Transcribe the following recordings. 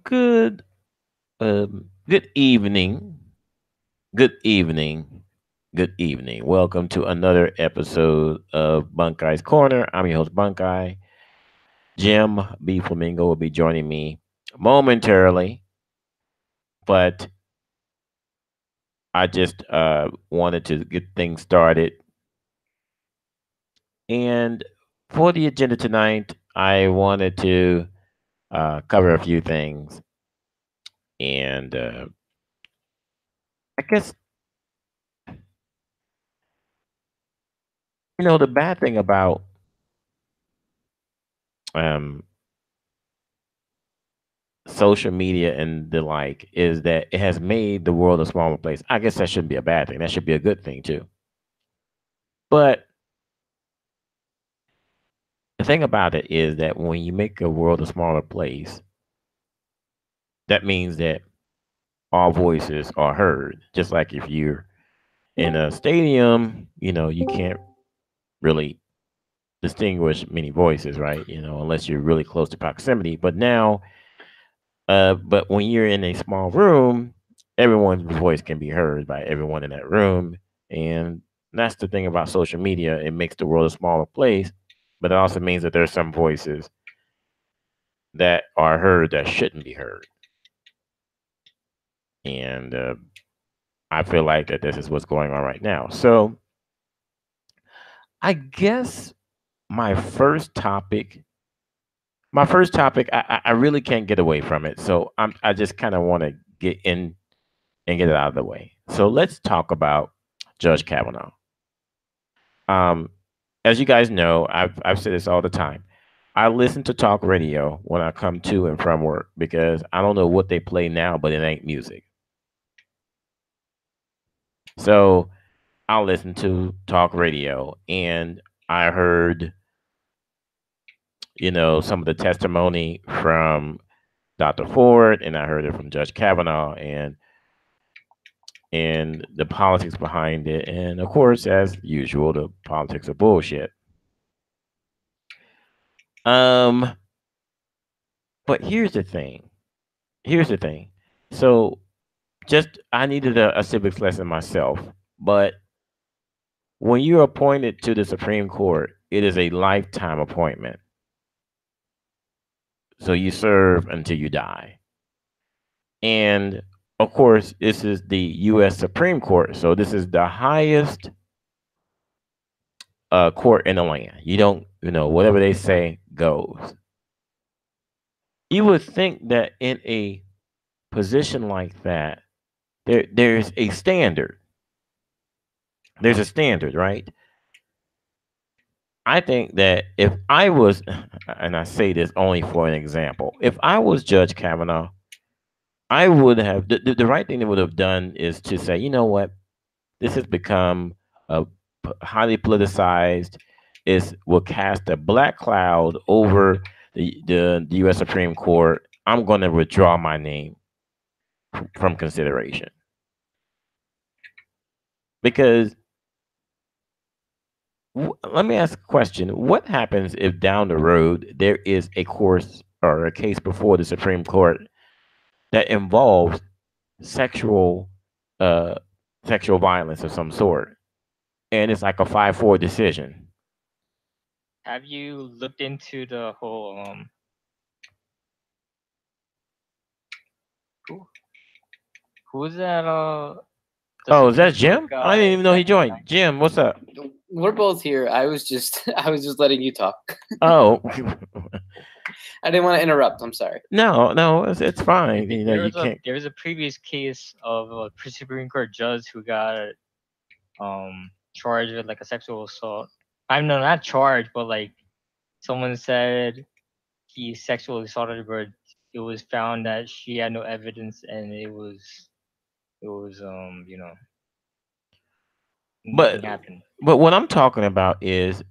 Good, good evening, good evening, good evening. Welcome to another episode of Bunkai's Corner. I'm your host, Bunkai. Jim B. Flamingo will be joining me momentarily, but I just wanted to get things started. And for the agenda tonight, I wanted to cover a few things. And I guess, the bad thing about um, social media and the like is that it has made the world a smaller place. I guess that shouldn't be a bad thing. That should be a good thing too. But the thing about it is that when you make a world a smaller place, that means that all voices are heard. Just like if you're in a stadium, you can't really distinguish many voices, right? Unless you're really close to proximity. But when you're in a small room, everyone's voice can be heard by everyone in that room. And that's the thing about social media. It makes the world a smaller place, but it also means that there's some voices that are heard that shouldn't be heard. And I feel like that this is what's going on right now. So I guess my first topic, I really can't get away from it. So I just kind of want to get in and get it out of the way. So let's talk about Judge Kavanaugh. Um, as you guys know, I've said this all the time. I listen to talk radio when I come to and from work because I don't know what they play now, but it ain't music. So I'll listen to talk radio, and I heard, some of the testimony from Dr. Ford, and I heard it from Judge Kavanaugh, and the politics behind it, and of course, as usual, the politics of bullshit. Um, but here's the thing. Here's the thing. So, just I needed a civics lesson myself, but when you're appointed to the Supreme Court, it is a lifetime appointment. So you serve until you die. And of course, this is the U.S. Supreme Court. So this is the highest court in the land. You don't, whatever they say goes. You would think that in a position like that, there's a standard. There's a standard, right? I think that if I was, and I say this only for an example, if I was Judge Kavanaugh, I would have the right thing they would have done is to say, you know what, this has become highly politicized. It will cast a black cloud over the U.S. Supreme Court. I'm going to withdraw my name from consideration because let me ask a question. What happens if down the road there is a course or a case before the Supreme Court that involves sexual uh, sexual violence of some sort, and it's like a 5-4 decision? Have you looked into the whole who who's that the Oh, is Supreme that Court Jim? I didn't guy even know he joined. Jim, what's up? We're both here. I was just I was just letting you talk. Oh, I didn't want to interrupt. I'm sorry. no, no, it's fine. there You was a can't. there was a previous case of a Supreme Court judge who got charged with like a sexual assault. I'm no not charged, but like someone said he sexually assaulted her, but it was found that she had no evidence and it was But nothing happened. but what I'm talking about is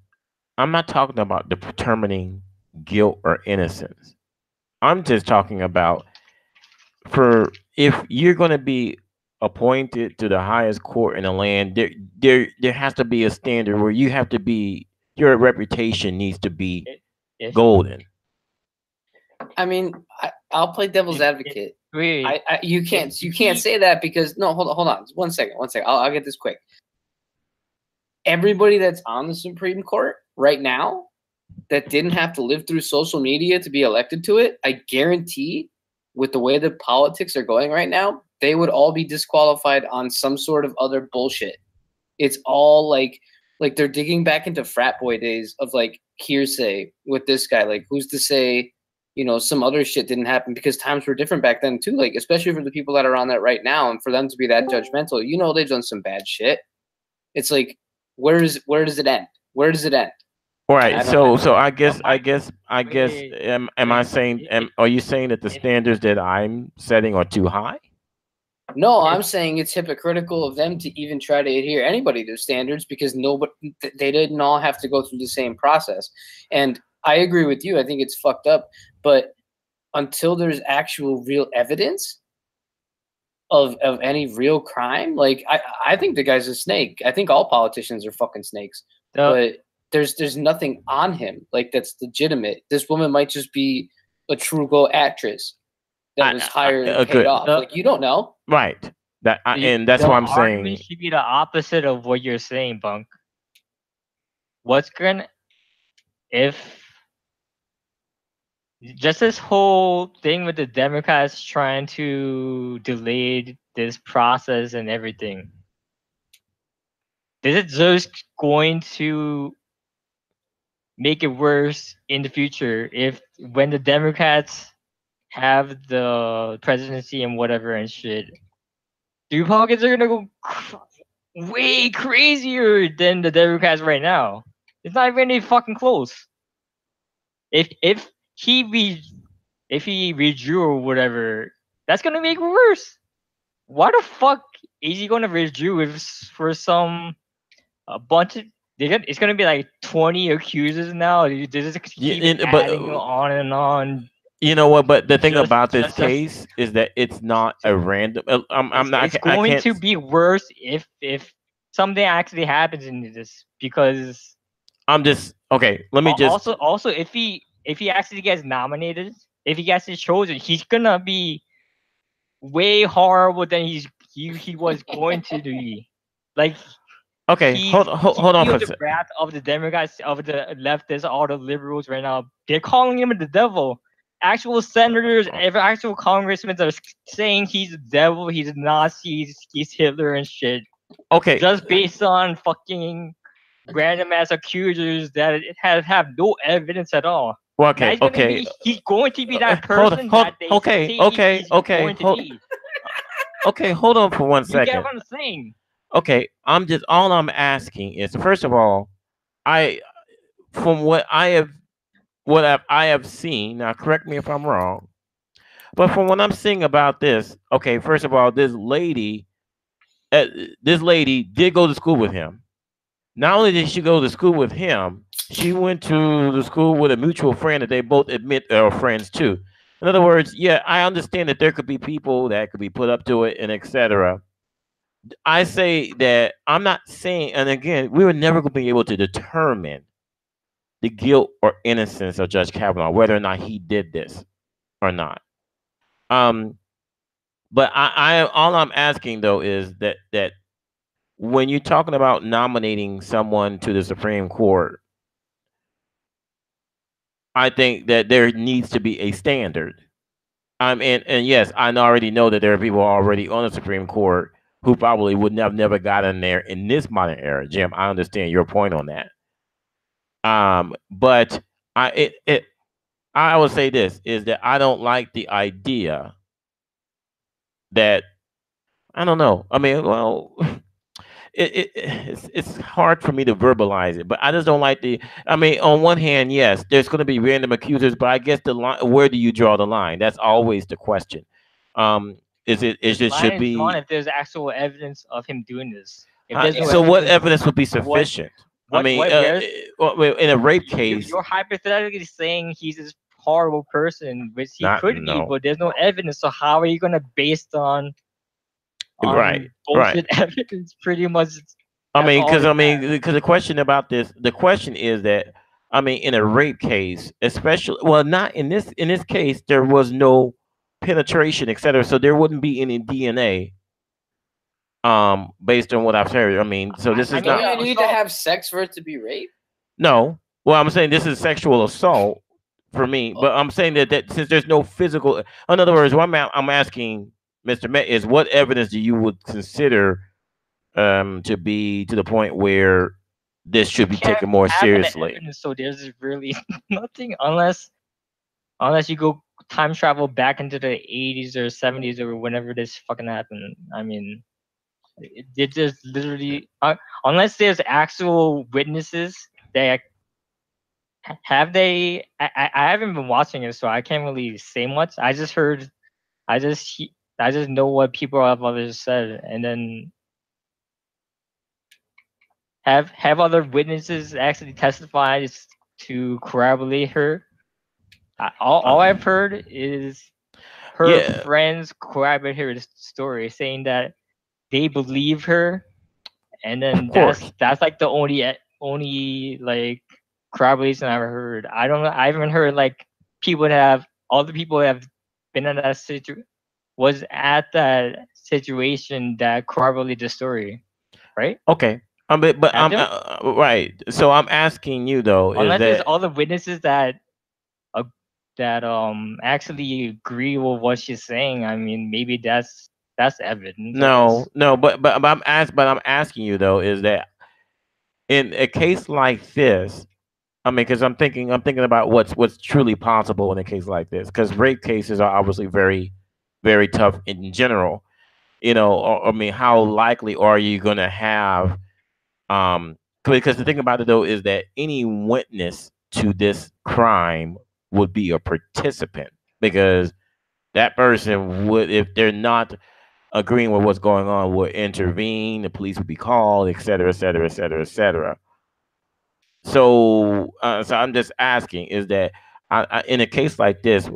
I'm not talking about determining guilt or innocence. I'm just talking about for if you're going to be appointed to the highest court in the land, there has to be a standard where you have to be your reputation needs to be If golden. I mean, I'll play devil's advocate. You can't say that because no, hold on, 1 second. I'll get this quick. Everybody that's on the Supreme Court right now that didn't have to live through social media to be elected to it, I guarantee, with the way that politics are going right now, they would all be disqualified on some sort of other bullshit. It's all like they're digging back into frat boy days of like hearsay with this guy. Like, who's to say, some other shit didn't happen, because times were different back then too. Like, especially for the people that are on that right now, and for them to be that judgmental, they've done some bad shit. It's like, where does it end? Where does it end? Right. So I guess am I saying are you saying that the standards that I'm setting are too high? No, I'm saying it's hypocritical of them to even try to adhere anybody to standards, because they didn't all have to go through the same process. And I agree with you. I think it's fucked up. But until there's actual real evidence of any real crime, like I think the guy's a snake. I think all politicians are fucking snakes. But there's nothing on him like that's legitimate. This woman might just be a true go actress that was hired and paid off. Like, you don't know. Right. And that's what I'm saying. It should be the opposite of what you're saying, Bunk. If just this whole thing with the Democrats trying to delay this process and everything, is it just going to make it worse in the future if when the Democrats have the presidency and whatever and shit, the Republicans are gonna go way crazier than the Democrats right now? It's not even any fucking close. If he withdrew or whatever, that's gonna make it worse. Why the fuck is he gonna withdraw if for a bunch of it's gonna be like 20 accusers now? They just keep adding on and on. You know what? But the thing about this case is that it's not a random. It's going to be worse if something actually happens in this, because I'm just okay. Let me just also if he actually gets nominated, if he actually chosen, he's gonna be way horrible than he was going to be. Like, okay, hold on for a second. The wrath of the Democrats, of the leftists, all the liberals right now, they're calling him the devil. Actual senators, actual congressmen are saying he's the devil, he's a Nazi, he's Hitler and shit. Okay. Just based on fucking random ass accusers that have no evidence at all. Well, okay, okay. He's going to be that person that they say he's going to be. Okay, hold on for 1 second. You get what I'm saying? Okay, all I'm asking is, first of all, from what I have seen, now correct me if I'm wrong, but from what I'm seeing about this, okay, first of all, this lady did go to school with him. Not only did she go to school with him, she went to the school with a mutual friend that they both admit are friends too. In other words, yeah, I understand that there could be people that could be put up to it and etc. I say that I'm not saying, and again, we were never going to be able to determine the guilt or innocence of Judge Kavanaugh, whether or not he did this or not. But all I'm asking though is that when you're talking about nominating someone to the Supreme Court, I think that there needs to be a standard. And yes, I already know that there are people already on the Supreme Court who probably would have never gotten there in this modern era. Jim, I understand your point on that. But I would say this is that I don't like the idea that, I don't know. I mean, well, it's hard for me to verbalize it, but I just don't like I mean, on one hand, yes, there's going to be random accusers, but I guess the line, where do you draw the line? That's always the question. Is it should be if there's actual evidence of him doing this? So what evidence would be sufficient? I mean, in a rape case, you're hypothetically saying he's this horrible person, which he could be, but there's no evidence. So how are you going to based on right evidence? Pretty much. Because the question about this, the question is that, I mean, in a rape case, especially, well, not in this case, there was no penetration, etc. So there wouldn't be any DNA. Based on what I've heard. I mean, so this I is mean, Don't not you need to so have sex for it to be rape? no. Well, I'm saying this is sexual assault for me, Oh, but I'm saying that since there's no physical, in other words, what I'm asking Mr. Met is what evidence do you would consider to be to the point where this you should be can't taken more have an seriously? evidence, so there's really nothing unless you go time travel back into the 80s or 70s or whenever this fucking happened. I mean, it just literally unless there's actual witnesses that have they. I haven't been watching it, so I can't really say much. I just heard. I just I just know what people have others said, and then have other witnesses actually testified to corroborate her. All Uh, I've heard is her yeah, friends corroborate her story, saying that they believe her, and of then course. that's like the only like corroboration I've heard. I don't know. I haven't heard like people that have all the people that have been in that was at that situation that corroborated the story, right? Okay. But Have I'm them? right. So I'm asking you though, is Unless there's that all the witnesses uh, that actually agree with what she's saying. I mean, maybe that's evidence, I no, guess. no, but I'm asking you though, is that in a case like this, I mean, because I'm thinking about what's truly possible in a case like this, because rape cases are obviously very tough in general. I mean, how likely are you going to have? Because the thing about it though is that any witness to this crime would be a participant because that person would, if they're not agreeing with what's going on, would intervene. The police would be called, et cetera, et cetera, et cetera, et cetera. So I'm just asking: is that in a case like this,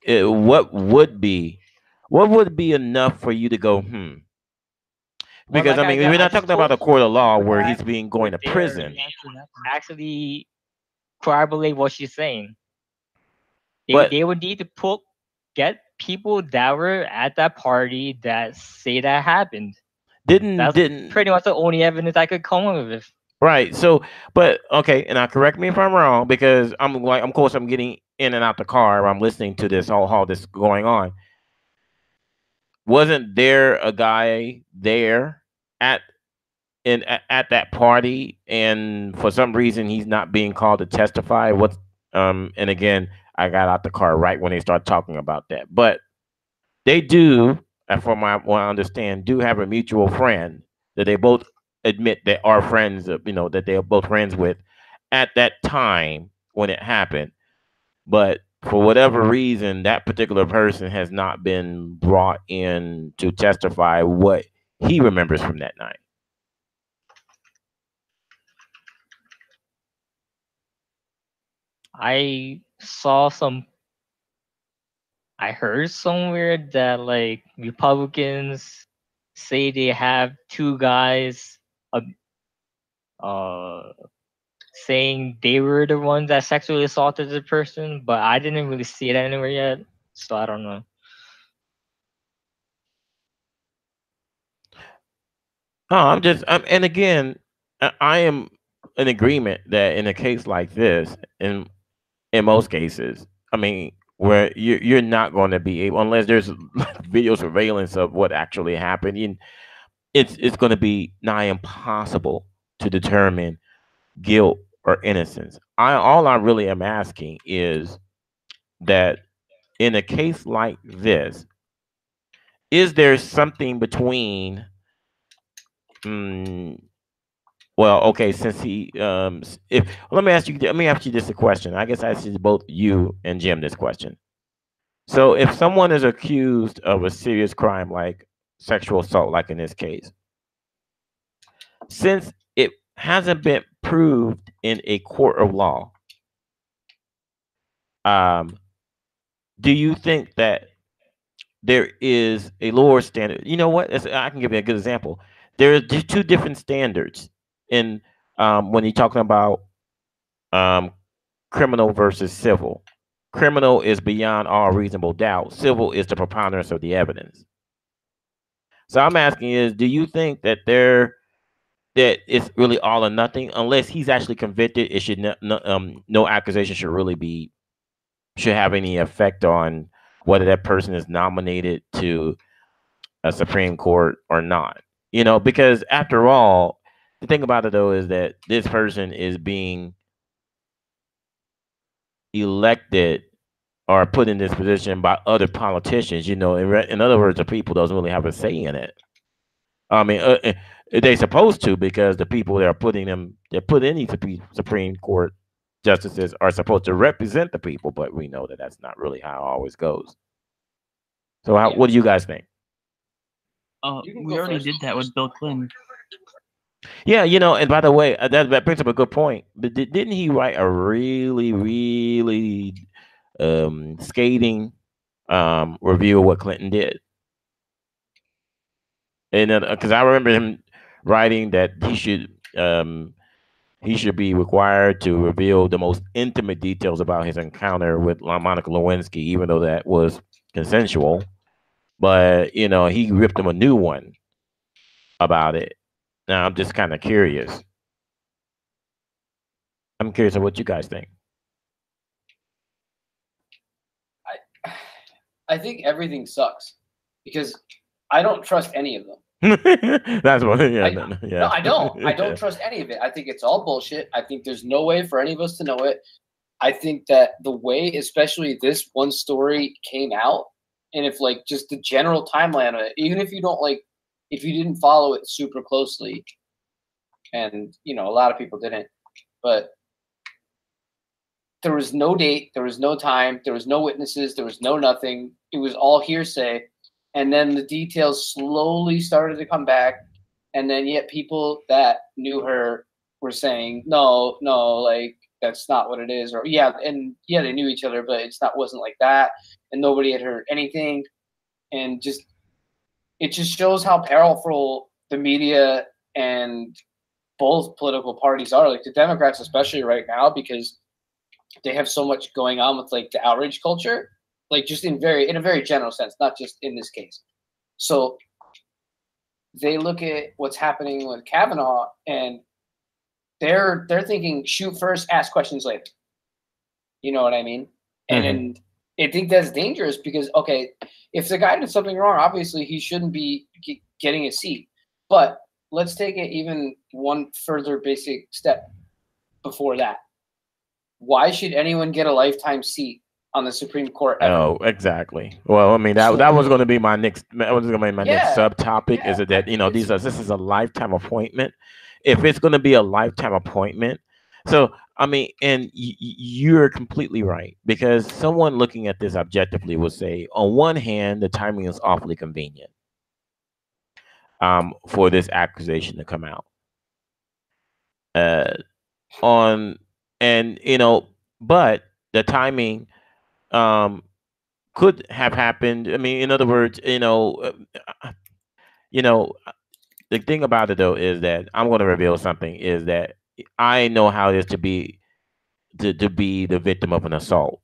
what would be enough for you to go, hmm? Well, Because like I mean, we're I not just talking about told a you, court of law people where that he's being were going to there prison. actually corroborate what she's saying. But They would need to get people that were at that party that say that happened. didn't That's didn't pretty much the only evidence I could come up with. right. So, but okay, and now correct me if I'm wrong because I'm of course I'm getting in and out the car. I'm listening to this all this going on. Wasn't there a guy there at at that party, and for some reason he's not being called to testify? What and again, I got out the car right when they start talking about that, but they do, from what I understand, do have a mutual friend that they both admit that are friends of, that they are both friends with at that time when it happened. But for whatever reason, that particular person has not been brought in to testify what he remembers from that night. I saw some. I heard somewhere that like Republicans say they have two guys uh, uh saying they were the ones that sexually assaulted the person, but I didn't really see it anywhere yet, so I don't know. Oh, and again, I am in agreement that in a case like this, in most cases, I mean, where you're not going to be able, unless there's video surveillance of what actually happened, it's going to be nigh impossible to determine guilt or innocence. I All I really am asking is that in a case like this, is there something between? Mm, well, okay, since he if let me ask you this a question. I guess I ask you both you and Jim this question. So if someone is accused of a serious crime like sexual assault, like in this case, since it hasn't been proved in a court of law, um, do you think that there is a lower standard? You know what? I can give you a good example. There are two different standards in when you're talking about um, criminal versus civil. Criminal is beyond all reasonable doubt. Civil is the preponderance of the evidence. So I'm asking is, do you think that that it's really all or nothing? Unless he's actually convicted, it should no accusation should really be should have any effect on whether that person is nominated to a Supreme Court or not. Because after all, the thing about it though is that this person is being elected or put in this position by other politicians. In other words, the people doesn't really have a say in it. I mean, they supposed to because the people that are putting them, that put in these Supreme Court justices are supposed to represent the people, but we know that that's not really how it always goes. So, Yeah. what do you guys think? You can We go already first. did that with Bill Clinton. Yeah, and by the way, that brings up a good point. But didn't he write a really, really scathing review of what Clinton did? And because I remember him writing that he should be required to reveal the most intimate details about his encounter with Monica Lewinsky, even though that was consensual. But he ripped him a new one about it. Now I'm just kind of curious. I'm curious of what you guys think. I think everything sucks because I don't trust any of them. That's what. Yeah, I, yeah. no, I don't. I don't trust any of it. I think it's all bullshit. I think there's no way for any of us to know it. I think that the way, especially this one story came out, and if like just the general timeline of it, even if you don't if you didn't follow it super closely, and a lot of people didn't, but there was no date, there was no time, there was no witnesses, there was no nothing. It was all hearsay. And then the details slowly started to come back. And then yet people that knew her were saying, no, no, like that's not what it is. Or yeah, they knew each other, but wasn't like that. And nobody had heard anything. And it just shows how powerful the media and both political parties are. Like the Democrats, especially right now, because they have so much going on with like the outrage culture, like just in a very general sense, not just in this case. So they look at what's happening with Kavanaugh and they're thinking shoot first, ask questions later. You know what I mean? And I think that's dangerous because okay, if the guy did something wrong, obviously he shouldn't be getting a seat. But let's take it even one further basic step before that. Why should anyone get a lifetime seat on the Supreme Court ever? Oh, exactly. Well, I mean that was going to be my next. That was going to be my next subtopic. Is it that this is a lifetime appointment? If it's going to be a lifetime appointment, so I mean, and you're completely right because someone looking at this objectively would say, on one hand, the timing is awfully convenient, for this accusation to come out. On and but the timing could have happened. I mean, in other words, you know, the thing about it though is that I'm going to reveal something is that I know how it is to be the victim of an assault,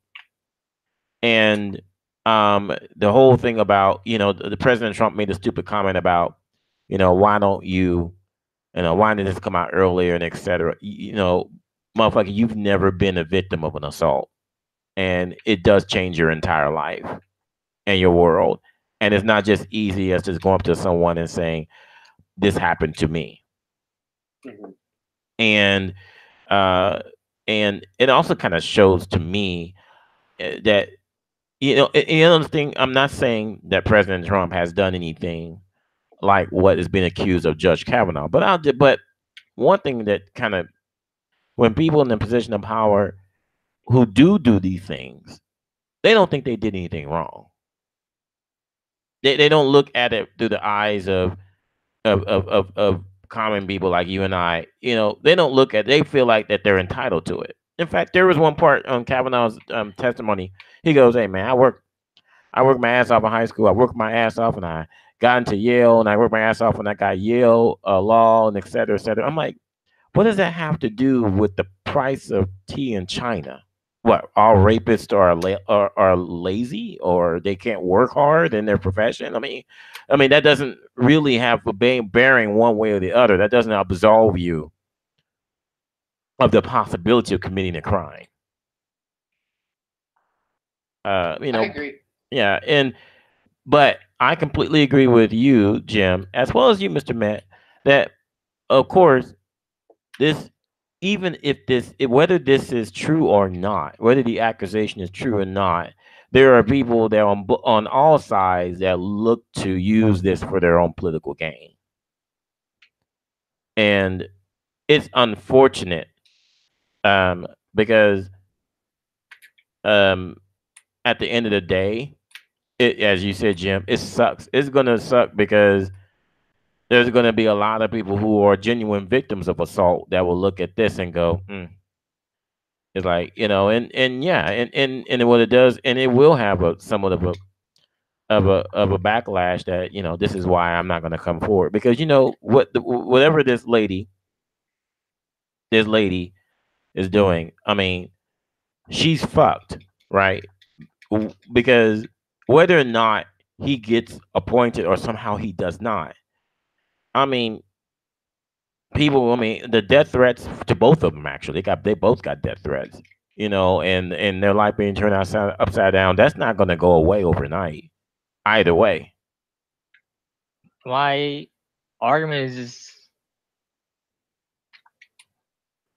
and the whole thing about the President Trump made a stupid comment about why don't why did this come out earlier and etc. Motherfucker, you've never been a victim of an assault, and it does change your entire life and your world. And it's not just easy as just going up to someone and saying, "This happened to me," Mm-hmm. and and it also kind of shows to me that the thing. I'm not saying that President Trump has done anything like what is being accused of Judge Kavanaugh, but one thing that kind of when people in a position of power who do these things, they don't think they did anything wrong. They don't look at it through the eyes of common people like you and I. They don't look at. They feel like that they're entitled to it. In fact, there was one part on Kavanaugh's testimony. He goes, "Hey man, I worked my ass off in high school. I worked my ass off, and I got into Yale, and I worked my ass off, and I got Yale law, and et cetera, et cetera." I'm like, what does that have to do with the price of tea in China? what, all rapists are are lazy or they can't work hard in their profession. I mean that doesn't really have a bearing one way or the other. That doesn't absolve you of the possibility of committing a crime. You I know, agree. yeah, and but I completely agree with you, Jim, as well as you, Mr. Matt, that of course this, even if whether this is true or not, whether the accusation is true or not, there are people that on all sides that look to use this for their own political gain, and it's unfortunate, um, because um, at the end of the day, as you said, Jim, it sucks. It's gonna suck because there's gonna be a lot of people who are genuine victims of assault that will look at this and go, it's like, and yeah, and what it does, and it will have a somewhat of a backlash that, this is why I'm not going to come forward, because whatever this lady is doing. I mean, she's fucked, right? Because whether or not he gets appointed or somehow he does not, I mean, people. I mean, the death threats to both of them, actually, they both got death threats. And their life being turned upside down. That's not going to go away overnight. Either way. My argument is just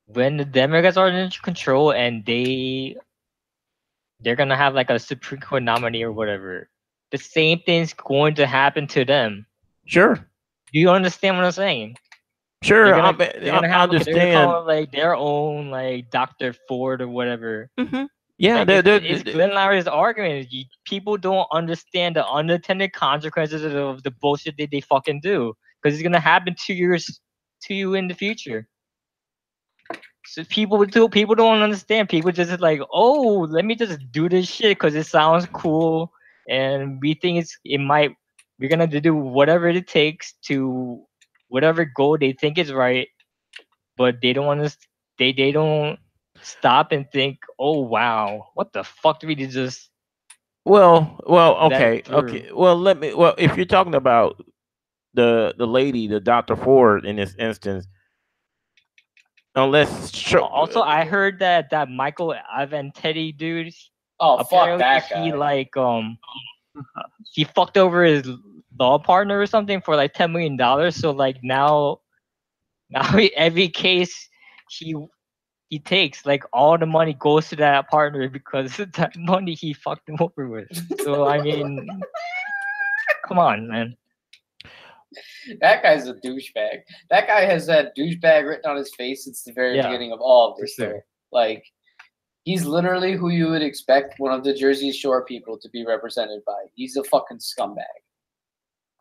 when the Democrats are in control and they're gonna have like a Supreme Court nominee or whatever, the same thing's going to happen to them. Sure. Do you understand what I'm saying? They're Sure. gonna I they're gonna understand. call it like their own like Dr. Ford or whatever. Yeah. Like it's Glenn Lowry's argument. People don't understand the unintended consequences of the bullshit that they fucking do, because it's gonna happen to you in the future. So people don't understand. People just like, oh, let me just do this shit because it sounds cool, and we think it might. We're gonna do whatever it takes to whatever goal they think is right, but they don't want to. They don't stop and think, oh wow, what the fuck did we just Well, let okay, through? okay. Well, if you're talking about the lady, the Dr. Ford in this instance, unless Also, I heard that Michael Aventetti dude, Oh, fuck apparently that he guy. he fucked over his law partner or something for like $10 million. So like now every case he he takes, like all the money goes to that partner because of that money he fucked him over with. So I mean, come on, man. That guy's a douchebag. That guy has that douchebag written on his face since the very Yeah, beginning of all of for this, sure. though. Like, he's literally who you would expect one of the Jersey Shore people to be represented by. He's a fucking scumbag.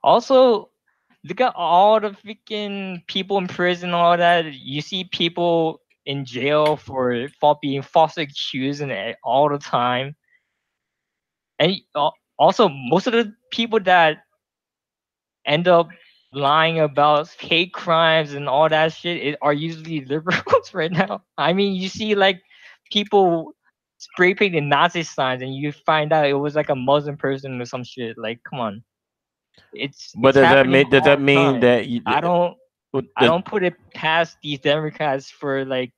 Also, look at all the freaking people in prison, all that. You see people in jail for being falsely accused and all the time. And also, most of the people that end up lying about hate crimes and all that shit are usually liberals right now. I mean, you see like people spray painting Nazi signs, and you find out it was like a Muslim person or some shit. Like, come on, but it's does that happening mean does all that the mean time. that I don't I does, don't put it past these Democrats for like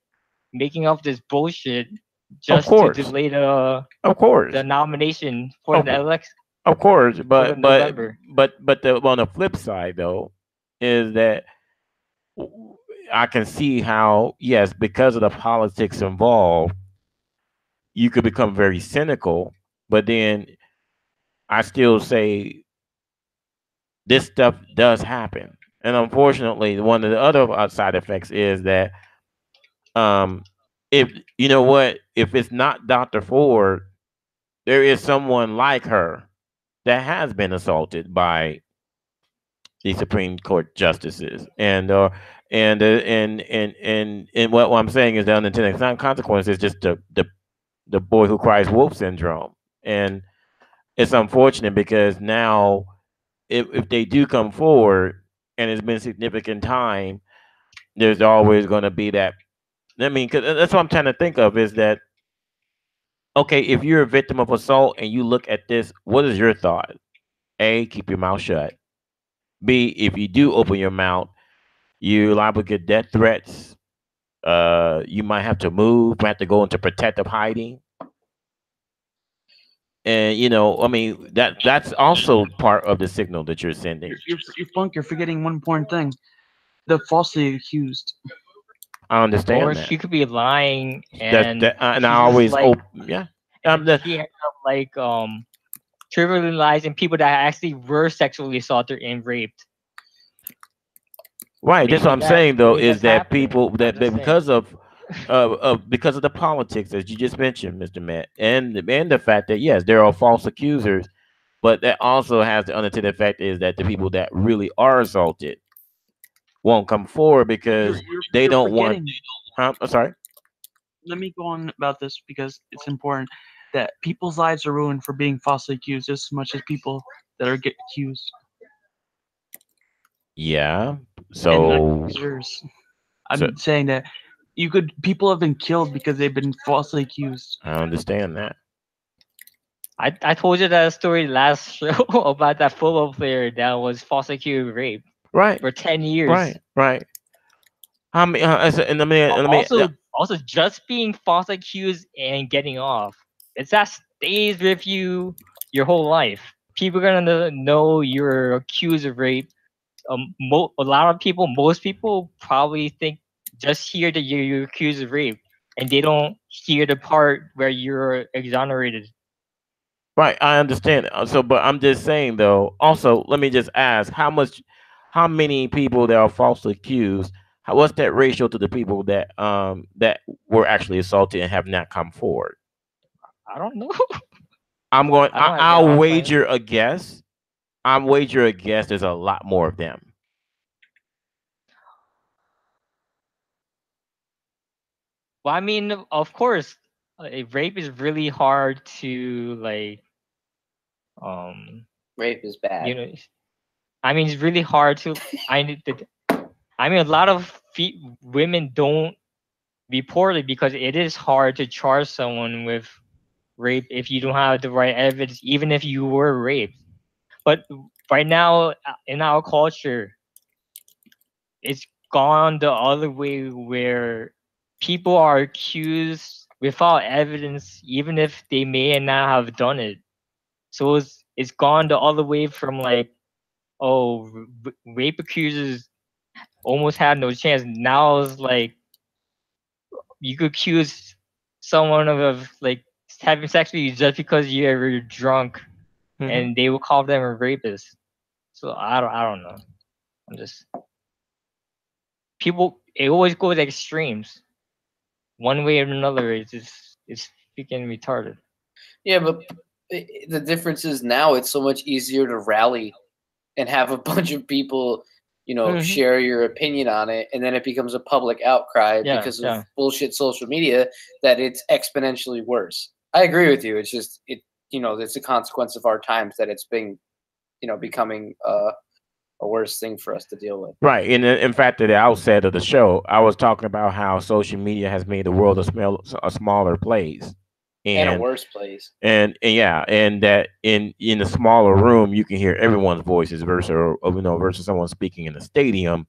making up this bullshit of just to course, delay of the course, nomination for of, the election of course, for the November. but on the flip side though is that I can see how, yes, because of the politics involved, you could become very cynical. But then I still say this stuff does happen, and unfortunately, one of the other side effects is that, um, if you know what, if it's not Dr. Ford, there is someone like her that has been assaulted by the Supreme Court justices, and what I'm saying is the unintended consequence is just the boy who cries wolf syndrome, and it's unfortunate because now if they do come forward and it's been significant time, there's always going to be that. I mean, 'cause that's what I'm trying to think of is that Okay, if you're a victim of assault and you look at this, what is your thought? A, keep your mouth shut. B, if you do open your mouth, you're liable to get death threats. You might have to move, might have to go into protective hiding. And I mean that's also part of the signal that you're sending. You're forgetting one important thing: the falsely accused. I Or understand that. she could be lying That's and that, and I she's just always like, oh yeah. and The, she ends up like trivializing people that actually were sexually assaulted and raped. right. That's what I'm saying though Maybe is that's that happening. people I'm that, just that saying. because of the politics as you just mentioned, Mr. Matt, and the fact that yes, there are false accusers, but that also has the unintended effect is that the people that really are assaulted won't come forward because they You're don't want. forgetting. Huh? I'm sorry. Let me go on about this because it's important that people's lives are ruined for being falsely accused just as much as people that are get accused Yeah. and So accusers. so I'm saying that people have been killed because they've been falsely accused. I understand that. I told you that story last show about that football player that was falsely accused of rape Right. for 10 years. Right. Right. How many? And Also, just being falsely accused and getting off. It's that stays with you your whole life. People are gonna know you're accused of rape. A lot of people, most people probably think just hear that you're accused of rape, and they don't hear the part where you're exonerated. right. I understand. So, but I'm just saying though. Also, let me just ask: how many people that are falsely accused? What's that ratio to the people that were actually assaulted and have not come forward? I don't know. I'm going. I don't have that I'll offline. wager a guess. I'm wager a guess. There's a lot more of them. Well, I mean, of course, rape is really hard to like. Um, Rape is bad. you know, I mean, it's really hard to. I need to. I mean, a lot of women don't report it because it is hard to charge someone with rape if you don't have the right evidence, even if you were raped. But right now, in our culture, it's gone the other way where people are accused without evidence, even if they may not have done it. So it's gone the other way from like, oh, rape accusers almost had no chance. Now it's like you could accuse someone of like having sex with you just because you're drunk, Mhm. and they will call them a rapist. So I don't know. I'm just people. It always goes extremes. One way or another. It's freaking retarded. Yeah, but the difference is now it's so much easier to rally and have a bunch of people, Hmm. share your opinion on it, and then it becomes a public outcry Yeah, because of yeah. bullshit social media that it's exponentially worse. I agree with you. It's just it's a consequence of our times that it's been, becoming a worse thing for us to deal with. Right. And in fact, at the outset of the show, I was talking about how social media has made the world a smaller place, And a and worse place. and yeah, and that in a smaller room you can hear everyone's voices versus someone speaking in a stadium.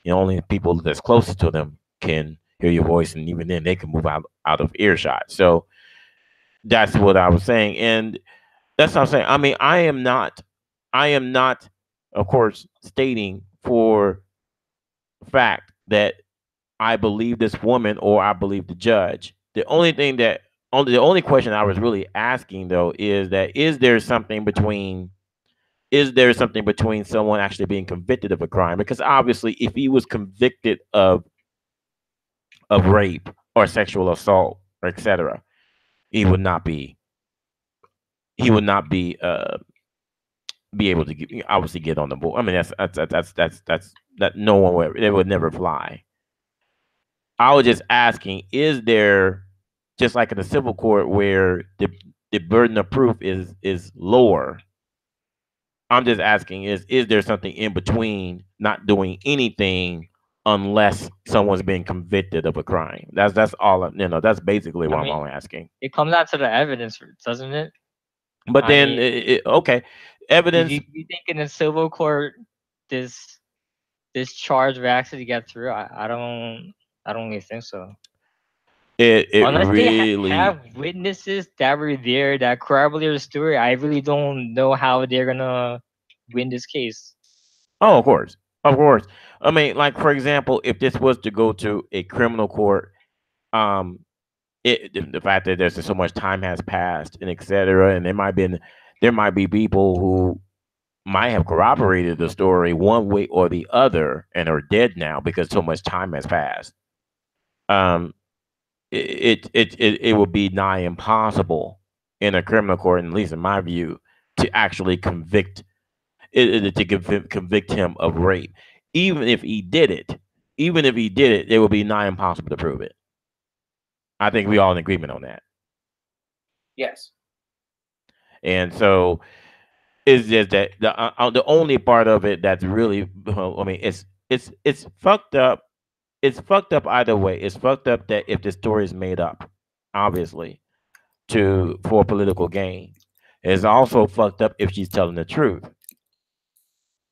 Only people that's closest to them can hear your voice, and even then they can move out of earshot. So that's what I was saying, and that's what I'm saying. I mean, I am not, of course, stating for fact that I believe this woman or I believe the judge. The only question I was really asking though is that is there something between someone actually being convicted of a crime? Because obviously, if he was convicted of rape or sexual assault or etc., he would not be he would not be able to obviously get on the board. I mean, that no one would it would never fly. I was just asking, is there just like in a civil court where the burden of proof is lower? I'm just asking, is there something in between not doing anything unless someone's being convicted of a crime. That's all. That's basically I what I'm mean, all asking. it comes down to the evidence, doesn't it? But I then, mean, okay, evidence. you think in a civil court this this charge will actually get through? I don't really think so. It Unless they really. have witnesses that were there that corroborate the story, I really don't know how they're gonna win this case. Oh, of course, of course. I mean, like for example, if this was to go to a criminal court, um, the fact that there's so much time has passed and etc. And there might be people who might have corroborated the story one way or the other and are dead now because so much time has passed. Um, it would be nigh impossible in a criminal court, at least in my view, to actually convict him of rape. Even if he did it, it would be nigh impossible to prove it. I think we all in agreement on that. Yes. And so it's just that the only part of it that's really, well, I mean, it's fucked up. It's fucked up either way. It's fucked up that if the story is made up, obviously, to for political gain. It's also fucked up if she's telling the truth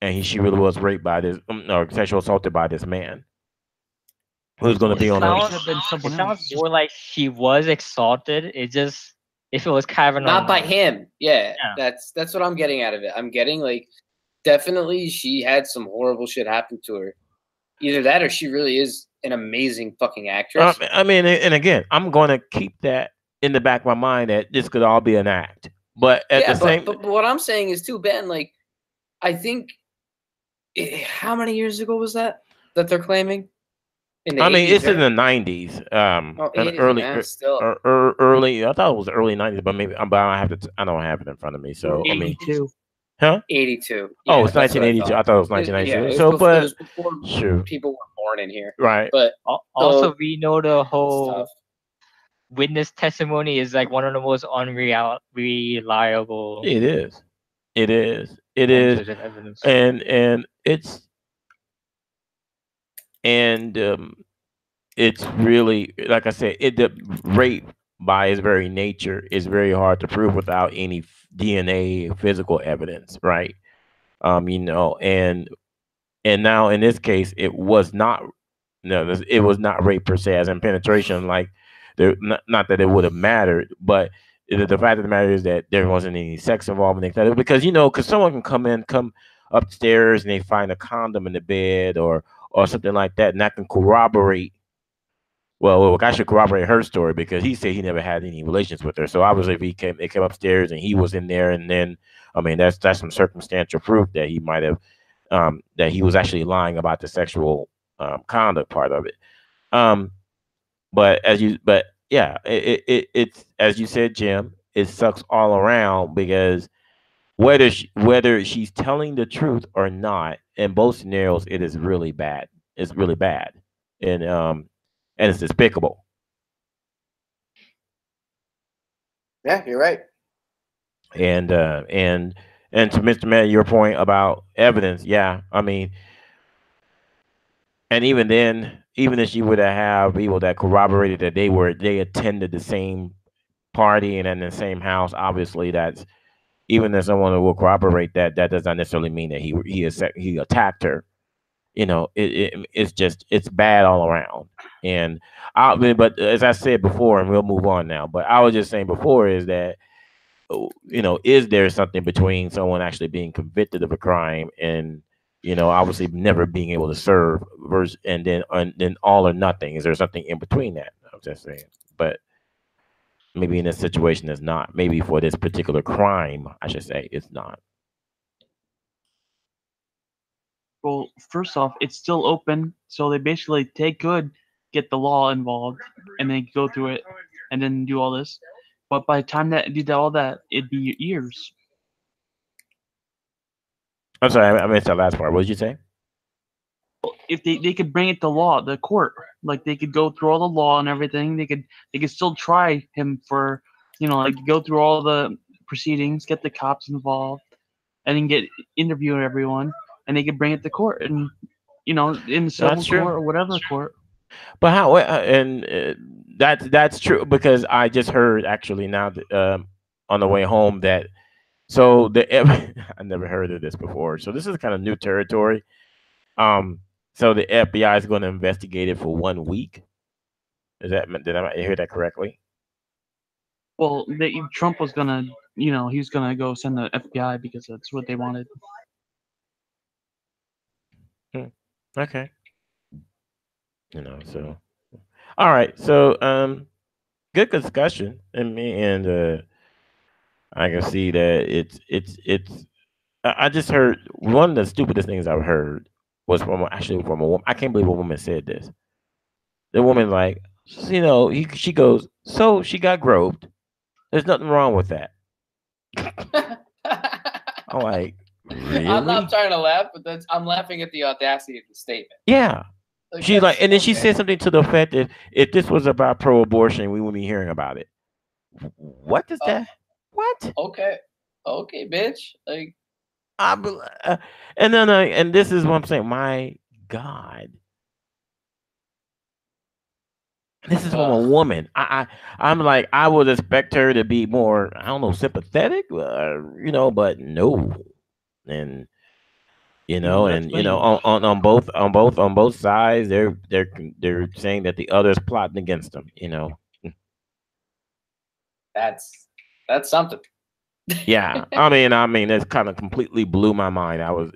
and she really was raped by this or sexual assaulted by this man who's going to Well, be It on it her. could sounds have been it someone sounds else. more like she was exalted. It just if it was Kavanaugh, Not by him. Yeah, Yeah. that's what I'm getting out of it. I'm getting like definitely she had some horrible shit happen to her. Either that or she really is an amazing fucking actress. I mean, and again, I'm going to keep that in the back of my mind that this could all be an act. But at the Yeah, same, but what I'm saying is too, Ben. Like, I think how many years ago was that they're claiming in the I mean, 80s, it's in right? the '90s, Oh, and 80s, early, man, still. early. I thought it was the early '90s, but maybe but I have to. I don't have it in front of me. So I mean, 82. huh? 82. Oh, Yeah, it's that's what I 1982. thought. I thought it was Yeah, 1992. it So, it but was before sure, people were born in here. right. But Also, so we know the it's tough. whole witness testimony is like one of the most unreal reliable It is. It is. It is. sources of evidence. And and it's really like I said. The rape by its very nature is very hard to prove without any DNA physical evidence, right? And now in this case, it was not. No, it was not rape per se, as in penetration. Like, not that it would have mattered, but the fact of the matter is that there wasn't any sex involved, etc. Because because someone can come upstairs and they find a condom in the bed or something like that, and that can corroborate. Well, I should corroborate her story because he said he never had any relations with her. So obviously, if they came upstairs and he was in there, and then I mean that's some circumstantial proof that he might have that he was actually lying about the sexual conduct part of it. Um, but yeah, it's as you said, Jim. It sucks all around because whether she's telling the truth or not, in both scenarios, it is really bad. It's really bad, and and it's despicable. Yeah, you're right. And and to Mr. Matt, your point about evidence, yeah, I mean, and even then, even if she would have people that corroborated that they attended the same party and in the same house, obviously that's even if someone will corroborate that, that does not necessarily mean that he attacked her. It's just it's bad all around. And but as I said before, and we'll move on now. But I was just saying before is that is there something between someone actually being convicted of a crime and obviously never being able to serve versus and then all or nothing? Is there something in between that? I'm just saying, but maybe in this situation it's not. Maybe for this particular crime, I should say, it's not. Well, first off, it's still open, so they could get the law involved and then go through it and then do all this. But by the time that did all that, it'd be years. I'm sorry, I missed that last part. What did you say? If they could bring it to law, the court, like they could go through all the law and everything. They could still try him for, like go through all the proceedings, get the cops involved, and then get interview everyone, and they could bring it to court and in That's civil true. court or whatever court. But how? And that's true because I just heard actually now that, on the way home that so I never heard of this before. So this is kind of new territory. Um, so the FBI is going to investigate it for 1 week. Is that did I hear that correctly? Well, Trump was gonna, he was gonna go send the FBI because that's what they wanted. Hmm. Okay. So all right. So good discussion. And I can see that it's. I just heard one of the stupidest things I've heard was actually from a woman. I can't believe a woman said this. The woman like, she goes, so she got groped. There's nothing wrong with that. I'm like, I'm not really? trying to laugh, but I'm laughing at the audacity of the statement. Yeah. Like, She's like, that's and then she okay. said something to the effect that if this was about pro-abortion, we wouldn't be hearing about it. What is Uh, that? What? okay, okay, bitch. Like, I, bel- uh, and then and this is what I'm saying. My God, this is from a ugh, woman. I'm like, I would expect her to be more, I don't know, sympathetic, but no. And That's lame. on both sides, they're saying that the other's plotting against them. that's something. Yeah, I mean, that's kind of completely blew my mind. I was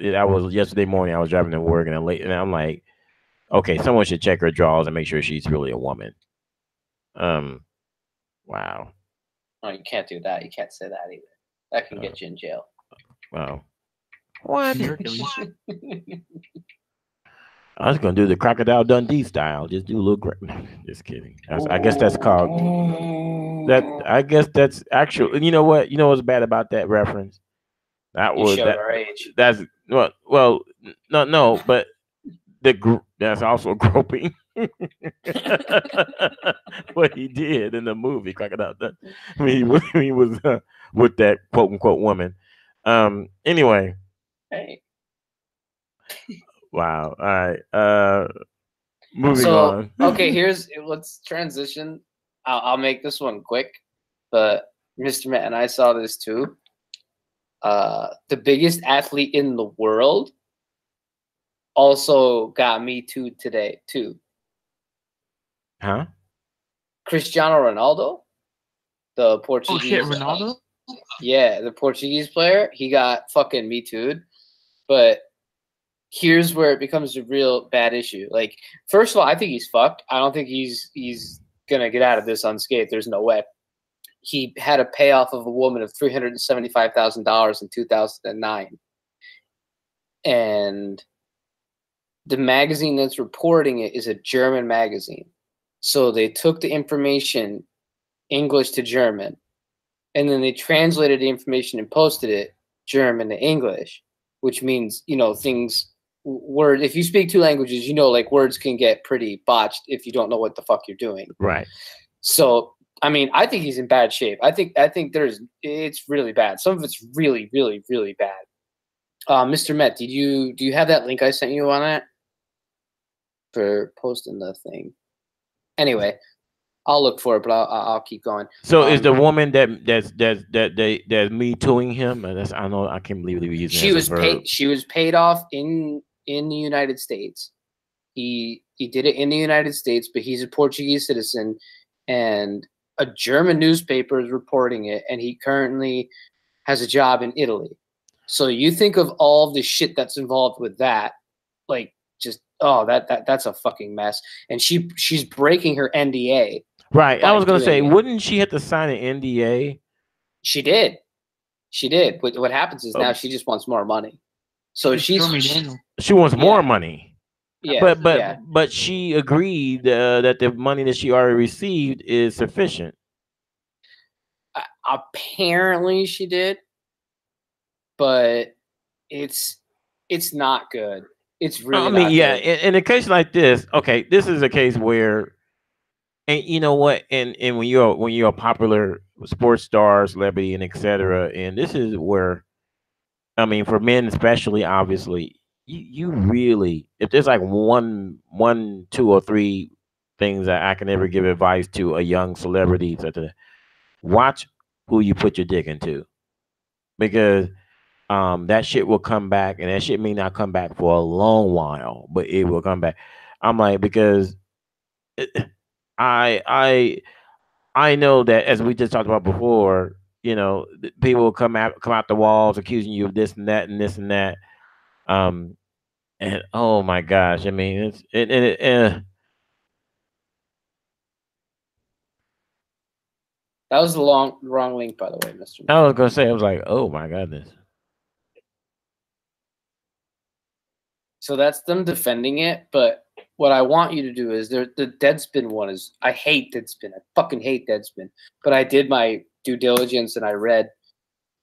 yesterday morning. I was driving to work, and I'm like, okay, someone should check her drawers and make sure she's really a woman. Um, wow, No, you can't do that. You can't say that either. That can uh, get you in jail. wow. What? Hercules. I was gonna do the Crocodile Dundee style. Just do a little. Just kidding. I guess that's called that. I guess that's actual. You know what? You know what's bad about that reference? That You was showed that. our age. That's well. No, but that's also groping. What he did in the movie Crocodile Dundee. I mean, he was with that quote unquote woman. Anyway, Hey. wow. All right. Moving So on. okay, let's transition. I'll make this one quick, but Mr. Matt and I saw this too. The biggest athlete in the world also got Me Too today too. Huh? Cristiano Ronaldo, the Oh shit, Portuguese. Ronaldo. Yeah, the Portuguese player. He got fucking Me Too'd, but here's where it becomes a real bad issue. Like, first of all, I think he's fucked. I don't think he's gonna get out of this unscathed. There's no way. He had a payoff of a woman of $375,000 in 2009, and the magazine that's reporting it is a German magazine. So they took the information English to German, and then they translated the information and posted it German to English, which means things word. If you speak two languages, like words can get pretty botched if you don't know what the fuck you're doing. Right. So I mean, I think he's in bad shape. I think it's really bad. Some of it's really, really, really bad. Mr. Met, do you have that link I sent you on that for posting the thing? Anyway, I'll look for it, but I'll keep going. So is the woman that's me tooing him? I know I can't believe we're using she it as was a verb. paid. She was paid off in the United States. He did it in the United States, but he's a Portuguese citizen, and a German newspaper is reporting it, and he currently has a job in Italy. So you think of all the shit that's involved with that, like just that's a fucking mess. And she's breaking her NDA. Right. I by was gonna say, doing it. wouldn't she have to sign an NDA? She did. What happens is now she just wants more money. So Stormy Daniels. She wants Yeah. more money. yeah, But yeah. but she agreed that the money that she already received is sufficient. Apparently she did, but it's not good. It's really I mean, not yeah. good. In a case like this, okay, this is a case where, and you know what, and when you're a popular sports star, celebrity, and etc., and this is where, I mean, for men especially, obviously, you really, if there's like one, two, or three things that I can ever give advice to a young celebrity, to watch who you put your dick into, because that shit will come back, and that shit may not come back for a long while, but it will come back. I'm like, because I I I know that, as we just talked about before, people will come out the walls accusing you of this and that and this and that. Um, and oh my gosh, I mean, That was the wrong link, by the way, Mister. I was gonna say, I was like, oh my goodness. So that's them defending it, but what I want you to do is the Deadspin one is, I hate Deadspin. I fucking hate Deadspin. But I did my due diligence and I read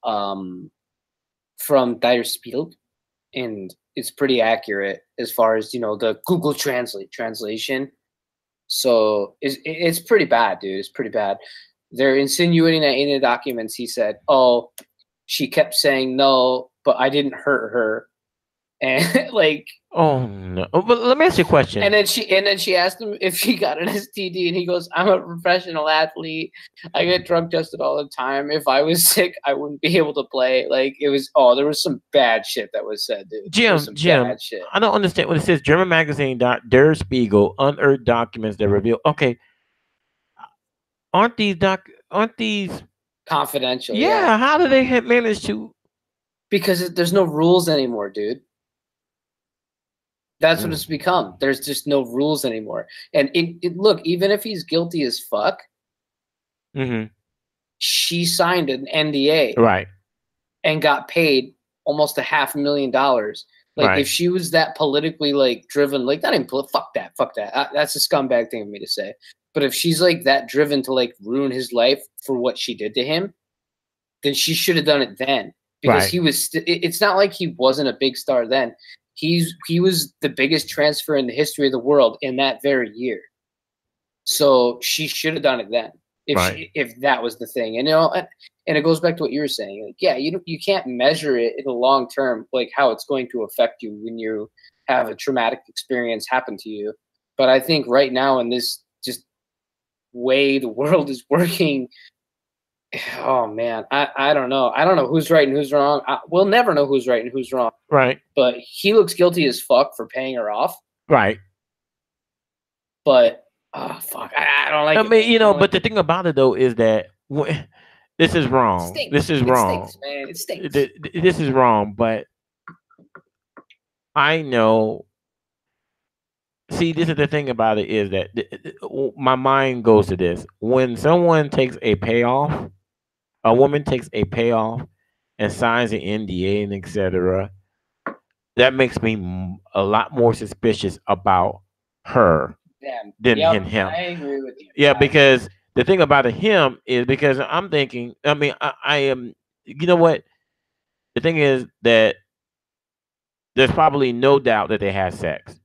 from Dire Spiegel, and it's pretty accurate as far as the Google translation. So it's pretty bad, dude. It's pretty bad. They're insinuating that in the documents he said, "Oh, she kept saying no, but I didn't hurt her," and like, Oh no! Oh, but let me ask you a question. and then she asked him if he got an STD, and he goes, "I'm a professional athlete. I get drug tested all the time. If I was sick, I wouldn't be able to play." Like, it was, there was some bad shit that was said, dude. There was some Jim, bad shit. I don't understand what it says. German magazine Der Spiegel unearthed documents that reveal. Okay, aren't these Confidential, Yeah, how do they have managed to? because there's no rules anymore, dude. That's what Mm. it's become. There's just no rules anymore. And look, even if he's guilty as fuck, Mm-hmm. she signed an NDA Right, and got paid almost $500,000. Like, right, if she was that politically driven, like, not even fuck that. That's a scumbag thing of me to say. But if she's that driven to ruin his life for what she did to him, then she should have done it then, because right, he was. It's not like he wasn't a big star then. He was the biggest transfer in the history of the world in that very year. So she should have done it then, right, if that was the thing. And and it goes back to what you were saying. Like, yeah, you can't measure it in the long term, like how it's going to affect you when you have a traumatic experience happen to you. But I think right now, in this just way the world is working, oh man, I don't know. I don't know who's right and who's wrong. We'll never know who's right and who's wrong. right, But he looks guilty as fuck for paying her off. right. But oh fuck, I don't like I it. mean, Man. I don't but like the it. thing about it though is that this is It wrong. stinks. This is It wrong. stinks, man. It stinks. This is wrong. But I know. See, this is the thing about it is that my mind goes to this: when someone takes a payoff, a woman takes a payoff and signs an NDA and etc. That makes me a lot more suspicious about her Damn. than Yep, him. I agree with you. Yeah, because the thing about him is, because I'm thinking. I mean, I am. You know what? The thing is that there's probably no doubt that they had sex.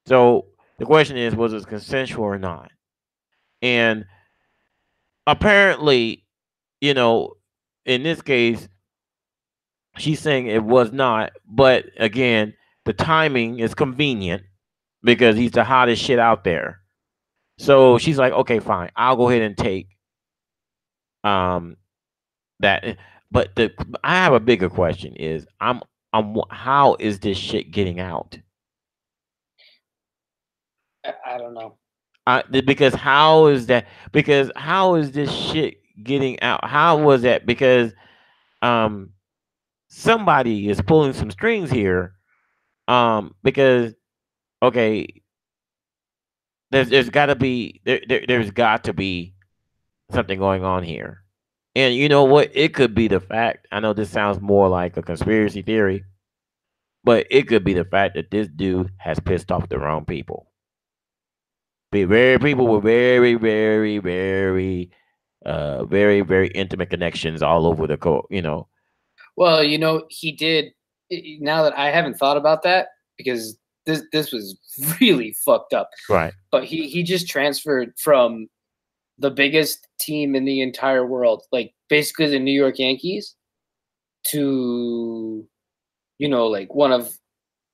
So the question is, was it consensual or not? And apparently, you know, in this case, she's saying it was not. But again, the timing is convenient because he's the hottest shit out there. So she's like, okay, fine, I'll go ahead and take um that. But I have a bigger question: is how is this shit getting out? I don't know. Because how is that? Because how is this shit getting out? How was that? Because um somebody is pulling some strings here. Because okay, there's got to be there's got to be something going on here. And you know what? It could be the fact. I know this sounds more like a conspiracy theory, but it could be the fact that this dude has pissed off the wrong people. Be very people with very, very, very, very, very intimate connections all over the court. Well, he did. Now that I haven't thought about that, because this was really fucked up. Right. But he just transferred from the biggest team in the entire world, like basically the New York Yankees, to one of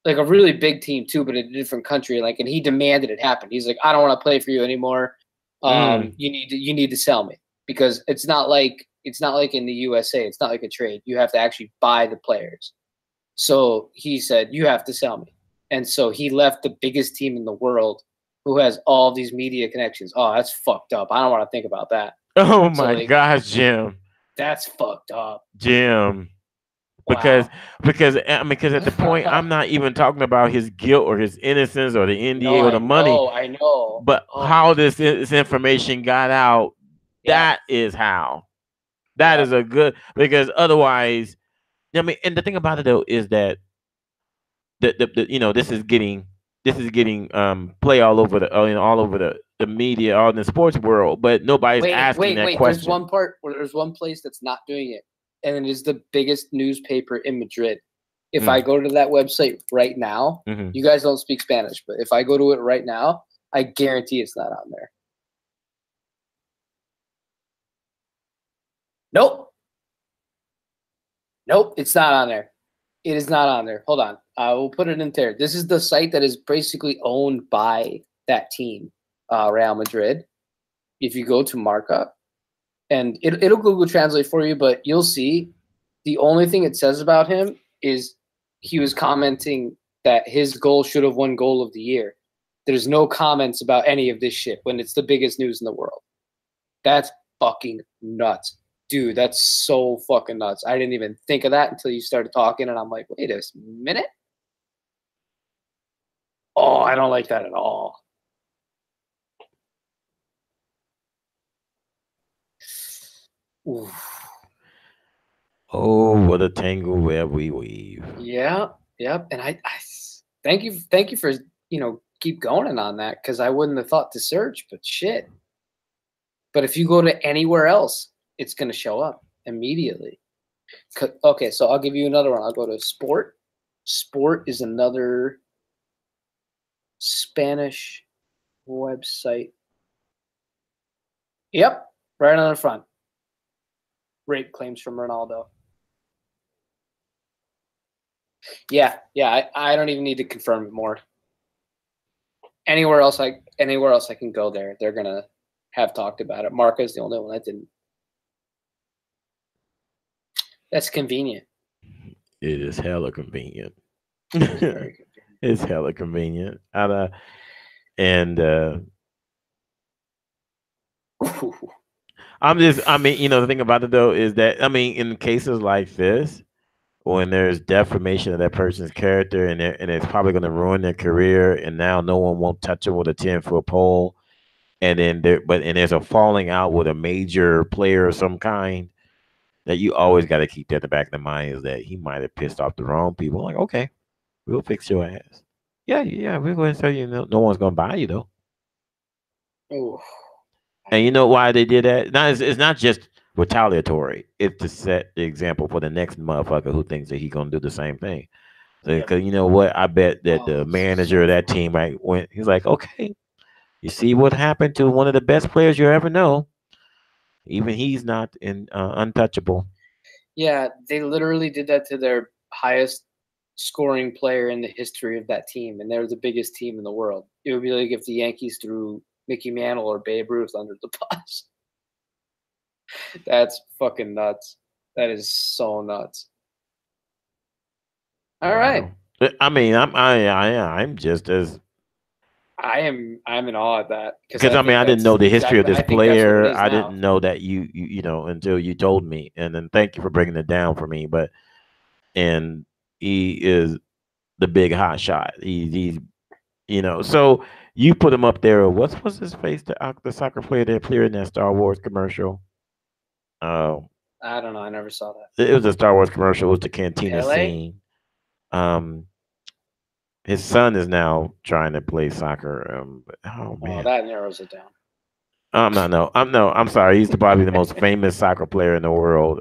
like a really big team too, but in a different country. Like, and he demanded it happen. He's like, I don't want to play for you anymore. You need to sell me, because it's not like in the USA. It's not like a trade. You have to actually buy the players. So he said, you have to sell me. And so he left the biggest team in the world, who has all these media connections. Oh, that's fucked up. I don't want to think about that. Oh So, my like, gosh, Jim. that's fucked up. Jim. Because Wow. because at the point I'm not even talking about his guilt or his innocence or the No, NDA or I the money, know. I know. but Oh, how this information got out, yeah. that is how. That Yeah. is a good, because otherwise, I mean, and the thing about it though is that this is getting play all over all over the media, all in the sports world, but nobody's asking that Wait. There's question. one part where there's one place that's not doing it, and it is the biggest newspaper in Madrid. If I Mm, go to that website right now, hmm. you guys don't speak Spanish, but if I go to it right now, I guarantee it's not on there. Nope. Nope, it's not on there. It is not on there. Hold on. I will put it in there. This is the site that is basically owned by that team, Real Madrid. If you go to markup, and it'll Google Translate for you, but you'll see the only thing it says about him is he was commenting that his goal should have won goal of the year. There's no comments about any of this shit when it's the biggest news in the world. That's fucking nuts. Dude, that's so fucking nuts. I didn't even think of that until you started talking, and I'm like, wait a minute. Oh, I don't like that at all. Oof. Oh, what a tangle where we weave. Yeah, yep. And I thank you for keep going on that, because I wouldn't have thought to search, but shit. But if you go to anywhere else, it's gonna show up immediately. Okay, so I'll give you another one. I'll go to sport. Sport is another Spanish website. Yep, right on the front. Rape claims from Ronaldo. Yeah. I don't even need to confirm it more. Anywhere else I can go there, they're gonna have talked about it. Marca's the only one that didn't. That's convenient. It is hella convenient. It's very It's hella convenient. And convenient. I mean, the thing about it though is that, I mean, in cases like this, when there's defamation of that person's character, and it's probably going to ruin their career, and now no one won't touch them with a 10-foot pole, and then there's a falling out with a major player of some kind, that you always got to keep that in the back of the mind, is that he might have pissed off the wrong people. Like, okay, we'll fix your ass. Yeah, we're going to tell you, no one's going to buy you though. Ooh. And you know why they did that? Now, it's not just retaliatory. It's to set the example for the next motherfucker who thinks that he's gonna do the same thing. Because you know what? I bet that the manager of that team went. He's like, okay, you see what happened to one of the best players you ever know. Even he's not untouchable. Yeah, they literally did that to their highest scoring player in the history of that team, and they're the biggest team in the world. It would be like if the Yankees threw Mickey Mantle or Babe Ruth under the bus. That's fucking nuts. That is so nuts. All right. Wow. I mean, I'm just as, I'm in awe at that, because I mean, think I didn't that's know the history of exactly. this I think that's what it player. is I now. didn't know that until you told me, and then thank you for breaking it down for me. But and he is the big hot shot. He's so you put him up there. What's his face? The soccer player that appeared in that Star Wars commercial. Um, I don't know. I never saw that. it was a Star Wars commercial. It was the cantina Pele? scene. Um, his son is now trying to play soccer. But, oh Oh, man, that narrows it down. I'm sorry. He's probably the most famous soccer player in the world.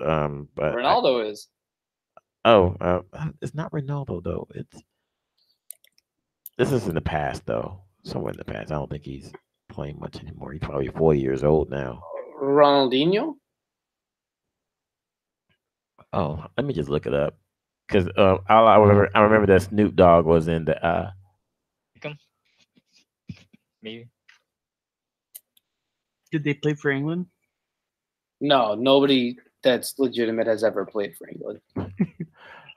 But Ronaldo is. it's not Ronaldo though. This is in the past though. Somewhere in the past. I don't think he's playing much anymore. He's probably 4 years old now. Ronaldinho? Oh, let me just look it up. because I remember that Snoop Dogg was in the. Beckham, maybe. Did they play for England? No, nobody that's legitimate has ever played for England.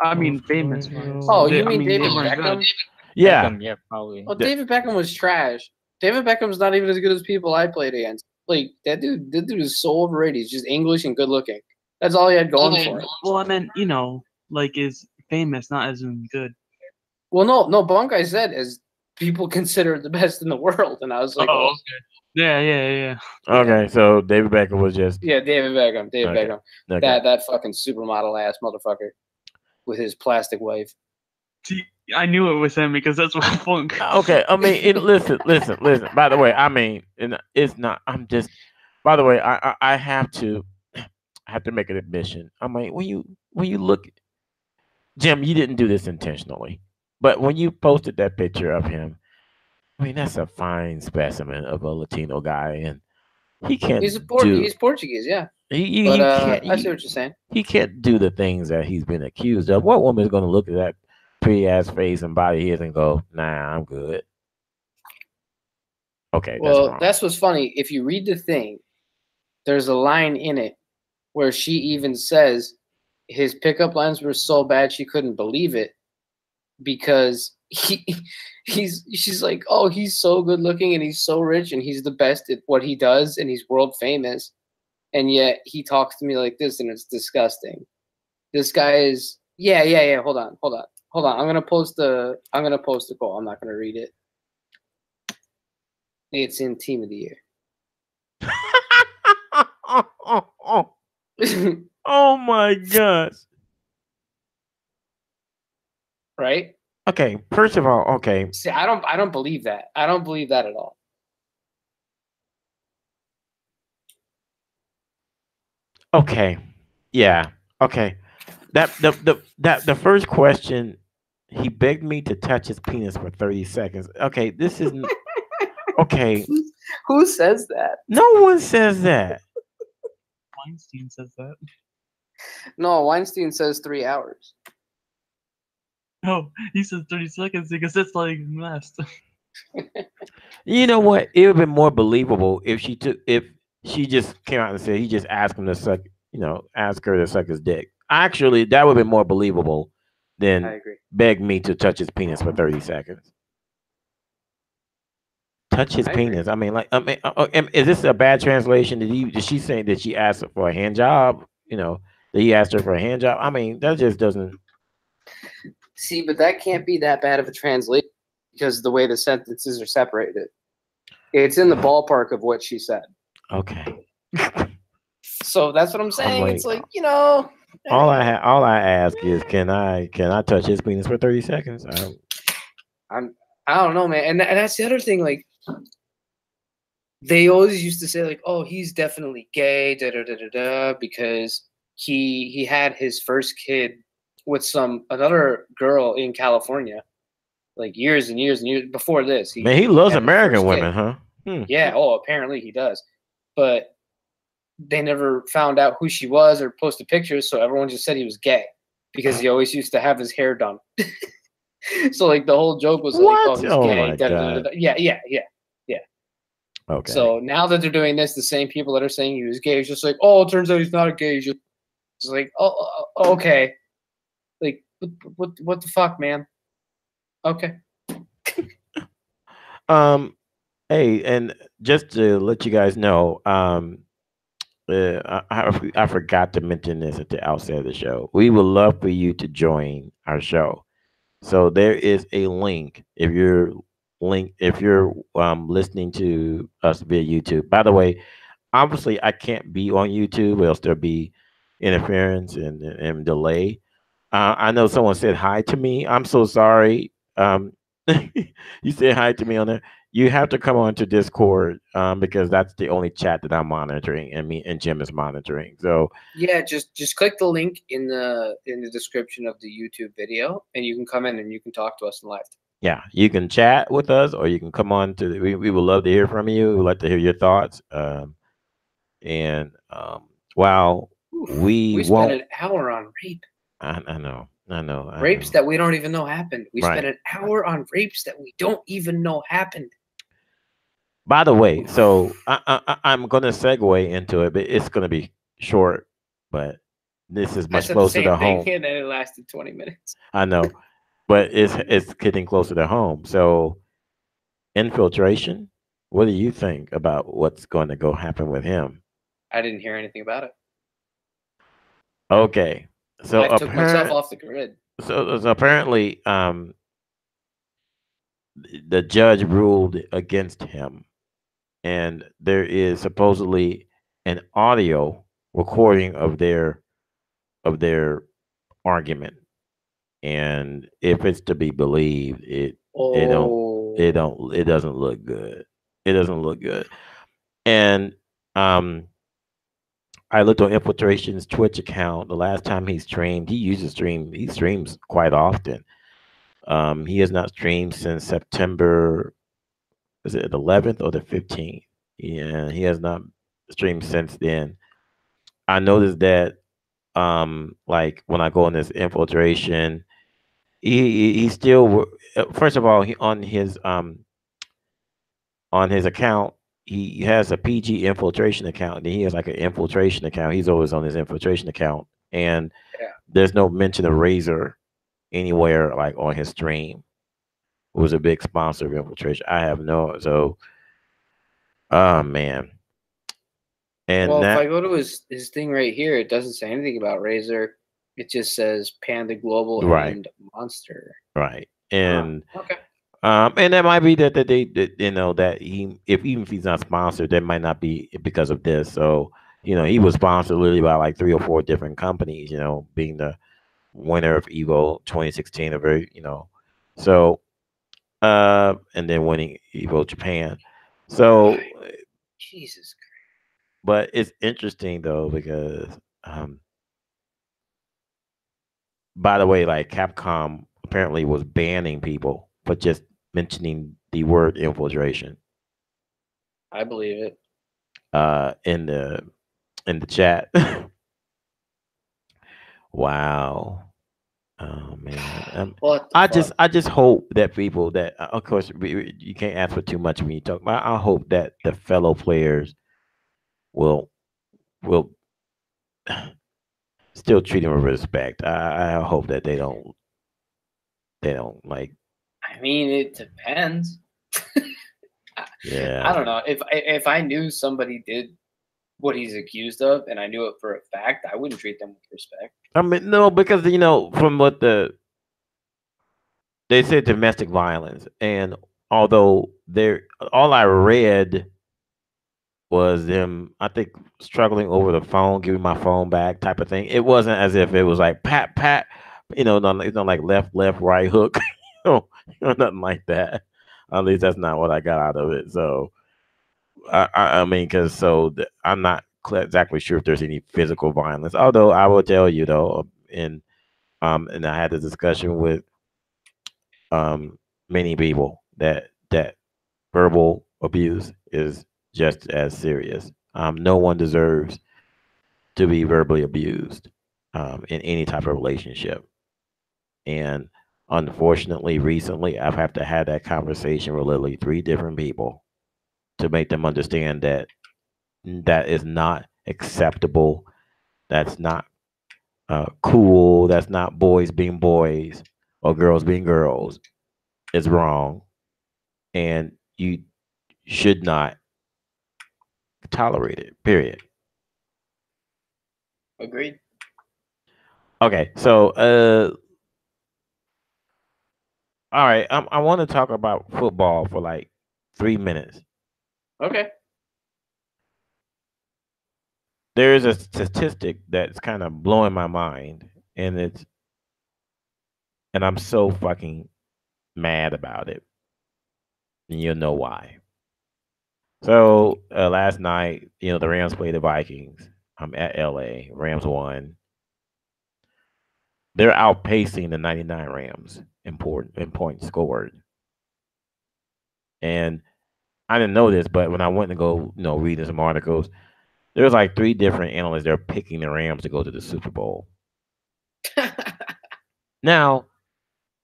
I mean, famous ones. Oh, They, you I mean mean, they David weren't Beckham? good. Yeah, Beckham, yeah, probably. Oh, David Beckham was trash. David Beckham's not even as good as people I played against. Like that dude is so overrated. He's just English and good looking. That's all he had going for him. Well, I meant, like is famous, not as in good. Well, no, Bunkei said as people consider the best in the world, and I was like, oh, okay. Yeah. okay. So David Beckham was just yeah, David Beckham, okay. Beckham, Okay. that fucking supermodel ass motherfucker with his plastic wife. See, I knew it was him because that's what Funk. Okay. I mean, listen. By the way, I mean, it's not. I'm just. By the way, I have to. I have to make an admission. I mean, when you look, Jim, you didn't do this intentionally, but when you posted that picture of him, I mean, that's a fine specimen of a Latino guy, and he can't do. He's Portuguese, yeah. He But can't. I see what you're saying. He can't do the things that he's been accused of. What woman is going to look at that pretty ass face and body of his and go, "Nah, I'm good." Okay, that's Well, wrong. that's what's funny. If you read the thing, there's a line in it where she even says his pickup lines were so bad she couldn't believe it because she's like, oh, he's so good looking and he's so rich and he's the best at what he does and he's world famous, and yet he talks to me like this and it's disgusting. This guy is yeah. Hold on. I'm gonna post the call. I'm not gonna read it. It's in Team of the Year. Oh my gosh. Right? Okay, first of all, okay. See, I don't believe that. I don't believe that at all. Okay. Yeah. Okay. The first question, he begged me to touch his penis for 30 seconds. Okay, this is okay. Who says that? No one says that. Weinstein says that. No, Weinstein says 3 hours. No, he says 30 seconds because it's like messed. You know what? It would have been more believable if she just came out and said he just asked him to suck, ask her to suck his dick. Actually, that would have been more believable I than agree. beg me to touch his penis for 30 seconds. Touch his I agree. penis. I mean, like, is this a bad translation? Did she say that she asked for a hand job? That he asked her for a hand job. I mean, that just doesn't. See, but that can't be that bad of a translation because the way the sentences are separated. It's in the ballpark of what she said. Okay. So that's what I'm saying. like- It's like, All I ask is, can I touch his penis for 30 seconds? I don't know, man. And that's the other thing. Like, they always used to say, like, oh, he's definitely gay, because he had his first kid with another girl in California, like years and years and years before this. Man, he loves had his American first women, kid. huh? Yeah. Oh, apparently he does. But they never found out who she was or posted pictures, so everyone just said he was gay because he always used to have his hair done. So like the whole joke was like, What? oh, he's Oh gay. my God. Yeah. Okay. So now that they're doing this, the same people that are saying he was gay is just like, oh, it turns out he's not a gay. He's just it's like, okay. Like, what the fuck, man? Okay. Hey, and just to let you guys know, I forgot to mention this at the outset of the show. We would love for you to join our show. So there is a link if you're listening to us via YouTube. By the way, obviously I can't be on YouTube, else there'll be interference and delay. I know someone said hi to me. I'm so sorry. You said hi to me on there. You have to come on to Discord because that's the only chat that I'm monitoring, and me and Jim is monitoring. So Yeah, just click the link in the description of the YouTube video, and you can come in and you can talk to us in live. yeah, you can chat with us, or you can come on to. We would love to hear from you. We'd like to hear your thoughts. And while Oof, we we spent won't, an hour on rape. I know. I know. I Rapes know. that we don't even know happened. We spent Right. an hour on rapes that we don't even know happened. By the way, so I'm gonna segue into it, but it's gonna be short. But this is I much said the closer same to thing, home. and then it lasted 20 minutes. I know, but it's getting closer to home. So infiltration. What do you think about what's going to go happen with him? I didn't hear anything about it. Okay, so I took myself off the grid. so apparently, the judge ruled against him, and there is supposedly an audio recording of their argument, and if it's to be believed, it don't Oh, it doesn't look good. It doesn't look good, and um I looked on Infiltration's Twitch account. The last time he streamed, he streams quite often. He has not streamed since September, is it the 11th or the 15th? Yeah, he has not streamed since then. I noticed that like when I go on this Infiltration, he still first of all, he on his account, he has a PG infiltration account, and he has like an infiltration account. He's always on his infiltration account, and yeah. there's no mention of Razor anywhere like on his stream. Who was a big sponsor of infiltration. I have no so oh man. And Well, if I that go to his thing right here, it doesn't say anything about Razor. It just says Panda Global right, and Monster. right. Huh. Okay. And that might be that that, you know, that he, if even if he's not sponsored, that might not be because of this. So, you know, he was sponsored literally by like three or four different companies, you know, being the winner of Evo 2016, a very, you know, so and then winning Evo Japan. So Jesus. but it's interesting though because by the way, like Capcom apparently was banning people for just mentioning the word infiltration I believe it. in the chat. Wow. Oh man. What the fuck? I just hope that people that of course you can't ask for too much when you talk, but I hope that the fellow players will will still treat him with respect. I hope that they don't like I mean, it depends. I yeah. don't know. If I knew somebody did what he's accused of, and I knew it for a fact, I wouldn't treat them with respect. I mean no, because you know from what they said domestic violence, and although there all I read was them, I think, struggling over the phone, giving my phone back type of thing. It wasn't as if it was like pat pat, you know, it's not like left left right hook, nothing like that. At least that's not what I got out of it. So I mean, because I'm not exactly sure if there's any physical violence. Although I will tell you though, and I had a discussion with many people that verbal abuse is just as serious. No one deserves to be verbally abused in any type of relationship. And unfortunately, recently, I've had to have that conversation with literally three different people to make them understand that that is not acceptable. That's not cool. That's not boys being boys or girls being girls. It's wrong. And you should not tolerate it, period. Agreed. Okay, so all right, I want to talk about football for like 3 minutes. Okay. There is a statistic that's kind of blowing my mind, and I'm so fucking mad about it, and you'll know why. So last night, you know, the Rams played the Vikings. I'm at LA. Rams won. They're outpacing the 99 Rams in points scored, and I didn't know this, but when I went to go, you know, reading some articles, there was like three different analysts. They're picking the Rams to go to the Super Bowl. Now,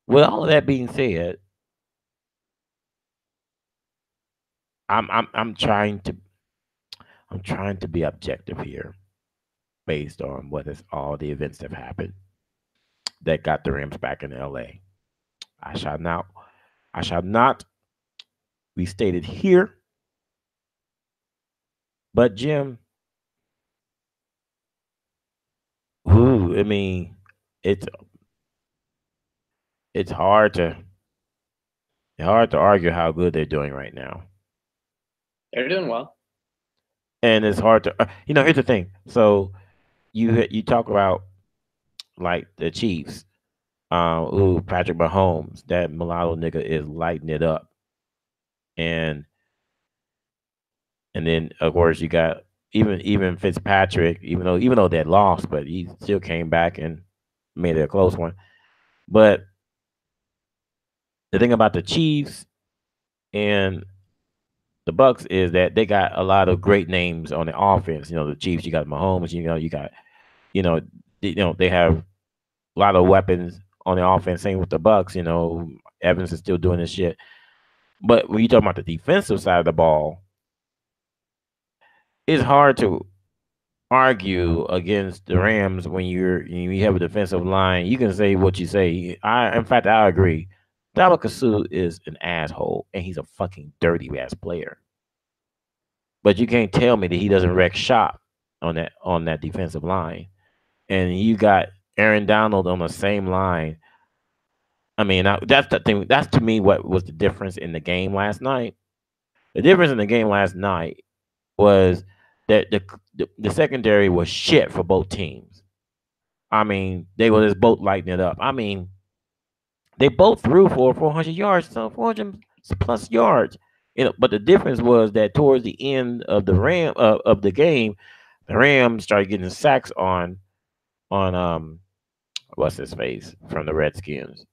with all of that being said, I'm trying to be objective here based on what is all the events that have happened that got the Rams back in LA. I shall not I shall not restate it here, but Jim, who I mean, it's it's hard to argue how good they're doing right now, They're doing well. and it's hard to here's the thing. So you talk about like the Chiefs, ooh Patrick Mahomes, that mulatto nigga is lighting it up, and then of course you got even Fitzpatrick, even though they lost, but he still came back and made it a close one. But the thing about the Chiefs and the Bucks is that they got a lot of great names on the offense. The Chiefs, you got Mahomes, you got you know they have a lot of weapons on the offense. Same with the Bucks, Evans is still doing this shit. But when you talk about the defensive side of the ball, it's hard to argue against the Rams when you have a defensive line. You can say what you say. In fact, I agree. Kasu is an asshole and he's a fucking dirty ass player. But you can't tell me that he doesn't wreck shop on that defensive line. And you got Aaron Donald on the same line. I mean, that's the thing. That's to me what was the difference in the game last night. The difference in the game last night was that the secondary was shit for both teams. I mean, they were just both lighting it up. I mean, they both threw for 400 yards, so 400 plus yards. But the difference was that towards the end of of the game, the Rams started getting sacks on what's his face from the Redskins,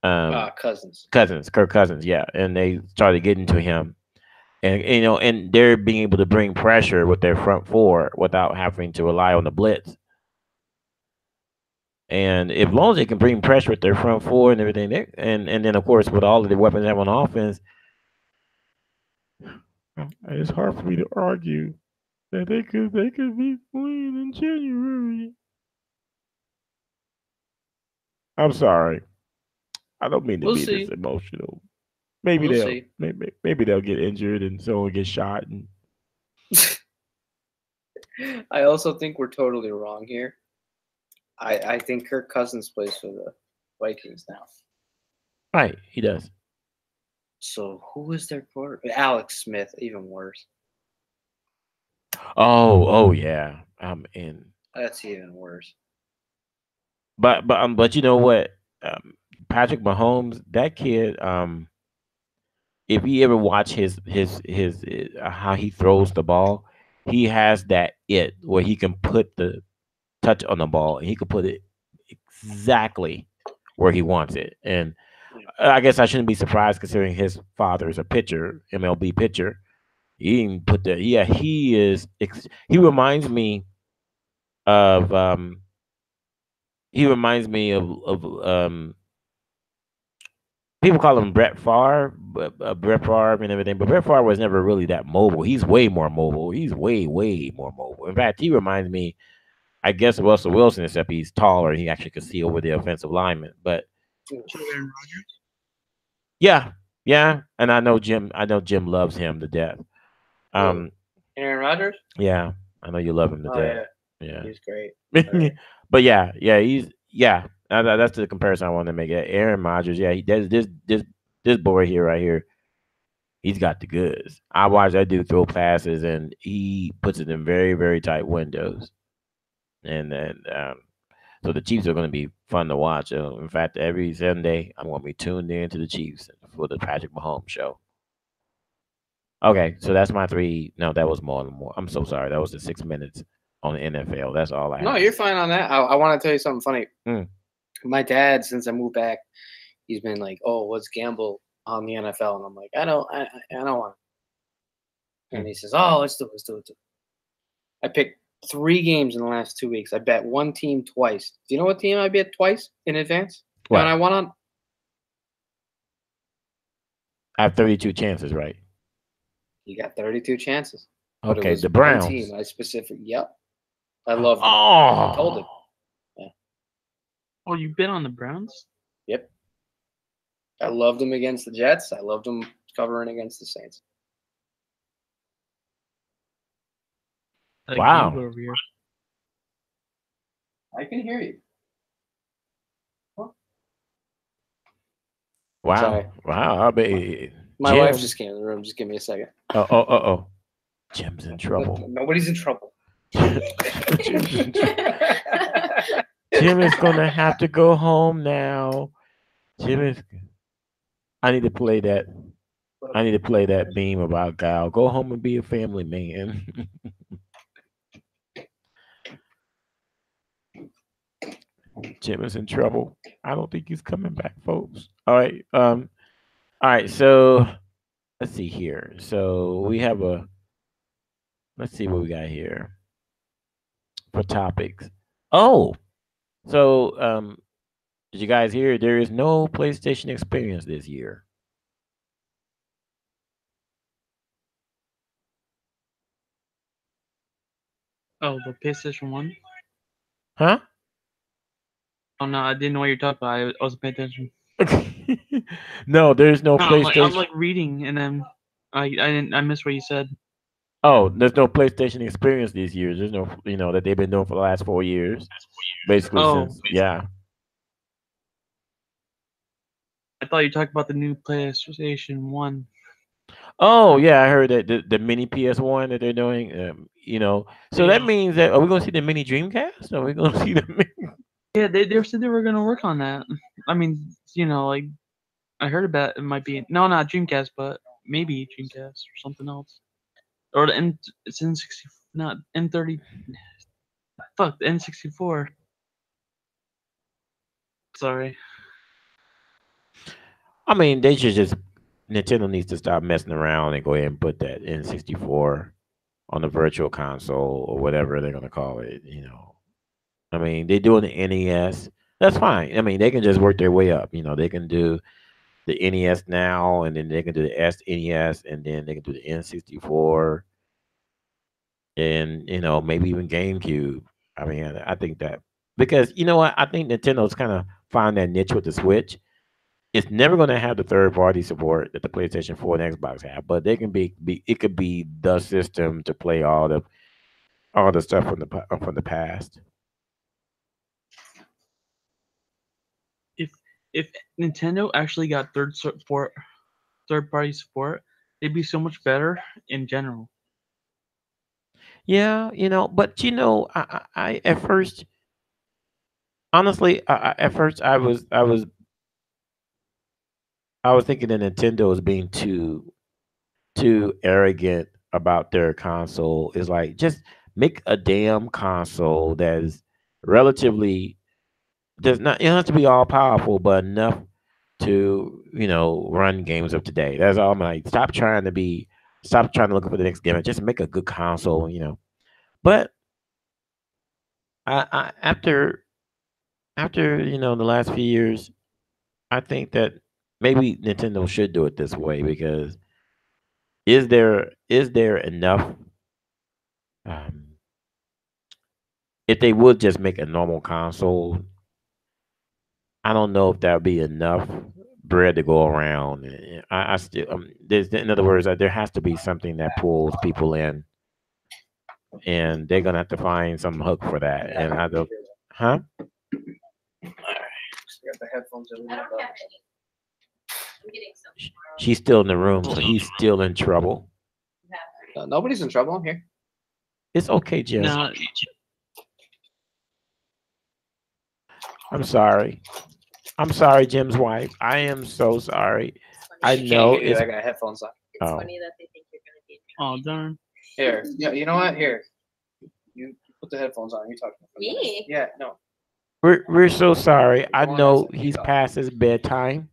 Cousins. Kirk Cousins, yeah, and they started getting to him, and they're being able to bring pressure with their front four without having to rely on the blitz. And if long as they can bring pressure with their front four and everything, and then of course with all of the weapons they have on offense, it's hard for me to argue that they could be playing in January. I'm sorry, I don't mean to We'll be this see. emotional. Maybe We'll they'll see. maybe they'll get injured and someone get shot. And I also think we're totally wrong here. I think Kirk Cousins plays for the Vikings now. right, he does. So who is their quarterback? Alex Smith, even worse. Oh yeah, I'm in. That's even worse. But you know what, Patrick Mahomes, that kid. If you ever watch his how he throws the ball, he has that it where he can put the touch on the ball and he can put it exactly where he wants it. And I guess I shouldn't be surprised considering his father is a pitcher, MLB pitcher. He didn't put the yeah. He is. He reminds me of he reminds me of people call him Brett Favre, Brett Favre and everything, but Brett Favre was never really that mobile. He's way more mobile. He's way more mobile. In fact, he reminds me, I guess, of Russell Wilson, except he's taller. He actually could see over the offensive lineman. But yeah, yeah, and I know Jim. I know Jim loves him to death. Um, Aaron Rodgers? yeah, I know you love him to Oh death. yeah, Yeah, he's great. Alright. but yeah, he's yeah. That's the comparison I wanted to make. Yeah, Aaron Rodgers, yeah, there's this boy here right here. He's got the goods. I watch that dude throw passes, and he puts it in very tight windows. And then, so the Chiefs are going to be fun to watch. In fact, every Sunday I'm going to be tuned in to the Chiefs for the Patrick Mahomes show. Okay, so that's my three. No, that was more than more. I'm so sorry. That was the 6 minutes on the NFL. That's all I No, have. you're fine on that. I want to tell you something funny. Mm. My dad, since I moved back, he's been like, "Oh, let's gamble on the NFL," and I'm like, I don't want to. And he says, "Oh, let's do it. I picked 3 games in the last 2 weeks. I bet one team twice. Do you know what team I bet twice in advance? What? And I won on. I have 32 chances, right? You got 32 chances. But it Okay, was the one Browns. team. I specific. Yep. I loved it. Oh, I told it. Oh, you've been on the Browns? Yep. I loved them against the Jets. I loved them covering against the Saints. Like Wow. Gabe over here. I can hear you. Wow. Sorry. Wow. I bet. My Jim. wife just came in the room. Just give me a second. Oh. Jim's in trouble. Nobody's in trouble. Jim's in trouble. Jim is gonna have to go home now. Jim is. I need to play that. I need to play that meme about Gal. Go home and be a family man. Jim is in trouble. I don't think he's coming back, folks. All right. All right. So let's see here. So we have a. Let's see what we got here for topics. Oh, so did you guys hear? There is no PlayStation experience this year. Oh, the PlayStation 1? Huh? Oh, no, I didn't know what you're talking about. I wasn't paying attention. No, there's no No, PlayStation. I'm like reading, and then I missed what you said. Oh, there's no PlayStation experience these years. There's no, that they've been doing for the last 4 years, basically Oh. since, yeah. I thought you talked about the new PlayStation 1. Oh, yeah, I heard that the mini PS1 that they're doing, so that Yeah. means that are we gonna see the mini Dreamcast? Are we gonna see the mini? Yeah, they said they were gonna work on that. I mean, like I heard about it might be not Dreamcast, but maybe Dreamcast or something else. Or the it's N60, not N30. Fuck the N64. Sorry. I mean, they should just Nintendo needs to stop messing around and go ahead and put that N64 on the virtual console or whatever they're gonna call it. I mean, they're doing the NES. That's fine. I mean, they can just work their way up. They can do the NES now, and then they can do the SNES, and then they can do the N64, and maybe even GameCube. I mean, I think that because you know what, I think Nintendo's kind of find that niche with the Switch. It's never going to have the third party support that the PlayStation 4 and Xbox have, but they can be it could be the system to play all the stuff from the past. If Nintendo actually got third party support, it'd be so much better in general. Yeah, but I at first, honestly, at first I was thinking that Nintendo was being too arrogant about their console. Is like just make a damn console that is relatively does not it doesn't have to be all powerful, but enough to run games of today. That's all I'm like. Stop trying to look for the next gimmick. Just make a good console. But after the last few years, I think that maybe Nintendo should do it this way because is there enough um, if they would just make a normal console, I don't know if that would be enough bread to go around. I still there's in other words, there has to be something that pulls people in, and they're gonna have to find some hook for that. And I don't, huh? Got the headphones in. She's still in the room, so he's still in trouble. No, nobody's in trouble. I'm here. It's okay, Jim. No, I'm sorry. I'm sorry, Jim's wife. I am so sorry. I She know can't hear you. it's I got headphones on. oh. oh darn. Here. Yeah. You know what? Here. You put the headphones on. You talking to me? Yeah. No. We're so sorry. I Go on, know listen, he's talk. past his bedtime.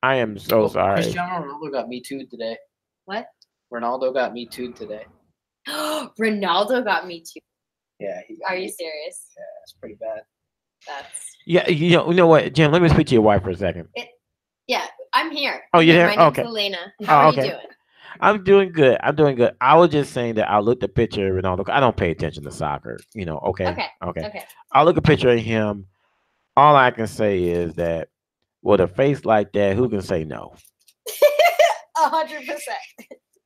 I am so sorry. Cristiano Ronaldo got me too today. What? Ronaldo got me too today. Ronaldo got me too. Yeah, Are you serious? That's pretty bad. That's Yeah, you know what, Jim? Let me speak to your wife for a second. yeah. I'm here. Oh, I'm you're here. there? My name's Okay. Elena. How Oh, are you okay. doing? I'm doing good. I'm doing good. I was just saying that I looked at the picture of Ronaldo. I don't pay attention to soccer. Okay, Okay. okay. Okay. I look at a picture of him. All I can say is that with a face like that, who can say no? 100%.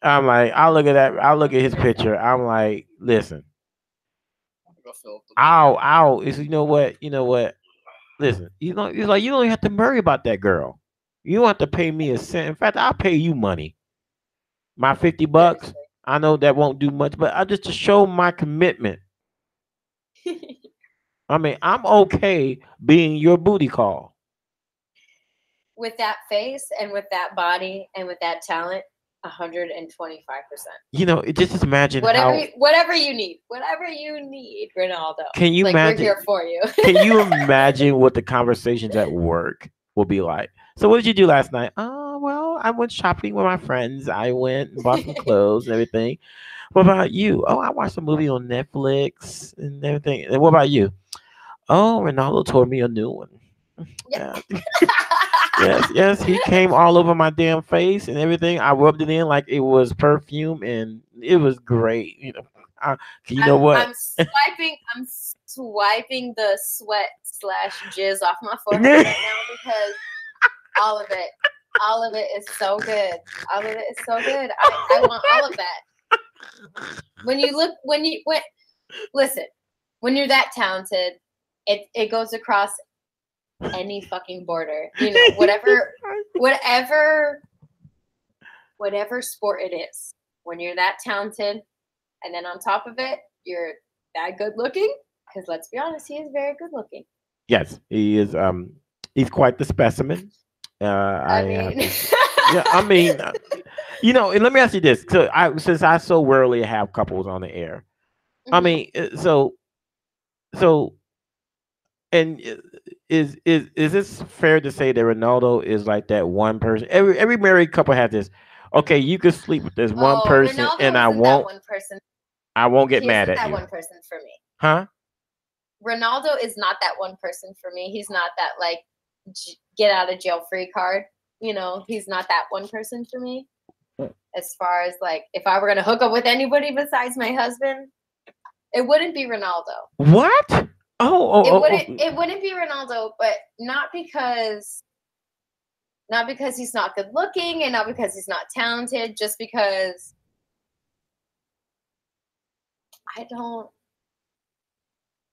I'm like, I look at that. I look at his picture. I'm like, listen, Go fill up the ow. Is you know what? You know what? Listen, it's like you don't even have to worry about that girl. You don't have to pay me a cent. In fact, I'll pay you money. My $50. Seriously. I know that won't do much, but I just to show my commitment. I mean, I'm okay being your booty call. With that face and with that body and with that talent, 125%. Just imagine Whatever, how. whatever you need, Ronaldo. Can you Like we're imagine? here for you. Can you imagine what the conversations at work will be like? So, what did you do last night? Oh, well, I went shopping with my friends. I went and bought some clothes and everything. What about you? Oh, I watched a movie on Netflix and everything. And what about you? Oh, Ronaldo told me a new one. Yeah. Yeah. Yes, he came all over my damn face and everything. I rubbed it in like it was perfume, and it was great. I, you know what? I'm swiping. I'm swiping the sweat slash jizz off my forehead right now because all of it, all of it is so good. All of it is so good. I want all of that. Listen, when you're that talented, it goes across any fucking border. Whatever sport it is. When you're that talented, and then on top of it, you're that good looking. Because let's be honest, he is very good looking. Yes, he is. He's quite the specimen. I I have mean, to. Yeah, I mean, and let me ask you this. So, since I so rarely have couples on the air, I mhm. mean, so, and is this fair to say that Ronaldo is like that one person? Every married couple has this. Okay, you can sleep with this one Oh, person, Ronaldo and isn't that one person. I won't get He mad isn't at that you, one person for me. huh? Ronaldo is not that one person for me. He's not that like get out of jail free card. He's not that one person for me. As far as like, if I were gonna hook up with anybody besides my husband, it wouldn't be Ronaldo. What? It wouldn't be Ronaldo, but not because he's not good looking and not because he's not talented, just because I don't.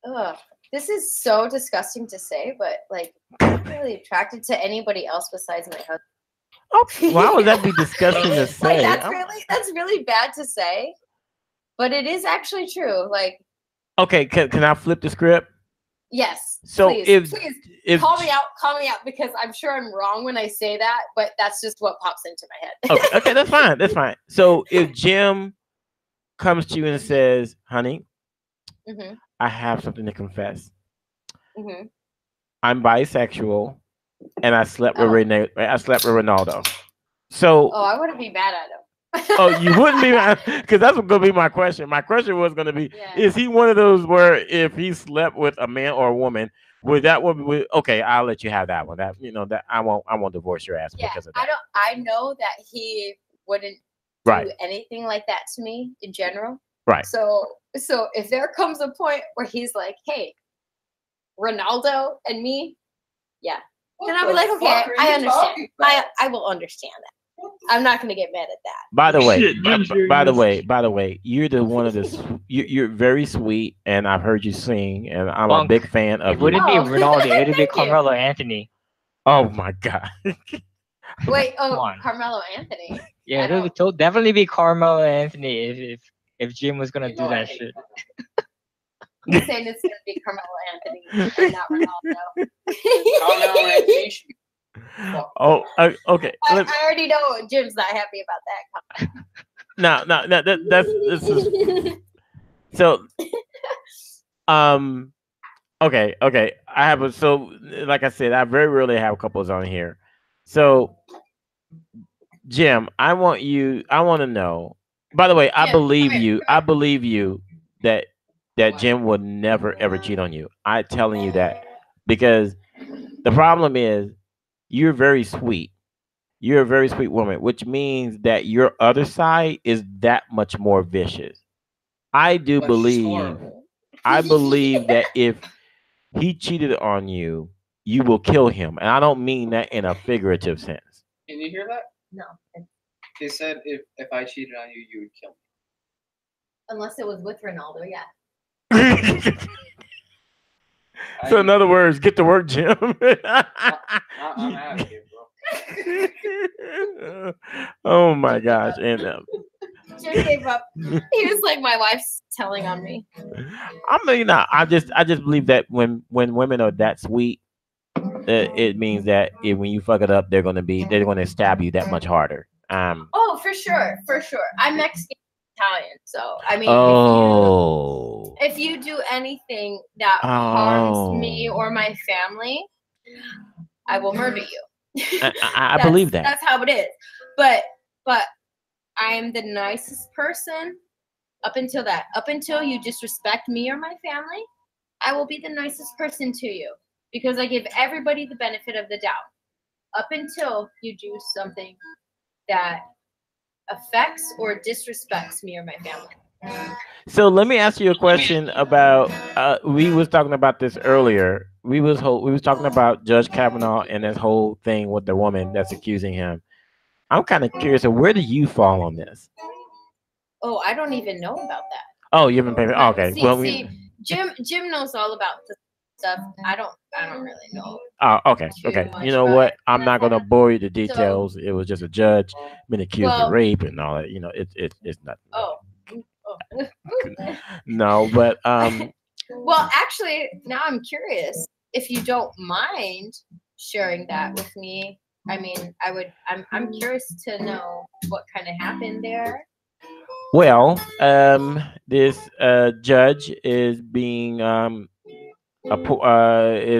Ugh, this is so disgusting to say, but like, I'm not really attracted to anybody else besides my husband. Okay, why would that be disgusting to say? Like that's really bad to say, but it is actually true. Like, Okay, can I flip the script? yes, So please if call me out because I'm sure I'm wrong when I say that, but that's just what pops into my head. okay, that's fine. So if Jim comes to you and says, "Honey, Mhm. I have something to confess. Mhm. I'm bisexual, and I slept with Oh. Renee. I slept with Ronaldo." So, Oh, I wouldn't be mad at him. oh, you wouldn't be, because that's going to be my question. My question was going to be, Yeah. is he one of those where if he slept with a man or a woman, would that would be okay? I'll let you have that one. That I won't divorce your ass Yeah, because of that. I know that he wouldn't do Right. anything like that to me in general. Right. So if there comes a point where he's like, "Hey, Ronaldo and me," yeah, then I'll be like, "Okay, I understand. I will understand that. I'm not gonna get mad at that." By the way, Shit, Jim's hearing this. by the way, you're the one of the you're very sweet, and I've heard you sing, and I'm a Bunk. big fan It of you. wouldn't be Oh, Ronaldo. It'd be thank you. Carmelo Anthony. Oh my god! Wait, Come on. Carmelo Anthony. Yeah, I it'll definitely be Carmelo Anthony if Jim was gonna do that shit. You're saying it's gonna be Carmelo Anthony and not Ronaldo. Carmelo Anthony should be Oh, okay. I already know Jim's not happy about that. No, this is so. Okay. I have like I said, I very rarely have couples on here. So, Jim, I want to know. By the way, I Jim, believe come here, you. come I here. believe you that that Jim would never ever cheat on you. I telling you that because the problem is you're very sweet. You're a very sweet woman, which means that your other side is that much more vicious. I do But she's believe, horrible. I believe that if he cheated on you, you will kill him. And I don't mean that in a figurative sense. Can you hear that? No, They said if I cheated on you, you would kill me. unless it was with Ronaldo. Yeah. So in other words, get to work, Jim. I'm out of here, bro. Oh my gosh! And Jim gave up. He was like, my wife's telling on me. I mean, I just believe that when women are that sweet, it means that when you fuck it up, they're gonna stab you that much harder. Oh, for sure, for sure. I'm Mexican Italian, so I mean, Oh. if you do anything that harms me Oh. or my family, I will murder you. I believe that. That's how it is. But I am the nicest person up until that. Up until you disrespect me or my family, I will be the nicest person to you because I give everybody the benefit of the doubt. Up until you do something that affects or disrespects me or my family. So let me ask you a question about. We was talking about this earlier. We was talking about Judge Kavanaugh and this whole thing with the woman that's accusing him. I'm kind of curious. So where do you fall on this? Oh, I don't even know about that. Oh, you haven't paid. Oh, okay. See, Jim knows all about this stuff. I don't really know. Oh, okay. Okay. much You know about what? it. I'm not gonna bore you the details. It was just a judge been accused of Well- rape and all that. You know, it's nothing. Oh. No, but Well, actually, now I'm curious. If you don't mind sharing that with me, I mean, I'm curious to know what kind of happened there. well, this judge is being it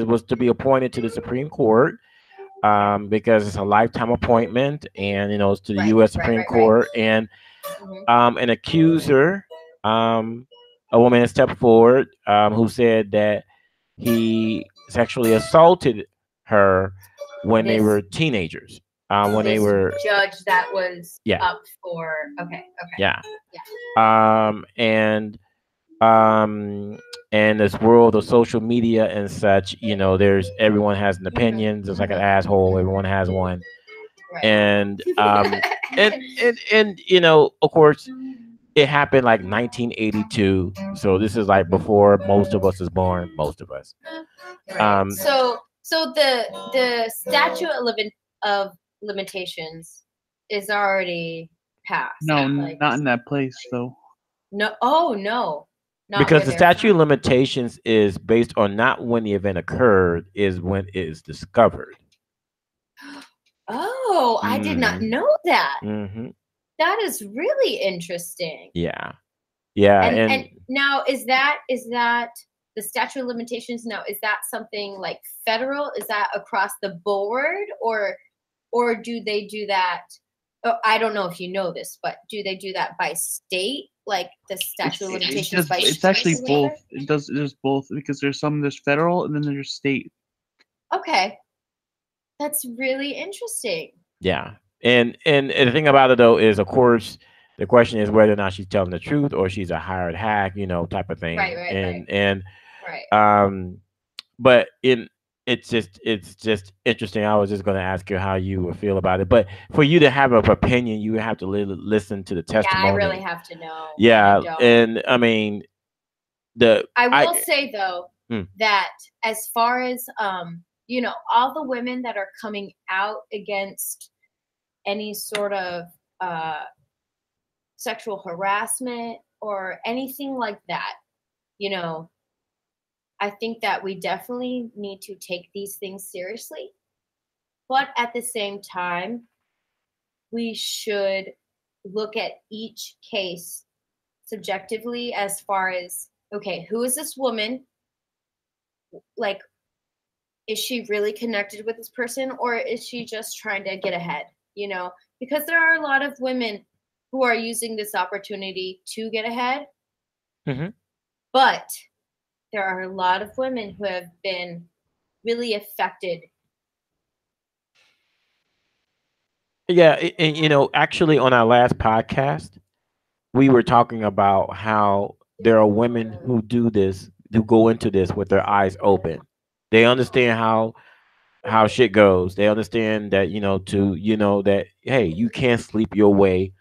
was to be appointed to the Supreme Court because it's a lifetime appointment, and it's to the Right, U.S. right, Supreme right, right. Court, and Mhm. an accuser, a woman has stepped forward who said that he sexually assaulted her when they This- were teenagers. When they This were, judge that was Yeah. up for okay. yeah, and and this world of social media and such, there's everyone has an opinion, just like an asshole. Everyone has one, Right. and and of course, it happened like 1982, so this is like before most of us is born. Most of us. Right. So the statute of limitations is already passed. No, Like, not in that place though. no. Oh no. Not Because where the they're statute of from. limitations is based on not when the event occurred, is when it is discovered. Oh, I did not Mhm. know that. Hmm. That is really interesting. Yeah, yeah, And now is that the statute of limitations now, is that something like federal? Is that across the board or do they do that? Oh, I don't know if you know this, but do they do that by state? Like the statute of limitations by It's state? actually or whatever? both. There's both because there's federal and then there's state. Okay. That's really interesting. yeah. And the thing about it though is, of course, the question is whether or not she's telling the truth or she's a hired hack, type of thing. Right, And Right. but it's just interesting. I was just going to ask you how you would feel about it, but for you to have an opinion, you have to listen to the Yeah, testimony. I really have to know. Yeah, I don't. and I mean, I will say though Mm. that as far as all the women that are coming out against any sort of sexual harassment or anything like that, I think that we definitely need to take these things seriously. But at the same time, we should look at each case subjectively as far as, okay, who is this woman? Like, is she really connected with this person or is she just trying to get ahead? Because there are a lot of women who are using this opportunity to get ahead. Mhm. But there are a lot of women who have been really affected. Yeah, and actually, on our last podcast, we were talking about how there are women who do this, who go into this with their eyes open. They understand how shit goes. They understand that that hey, you can't sleep your way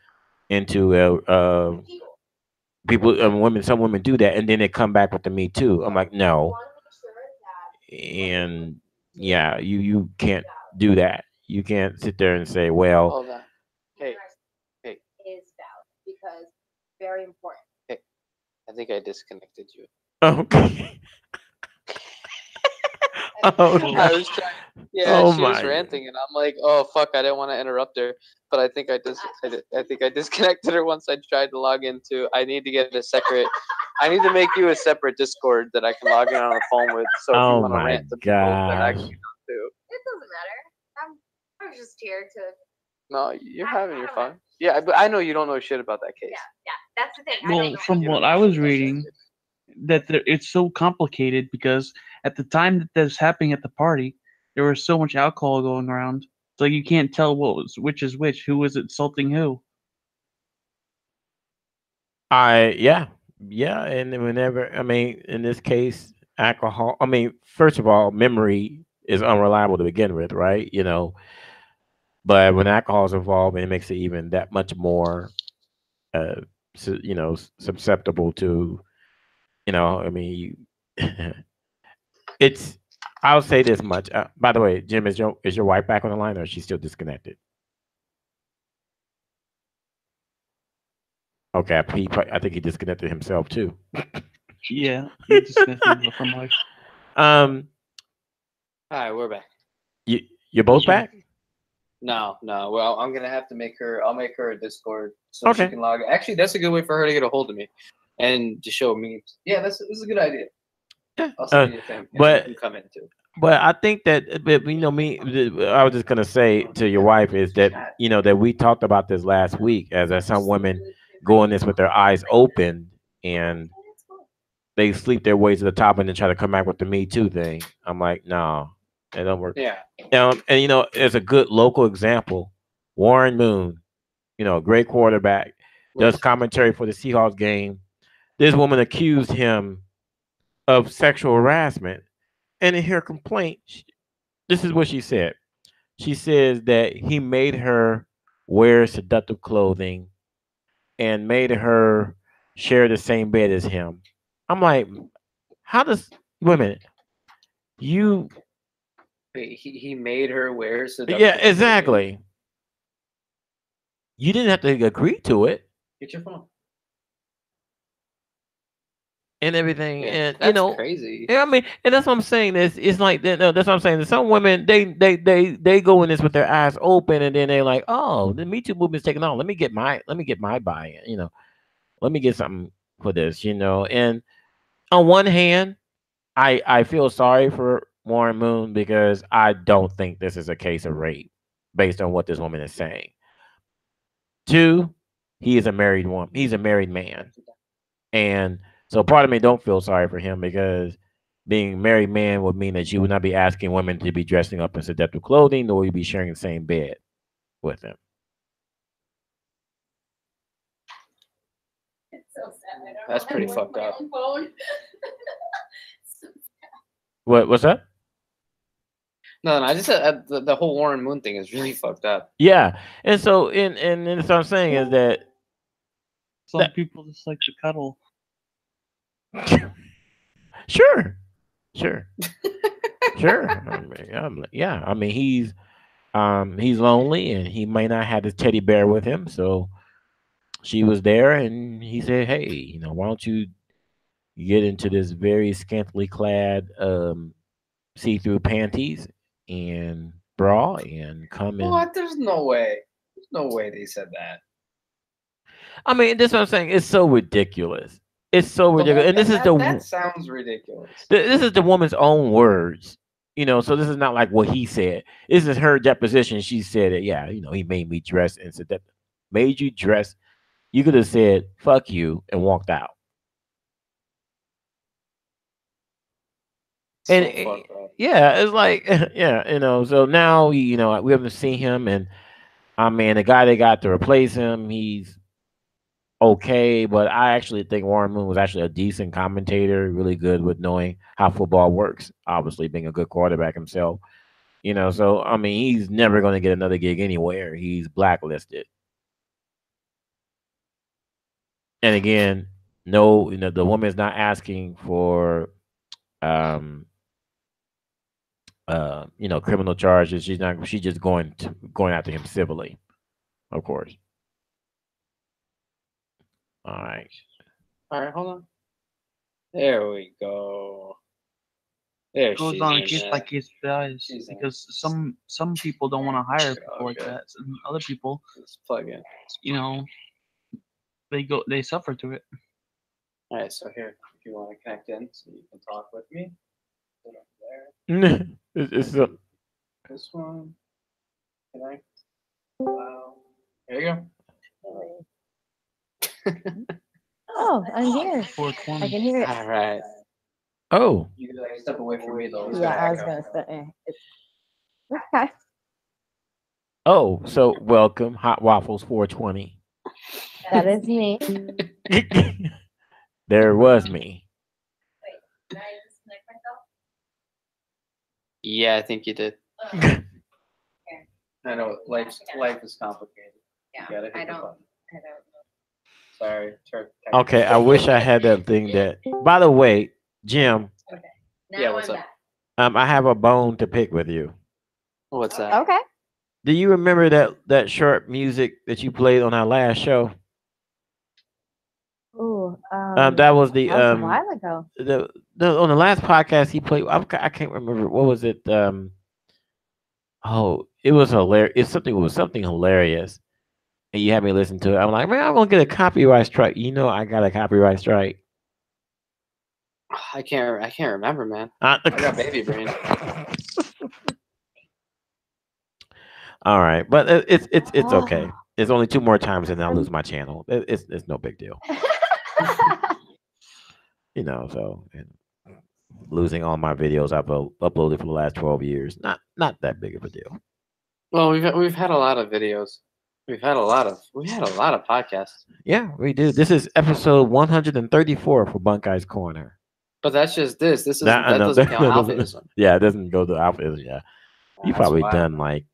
into people. Women, some women do that, and then they come back with the Me Too. I'm like, no, and yeah, you can't do that. You can't sit there and say, well, Hold on. Hey, hey, Is valid because very important. hey. I think I disconnected you. okay, oh I no, was trying. Yeah, oh she was my, ranting, and I'm like, "Oh fuck, I didn't want to interrupt her," but I think I disconnected her once I tried to log into. I need to get a separate. I need to make you a separate Discord that I can log in on the phone with. So if you oh want to my rant to people, then I can gosh. do. It doesn't matter. I was just here to. No, you're having your fun. Yeah, but I know you don't know shit about that case. Yeah, that's the thing. Well, from You don't what know I shit was about that reading, case. it's so complicated because at the time that this happening at the party, there was so much alcohol going around. So you can't tell what was which is which, who was insulting who. Yeah, yeah, and whenever I mean, in this case, alcohol. I mean, first of all, memory is unreliable to begin with, right? But when alcohol is involved, it makes it even that much more, uh, susceptible to. I mean, it's. I'll say this much. By the way, Jim, is your wife back on the line, or is she still disconnected? Okay, I think he disconnected himself too. Yeah, he disconnected from life. um, All right, we're back. you you're both Yeah. back. No, no. Well, I'm gonna have to make her. I'll make her a Discord so she Okay. can log. Actually, that's a good way for her to get a hold of me, and to show memes. Yeah, this is a good idea. Yeah. I'll send you a thing, and you But can come in too. But I think that, but, me, I was just gonna say to your wife is that that we talked about this last week, as that some women go in this with their eyes open and they sleep their way to the top and then try to come back with the Me Too thing. I'm like, no, it don't work. Yeah. And as a good local example, Warren Moon, great quarterback, does Which commentary for the Seahawks game. This woman accused him of sexual harassment, and in her complaint, this is what she said. She says that he made her wear seductive clothing and made her share the same bed as him. I'm like, how does wait a minute? You wait, he made her wear Yeah, seductive clothing. exactly. You didn't have to agree to it Get your phone. and everything, Yeah, and that's crazy. yeah, I mean, and that's what I'm saying. It's like that. No, that's what I'm saying. Some women they go in this with their eyes open, and then they're like, oh, the Me Too movement's taking on. Let me get my buy-in. Let me get something for this. And on one hand, I feel sorry for Warren Moon because I don't think this is a case of rape based on what this woman is saying. Two, he is a married woman. He's a married man, and so part of me don't feel sorry for him because being a married man would mean that you would not be asking women to be dressing up in seductive clothing, nor you'd be sharing the same bed with him. It's so sad. I don't That's know pretty how to work fucked my up. own phone. What's that? No, no. I just said the whole Warren Moon thing is really fucked up. Yeah, and so and what I'm saying is that Some people just like to cuddle. sure, sure, sure. Yeah, I mean he's lonely and he may not have his teddy bear with him, so she was there and he said, "Hey, why don't you get into this very scantily clad see-through panties and bra and come in." What? There's no way. There's no way they said that. I mean, this is what I'm saying. It's so ridiculous. It's so The ridiculous, whole and this is that sounds ridiculous. this is the woman's own words. So this is not like what he said. This is her deposition. She said it. Yeah, he made me dress and said that made you dress. You could have said "fuck you" and walked out. And So fucked up. yeah, it's like yeah, So now we haven't seen him, and I mean the guy they got to replace him, he's okay, but I actually think Warren Moon was actually a decent commentator, really good with knowing how football works. Obviously, being a good quarterback himself, So I mean, he's never going to get another gig anywhere. He's blacklisted. And again, no, the woman's not asking for, um, criminal charges. She's not. She's just going after him civilly, of course. All right. All right, hold on. There we go. There It goes she's on a in case there. by case basis She's in. because some people don't want to hire people like Okay. that, and other people, Let's plug in. they suffer to it. All right, so here, if you want to connect in, so you can talk with me. Put it up there. it's a, This one. Connect. Wow. There you go. Oh, I'm here. I 420. can hear it. All right. oh. You can like step away from me though. It's Yeah, gonna I was echo. gonna say. Okay. Oh, so welcome, Hot Waffles 420. That is me. There was me. Wait, did I disconnect myself? Yeah, I think you did. Oh, I know life is complicated. yeah, You gotta hit I the don't. button. I don't know. Sorry. Okay, I wish I had that thing that. By the way, Jim, Okay. Now Yeah, what's I'm up? back. I have a bone to pick with you. What's that? Okay. Do you remember that short music that you played on our last show? Ooh. That was the That was a while ago. the on the last podcast he played. I can't remember what was it. Oh, it was hilarious. It was something hilarious, and you had me listen to it. I'm like, man, I'm gonna get a copyright strike. I got a copyright strike. I can't remember, man. I got baby brain. All right, but it's okay. Oh. It's only 2 more times, and I'll lose my channel. It's no big deal. So losing all my videos I've uploaded for the last 12 years, not that big of a deal. Well, we've had a lot of videos. We had a lot of podcasts. Yeah, we do. This is episode 134 for Bunkai's Corner. But that's just this. This is That- I that know, doesn't count that doesn't- alphabism. Yeah, it doesn't go to alphabism. Yeah, you've That's probably wild. done like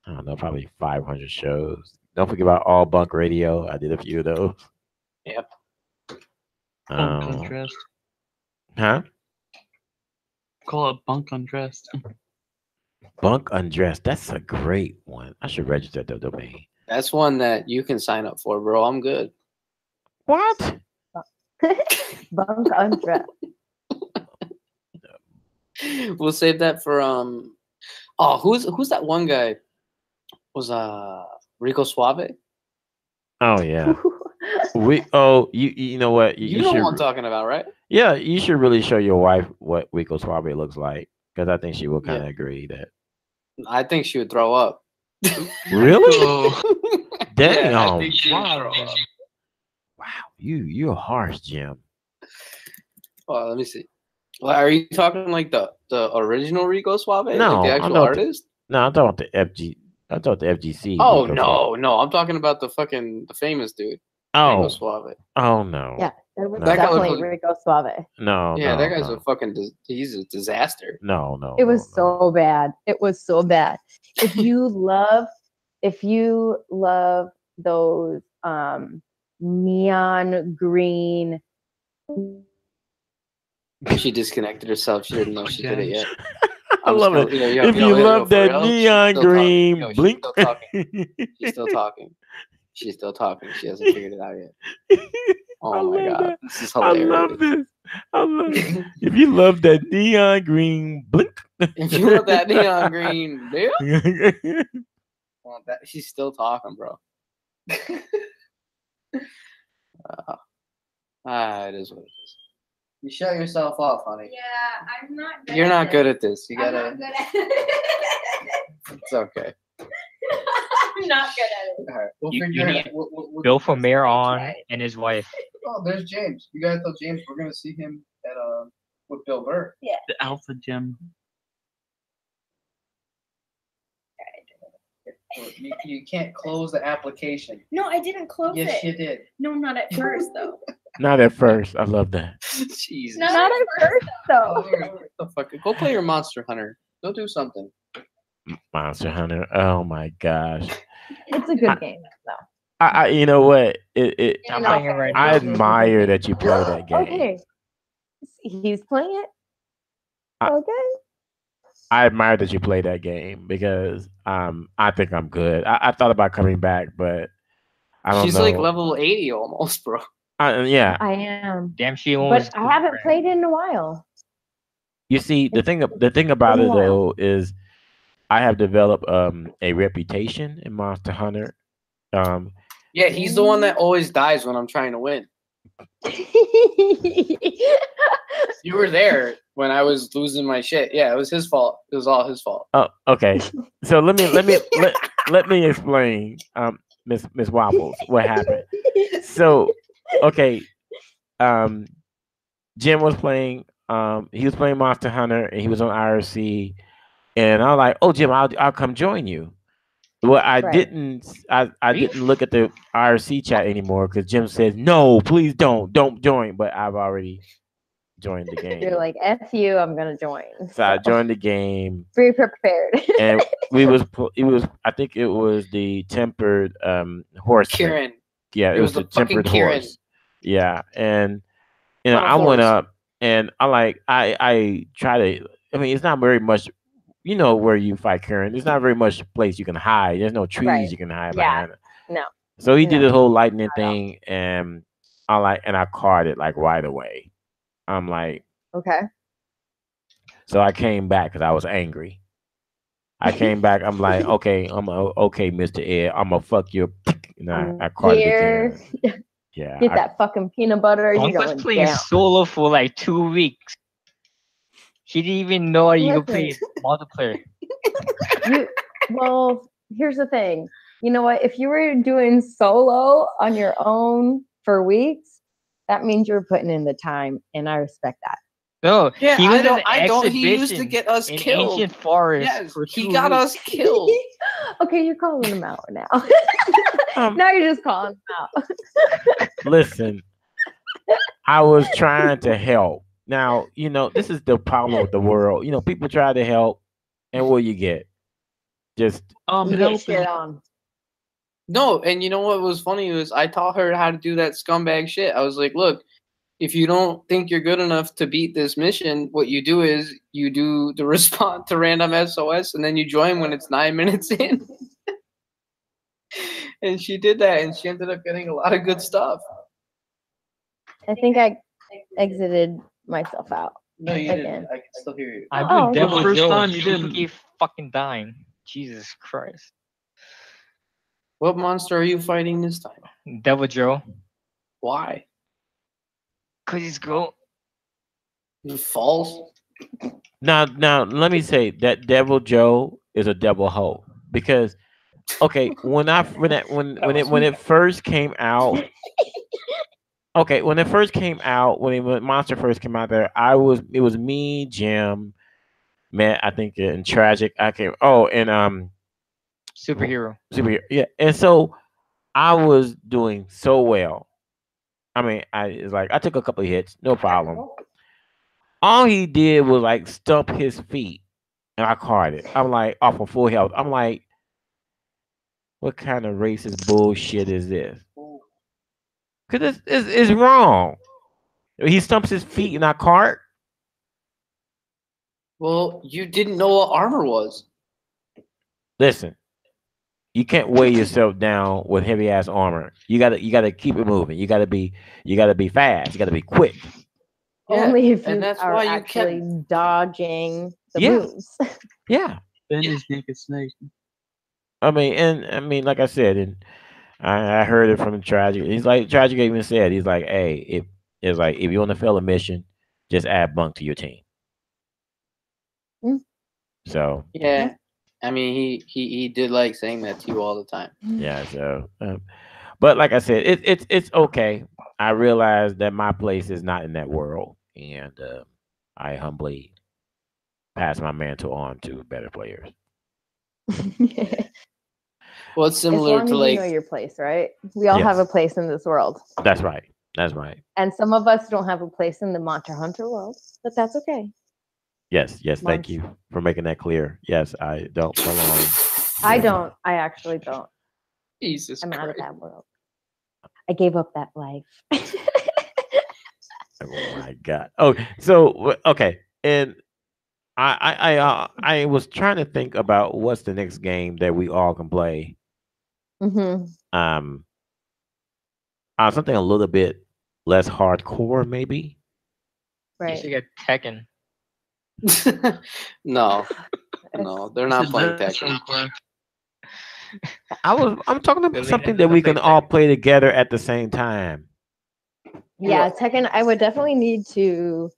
I don't know, probably 500 shows. Don't forget about All Bunk Radio. I did a few of those. Yep. Bunk Um, undressed. huh? Call it bunk undressed. Bunk Undressed. That's a great one. I should register the domain. That's one that you can sign up for, bro. I'm good. What? Bunk undressed. We'll save that for Oh, who's that one guy? Was Rico Suave? Oh yeah. You know what? You know should, what I'm talking about, right? Yeah, you should really show your wife what Rico Suave looks like because I think she will kind of Yeah. agree that. I think she would throw up. Really? Oh, Damn! Yeah, I think she would wow. throw up. Wow, you're harsh, Jim. Oh, let me see. Well, are you talking like the original Rico Suave? No, like the I'm actual not- artist? No, I'm talking about the FG. I thought the FGC. Oh Rico Suave. no, I'm talking about the famous dude. Rico Oh, Suave. oh no. Yeah, it was No. That guy definitely looked like- Rico Suave. No, Yeah, no, that guy's no. a fucking he's a disaster. No, no. It was no, no. so bad. It was so bad. If you love those neon green, She disconnected herself. She didn't know she did it yet. I I'm just love gonna- it. yo, If yo, you yo, love for that real, she's neon still talking. green Yo, she's blink. still talking. She's still talking. She's still talking. She hasn't figured it out yet. Oh I my love god, that. this is I hilarious. love this. I love it. If you love that neon green blink. If you want that neon green, deal. Want that? She's still talking, bro. It is what it is. You shut yourself off, honey. Yeah, I'm not. Good You're at not this. good at this. You I'm gotta. not good at it. It's okay. I'm not good at it. All right. We'll You figure it need out. We'll Bill for mayor on Right. and his wife. Oh, there's James. You gotta tell James we're gonna see him at with Bill Burr. The Alpha Gym. You can't close the application. No, I didn't close Yes, it. you did. No, not at first though. Not at first. I love that. Jesus. Not Not at first though. What the fuck? Go play your Monster Hunter. Go do something. Monster Hunter. Oh my gosh. It's a good game though. You know what? It Yeah, I'm no, playing it right I now. admire that you play that game. Okay. He's playing it. I- Okay. I admire that you play that game because I think I'm good. I thought about coming back, but I don't She's know. like level 80 almost, bro. Yeah. I am. Damn, she But almost. I haven't played in a while. You see, the thing about been it a while. though is I have developed a reputation in Monster Hunter. Um, Yeah, he's the one that always dies when I'm trying to win. You were there when I was losing my shit. Yeah, it was his fault. It was all his fault. oh, okay. So let me explain, Miss Waffles, what happened. So, okay, um, Jim was playing. He was playing Monster Hunter, and he was on IRC. And I was like, "Oh, Jim, I'll come join you." Well, I Right. didn't. I Are you didn't look at the IRC chat anymore because Jim says, "No, please don't join." But I've already joined the game. You're like, F you, I'm gonna join. So I joined the game, Be prepared. and it was. I think it was the tempered horseman. Kieran. Yeah, It it was was the the fucking tempered Kieran. horse. Yeah, and Son of I went horse. up and I try to. I mean, it's not very much. You know where you fight Karen. There's not very much place you can hide. There's no trees Right. you can hide Yeah. behind. No. So he did No. the whole lightning Not at all. thing, and I caught it like right away. I'm like, Okay. so I came back because I was angry. I came back. I'm like, okay, okay, Mister Ed. I'm gonna fuck you. And I caught it Here, again. Yeah, get that fucking peanut butter. You're Bunk was going playing down. solo for like 2 weeks. He didn't even know you could play Listen. multiplayer. Well, here's the thing. You know what? If you were doing solo on your own for weeks, that means you were putting in the time, and I respect that. No, Yeah, he was I don't. an He used to exhibition get us in killed. ancient forest. Yes, for he 2 got weeks. us killed. Okay, you're calling them out now. Um, now you're just calling them out. listen, I was trying to help. Now, this is the problem with the world. People try to help, and what you get? Just You get Helping. shit on. No, and you know what was funny was I taught her how to do that scumbag shit. I was like, look, if you don't think you're good enough to beat this mission, what you do is you do the respond to random SOS, and then you join when it's 9 minutes in. And she did that, and she ended up getting a lot of good stuff. I think I exited myself out. No, you Again. didn't. I can still hear you. I'm Oh, doing Devil the first Joe. time you You didn't. keep fucking dying. Jesus Christ. What monster are you fighting this time? Devil Joe. Why? Cause he's go. False. now, let me say that Devil Joe is a devil hoe because okay, when it first came out, okay, when it first came out, when Monster first came out there, it was me, Jim, Matt, I think, and Tragic. I came. Oh, and Superhero. yeah, and so I was doing so well. I mean, it's like I took a couple of hits, no problem. All he did was like stump his feet, and I caught it. I'm like off of full health. I'm like, what kind of racist bullshit is this? Because it's wrong. He stumps his feet and I cart. Well, you didn't know what armor was. Listen, you can't weigh yourself down with heavy ass armor. You gotta keep it moving. You gotta be fast. You gotta be quick. Yeah, Only if you and that's are why you actually dodging the Yeah. moves. Yeah. Ben is naked snake. I mean, like I said, and I heard it from Tragic. He's like Tragic even said, he's like, hey, if you want to fail a mission, just add Bunk to your team. Mm. So Yeah. I mean, he did like saying that to you all the time. yeah, so but like I said, it's okay. I realize that my place is not in that world, and I humbly pass my mantle on to better players. Well, it's As similar long to as you know like your place, right? We all have Yes. a place in this world. That's right. That's right. And some of us don't have a place in the Monster Hunter world, but that's okay. Yes. Yes. Thank Monster. you for making that clear. Yes, I don't belong. I Yeah. don't. I actually don't. Jesus I'm out of Christ. that world. I gave up that life. Oh my God. Oh, so okay, and I was trying to think about what's the next game that we all can play. Hmm. Um, something a little bit less hardcore, maybe. You should Right. get Tekken. No, It's- they're I not said playing less Tekken. hardcore. I'm talking about Billy something doesn't that we play can all Tekken. play together at the same time. yeah, Tekken. I would definitely need to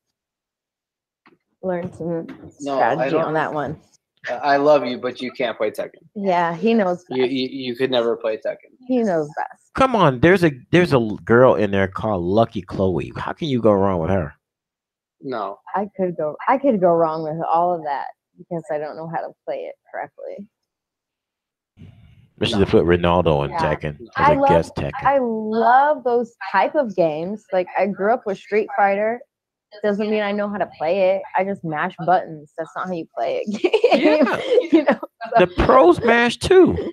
learn some No, I strategy don't. on that one. I love you, but you can't play Tekken. Yeah, he knows You best. you could never play Tekken. He knows best. Come on, there's a girl in there called Lucky Chloe. How can you go wrong with her? No. I could go wrong with all of that because I don't know how to play it correctly. We should No. have put Ronaldo in Yeah. Tekken as I a love guest Tekken. I love those type of games. Like I grew up with Street Fighter. Doesn't mean I know how to play it. I just mash buttons. That's not how you play a game. Yeah. You know. The pros mash too.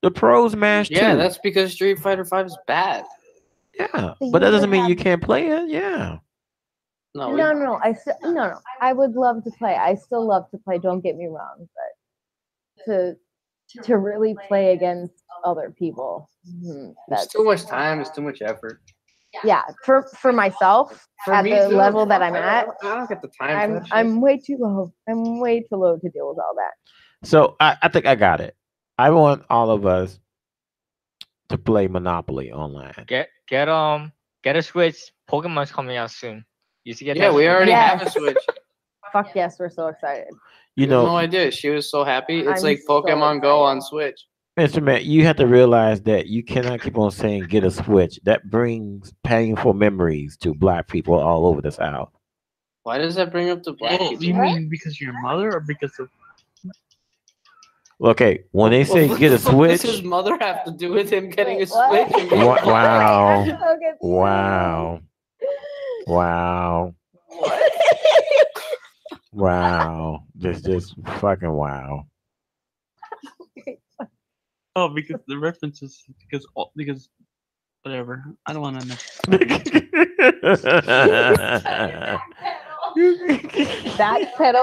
The pros mash Yeah, too. that's because Street Fighter Five is bad. Yeah, So but you that would doesn't mean you have can't play it. Yeah. No, no. No. I would love to play. I still love to play. Don't get me wrong, but to really play against other people, it's that's too much time. It's too much effort. yeah. For myself For at me, the too. level that I'm at, I don't get the time. for I'm that shit. I'm way too low. I'm way too low to deal with all that. So I think I got it. I want all of us to play Monopoly online. Get a Switch. Pokemon's coming out soon. You should get Yeah, that we Switch. already have a Yes. Switch. Fuck yes, we're so excited. You You have no know, idea. She was so happy. It's I'm like so Pokemon Go on excited. Switch. Mr. Matt, you have to realize that you cannot keep on saying get a Switch. That brings painful memories to black people all over the South. Why does that bring up the black Oh, people? you What? mean because you're your mother or because of Okay, when they say What get the a fuck does his Switch, mother have to do with him getting Wait, a what? Switch? And being black? wow, Wait, I'm so confused. wow, wow, wow, just fucking wow. oh because the references because whatever. I don't want to know.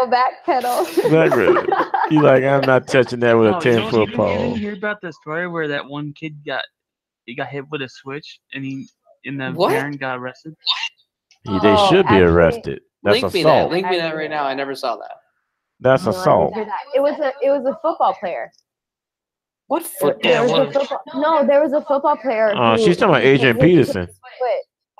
Backpedal. You like I'm not touching that with a No, 10-foot you pole. didn't hear about the story where that one kid got hit with a switch and the What? parent got arrested. They Oh, should be actually, arrested. That's Link me that. assault. Link me I that didn't right hear now. that. I never saw that. That's No, I didn't assault. hear that. It was a football player. What There football? was a football. No, there was a football player. She's talking about who Adrian hit with a Peterson. switch.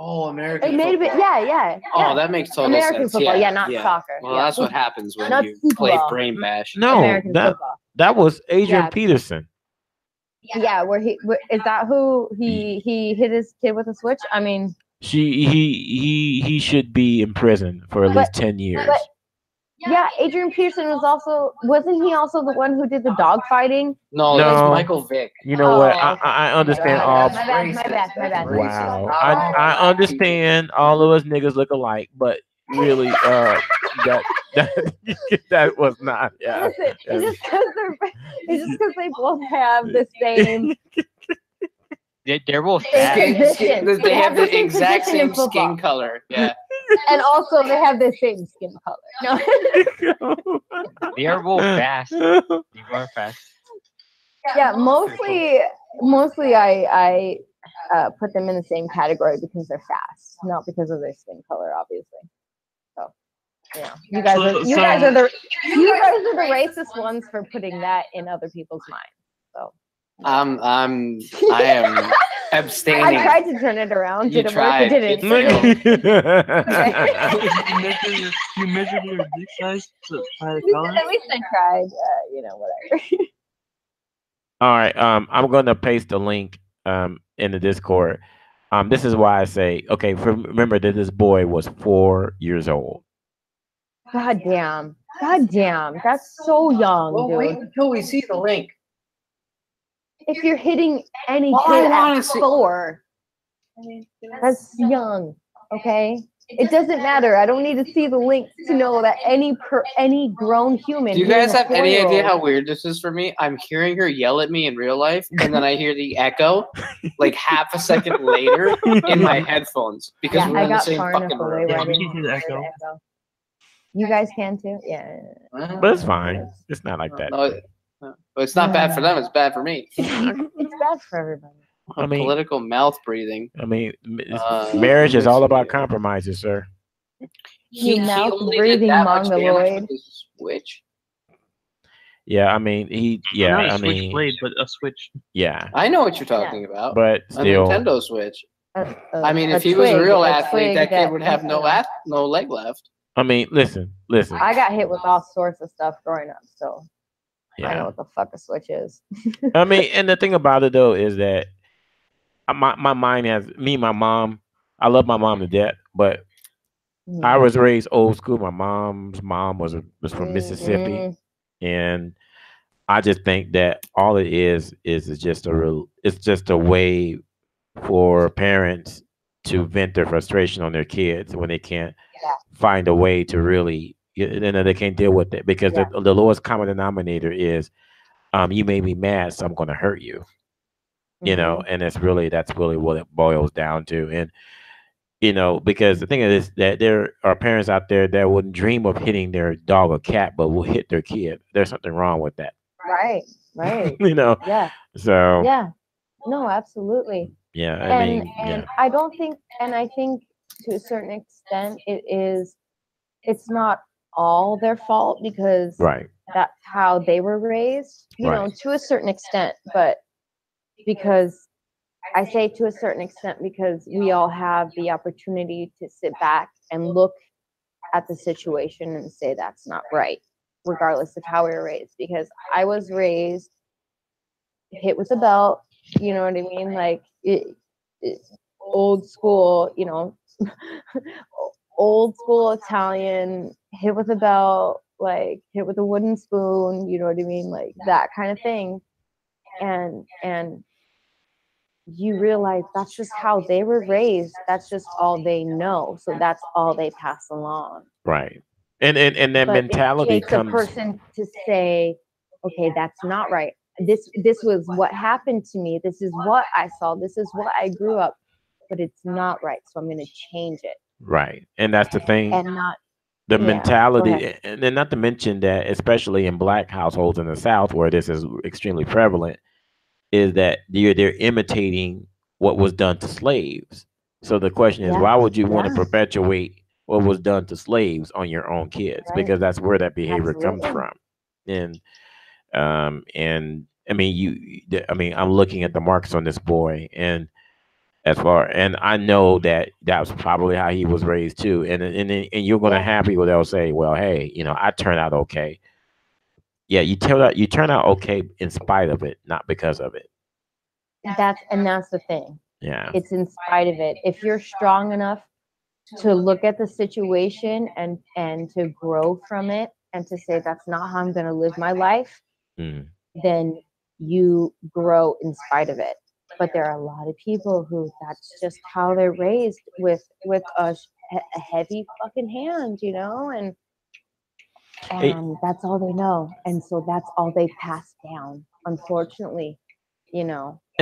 Oh, American It may have football. been, yeah. Oh, that makes total American sense. football, yeah, not soccer. Well, Yeah. that's what happens when Not you play football. brain bash. No, American football. that was Adrian Yeah. Peterson. Yeah, is that who he hit his kid with a switch? I mean, He should be in prison for at least 10 years. but yeah, Adrian Peterson wasn't he also the one who did the dog fighting? No, No. that's Michael Vick. You know what? Oh, I understand God, all. that's My bad. Wow, Not all I black understand all of us niggas look alike, but really, that that was not. Yeah, Listen, it's just because they both have the same They're both Skin- fat. position. They They have have the the same exact position in same football. skin color. Yeah. and also they have the same skin color. No. They are both fast. They are fast. Yeah, mostly I put them in the same category because they're fast, not because of their skin color, obviously. So, you guys are the racist ones for putting that in other people's minds. So I am abstaining. I tried to turn it around. You Did it work? It tried. didn't. You measured your dick size by the color. At least I tried. Whatever. All right. I'm gonna paste the link in the Discord. This is why I say okay. Remember that this boy was 4 years old. God damn. God damn. That's so young, Well, wait dude. until we see the link. If you're hitting any Well, I kid wanna at see- 4, that's young. Okay? It doesn't matter. I don't need to see the link to know that any grown human. Do you hitting guys a have any idea 4-year-old how weird this is for me? I'm hearing her yell at me in real life, and then I hear the echo like half a second later in my headphones because Yeah, we're I in the got same far enough fucking away room. where I Yeah, we didn't can hear the hear the echo. echo. You guys can too? Yeah. But it's fine. It's not like that. No, but it's not bad for them. It's bad for me. It's bad for everybody. I mean- Political mouth breathing. I mean, let marriage is me all see about here. compromises, sir. You mouth only did breathing that much damage mongoloid. with his Switch. Yeah, I mean, he. Yeah, Not a I Switch mean, Blade, but a Switch. yeah, I know what you're talking about. but A still, Nintendo Switch. A- I mean, a if he was a twig- real a athlete, twig that kid would have you know. no leg left. I mean, listen. I got hit with all sorts of stuff growing up, so I know Yeah, what the fuck a switch is. I mean, and the thing about it though is that my mind has me, my mom. I love my mom to death, but I was raised old school. My mom's mom was from Mississippi, Mhm. and I just think that all it is just a real. It's just a way for parents to vent their frustration on their kids when they can't find a way to really, they can't deal with it because Yeah. the lowest common denominator is, you made me mad, so I'm going to hurt you. You know, Mhm. and that's really what it boils down to. And because the thing is that there are parents out there that wouldn't dream of hitting their dog or cat, but will hit their kid. There's something wrong with that. Right. Right. you know, Yeah. so Yeah. No, absolutely. yeah, I And mean, and yeah, I don't think, and I think to a certain extent it's not all their fault because right, that's how they were raised, Right. to a certain extent, but because I say to a certain extent because we all have the opportunity to sit back and look at the situation and say that's not right, regardless of how we were raised. Because I was raised hit with a belt, you know what I mean? Like old school, old school Italian, hit with a belt, like hit with a wooden spoon, you know what I mean? Like that kind of thing. And you realize that's just how they were raised. That's just all they know. So that's all they pass along. right. And that But it mentality takes a comes person to say, okay, that's not right. This was what happened to me. This is what I saw. This is what I grew up. But it's not right. So I'm going to change it. right, and that's the thing. And not The yeah, go mentality, ahead. and then not to mention that, especially in black households in the South, where this is extremely prevalent, is that they're imitating what was done to slaves. So the question is, Yeah. why would you want to Yeah. perpetuate what was done to slaves on your own kids? Right. Because that's where that behavior comes Absolutely. from. And I mean, I'm looking at the marks on this boy, and I know that that was probably how he was raised too. And you're gonna Yeah. have people that'll say, well, hey, I turned out okay. Yeah, you turn out okay in spite of it, not because of it. That's the thing. Yeah. It's in spite of it. If you're strong enough to look at the situation and to grow from it and to say that's not how I'm going to live my life, Mm. then you grow in spite of it. But there are a lot of people who that's just how they're raised with a heavy fucking hand, Hey, and that's all they know, and so that's all they pass down, unfortunately, and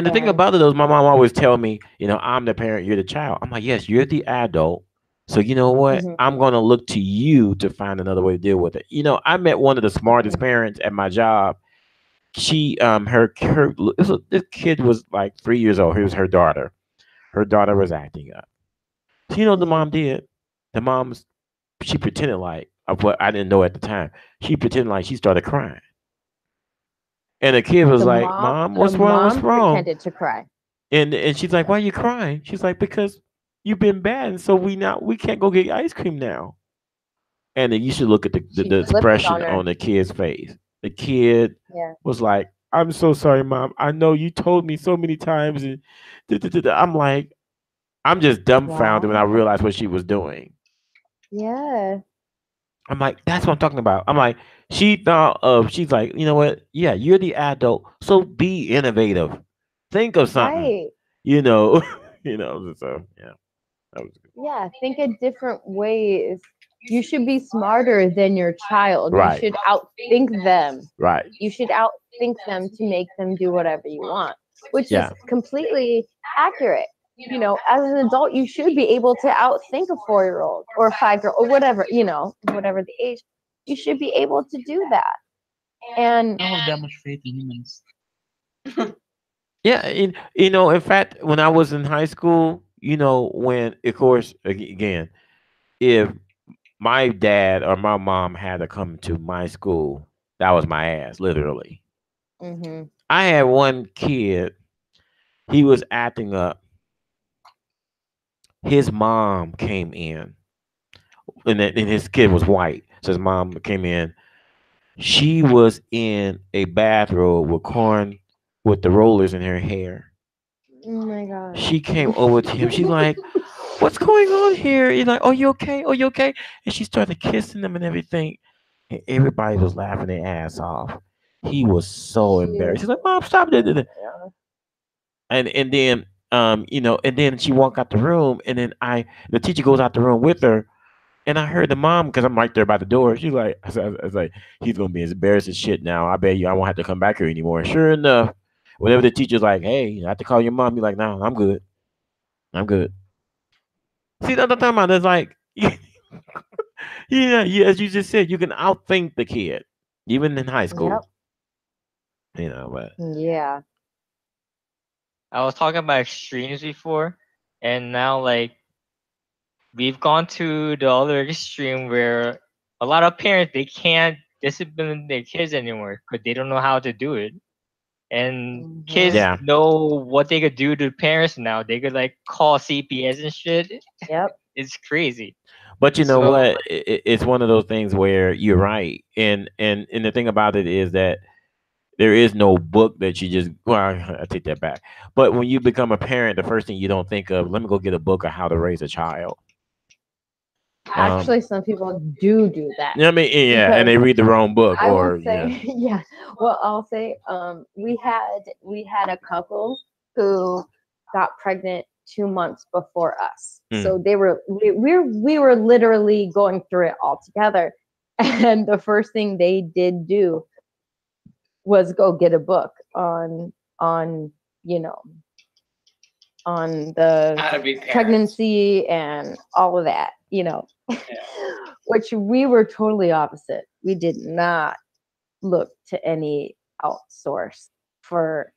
the thing and about it is, my mom always tell me, I'm the parent, you're the child. I'm like, yes, you're the adult. So you know what? Mhm. I'm gonna look to you to find another way to deal with it. I met one of the smartest parents at my job. She, her, this kid was like 3 years old. He was her daughter. Her daughter was acting up. So you know what the mom did? The mom's she pretended like of what I didn't know at the time. She pretended like she started crying. And the kid was the like, mom "Mom, the what's wrong? What's mom wrong?" pretended to cry. And she's like, "Why are you crying?" She's like, "Because you've been bad, and so we can't go get ice cream now." And then you should look at She the flipped expression on her. on the kid's face. The kid Yeah. was like, "I'm so sorry, Mom. I know you told me so many times." And I'm like, I'm just dumbfounded when I Wow. realized what she was doing. Yeah. I'm like, that's what I'm talking about. I'm like, she thought of, she's like, you know what? Yeah, you're the adult, so be innovative. Think of something, Right. you know, So yeah, that was good. Yeah, think of different ways. You should be smarter than your child. You Right, should outthink them. right. You should outthink them to make them do whatever you want, which is Yeah, completely accurate. As an adult, you should be able to outthink a 4-year-old or a 5-year-old or whatever, whatever the age. You should be able to do that. And I don't have that much faith in humans. yeah. In fact, when I was in high school, when of course again, if my dad or my mom had to come to my school, that was my ass, literally. mhm. I had one kid, he was acting up. His mom came in, and his kid was white. So his mom came in. She was in a bathrobe with corn, with the rollers in her hair. Oh my god. She came over to him. She's like, "What's going on here?" He's like, "Oh, you okay? Oh, you okay?" And she started kissing him and everything. And everybody was laughing their ass off. He was so embarrassed. He's like, "Mom, stop it." And then and then she walked out the room, and then the teacher goes out the room with her, and I heard the mom, because I'm right there by the door. She's like, I was like, he's gonna be as embarrassed as shit now. I bet you I won't have to come back here anymore. Sure enough, whenever the teacher's like, "Hey, I have to call your mom," you're like, "No, I'm good. I'm good." See, that's what I'm talking about. That's like, yeah, as you just said, you can outthink the kid, even in high Yep. school. But Yeah. I was talking about extremes before, and now like we've gone to the other extreme where a lot of parents they can't discipline their kids anymore because they don't know how to do it. And Mhm. kids yeah, know what they could do to parents now. They could like call CPS and shit. Yep. It's crazy. but you know So what? It's one of those things where you're right, and the thing about it is that there is no book that you just, well, I take that back. But when you become a parent, the first thing you don't think of, let me go get a book of how to raise a child. Actually, some people do that I mean, yeah, and because they read the wrong book, I will or yeah. say, yeah. Well, I'll say, we had a couple who got pregnant 2 months before us, Mm. so we were literally going through it all together. And the first thing they did do was go get a book on you know on the How to be parents. pregnancy and all of that, which we were totally opposite. We did not look to any outsource for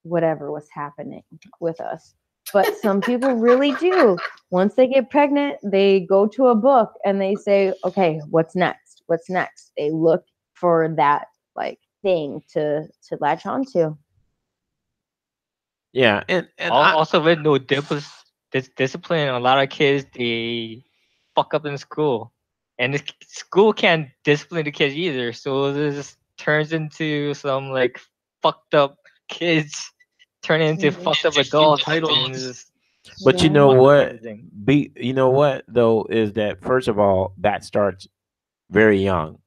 whatever was happening with us. But some people really do. Once they get pregnant, they go to a book and they say, okay, what's next? What's next? They look for that like thing to latch onto. Yeah, and also with no discipline, a lot of kids they fuck up in school, and the school can't discipline the kids either. So this turns into some like fucked up kids turning into Mhm. fucked up Just adults, and entitlements. just but you Yeah. know fuck up what? everything. You know what though, is that first of all that starts very young,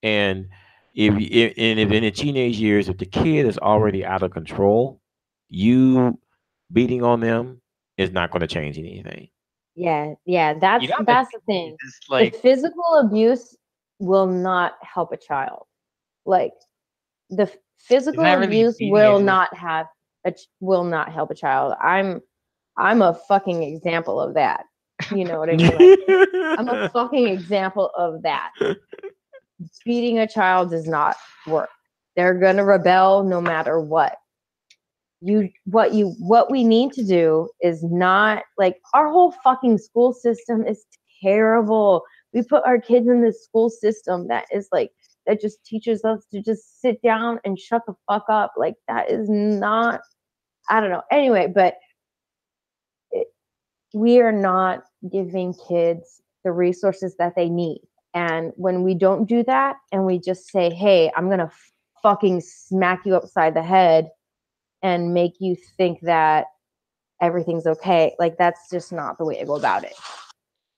and if in the teenage years, if the kid is already out of control, you beating on them is not going to change anything. Yeah, You that's don't have to that's the thing. just The like physical abuse will not help a child. Like the it's physical not really abuse beating. It's just will not help a child. I'm a fucking example of that. You know what I mean? Like I'm a fucking example of that. Beating a child does not work. They're gonna rebel no matter what. What we need to do is not like our whole fucking school system is terrible. We put our kids in this school system that just teaches us to just sit down and shut the fuck up. Like that is not, I don't know. Anyway, but it, we are not giving kids the resources that they need. And when we don't do that and we just say, "Hey, I'm going to fucking smack you upside the head and make you think that everything's okay," like that's just not the way to go about it.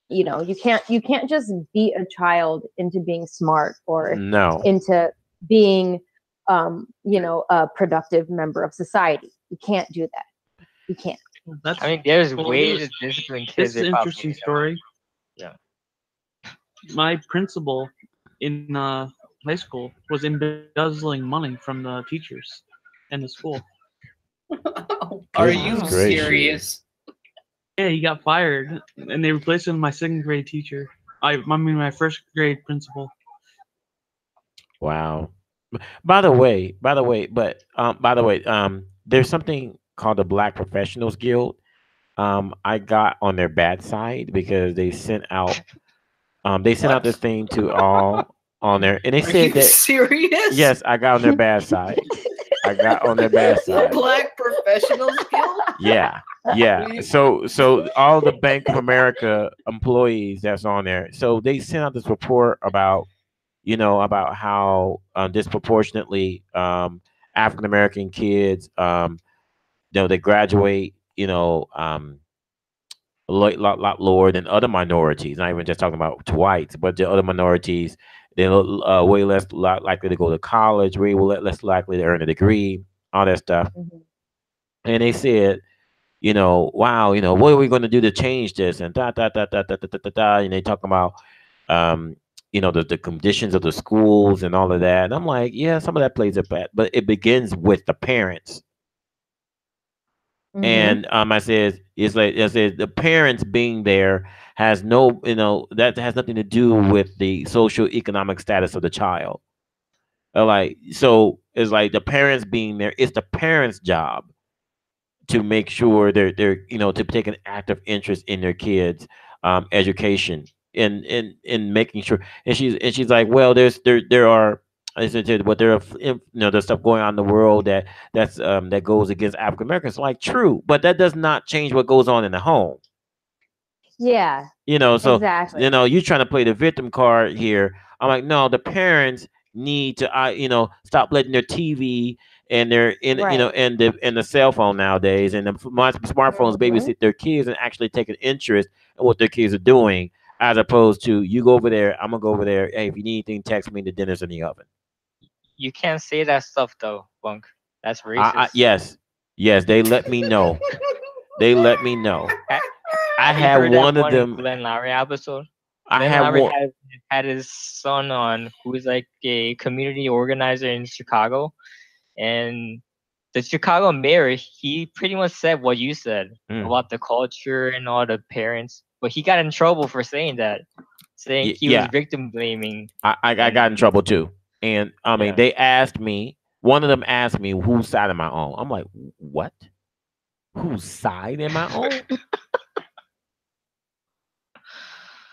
you can't just beat a child into being smart or No. into being a productive member of society. You can't do that. You can't. That's I mean, there's well, ways to discipline this kids is an without interesting beating them up. story. Yeah. My principal in high school was embezzling money from the teachers in the school. Are Goodness you Wow. gracious. serious? Yeah, he got fired, and they replaced him with my second grade teacher. I mean, my first grade principal. Wow. By the way, there's something called the Black Professionals Guild. I got on their bad side because they sent out this What? thing to all on there, and they Are said you that serious? yes, I got on their bad side. I got on their bad The side. Black Professionals Guild? Yeah, yeah. We- So all the Bank of America employees that's on there. So they sent out this report about how disproportionately African American kids, they graduate, a lot lower than other minorities. Not even just talking about to whites, but the other minorities. They're way less likely to go to college, way less likely to earn a degree, all that stuff. Mhm. And they said, wow, what are we going to do to change this? And da da da da da da da da. Da. And they talking about, um, the conditions of the schools and all of that. And I'm like, yeah, some of that plays a part, but it begins with the parents. Mhm. And I said the parents being there has no, that has nothing to do with the social economic status of the child. Like, so it's like the parents being there. It's the parents' job to make sure they're to take an active interest in their kids' education and making sure. And she's like, well, there are. I said, but there are, there's stuff going on in the world that goes against African Americans. Like, true, but that does not change what goes on in the home. Yeah, So exactly. you're trying to play the victim card here. I'm like, no, the parents need to stop letting their TV and their Right. and the cell phone nowadays and the smartphones Mhm. babysit their kids and actually take an interest in what their kids are doing, as opposed to, you go over there, I'm gonna go over there. Hey, if you need anything, text me. The dinner's in the oven. You can't say that stuff though, Bunk. That's racist. Yes, yes, they let me know. They let me know. Ha- I Have you had heard that one of one them. Glenn Lowry episode? I Glenn had Lowry one. had his son on, who is like a community organizer in Chicago, and the Chicago mayor, he pretty much said what you said Mm, about the culture and all the parents, but he got in trouble for saying that, saying he was yeah, victim blaming, I got in and trouble too. And I mean, yeah. they asked me. One of them asked me whose side am I on. I'm like, what? Whose side am I on?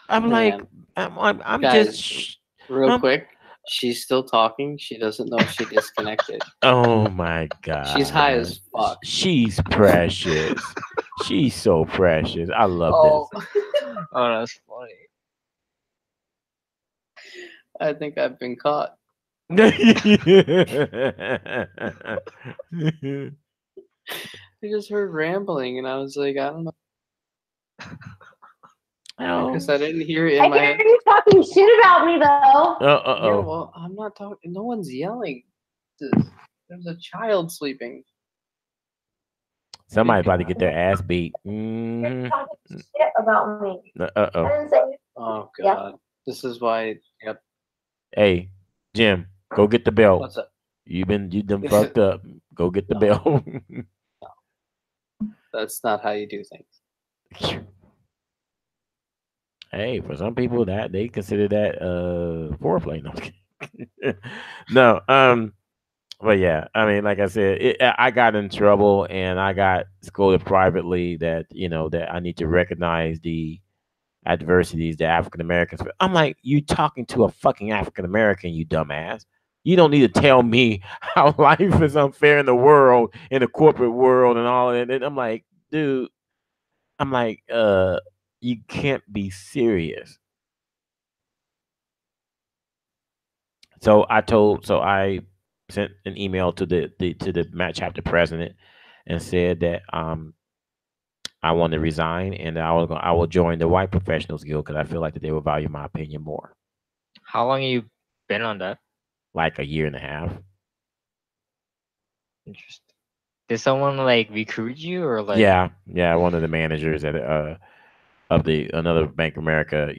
I'm like, Man, I'm just. guys, real Um, quick. She's still talking. She doesn't know she disconnected. oh my She's high god, as fuck. she's precious. She's so precious. I love Oh, this. Oh, that's funny. I think I've been caught. I just heard rambling, and I was like, I don't know, because Oh. I didn't hear it I in my hear head. you talking shit about me though. Yeah, Uh-oh. well, I'm not talking. No one's yelling. There's a child sleeping. Somebody's about to get their ass beat. You're Hmm. talking shit about me. I Uh-oh. didn't say it. Oh Yeah. God, this is why. Yep. Hey, Jim, go get the belt. What's up? You done fucked up. Go get the No. belt. That's not how you do things. Hey, for some people that they consider that foreplay. No, I'm kidding. No, but yeah, I mean, like I said, I got in trouble and I got scolded privately that that I need to recognize the adversities that African Americans. I'm like, you talking to a fucking African American, you dumbass. You don't need to tell me how life is unfair in the world, in the corporate world, and all. And I'm like, dude, I'm like, you can't be serious. So I sent an email to the Matt chapter president and said that I want to resign, and I will join the White Professionals Guild because I feel like that they will value my opinion more. How long you been on that? Like a year and a half. Interesting. Did someone like recruit you or like? Yeah, yeah. One of the managers at of the another Bank of America,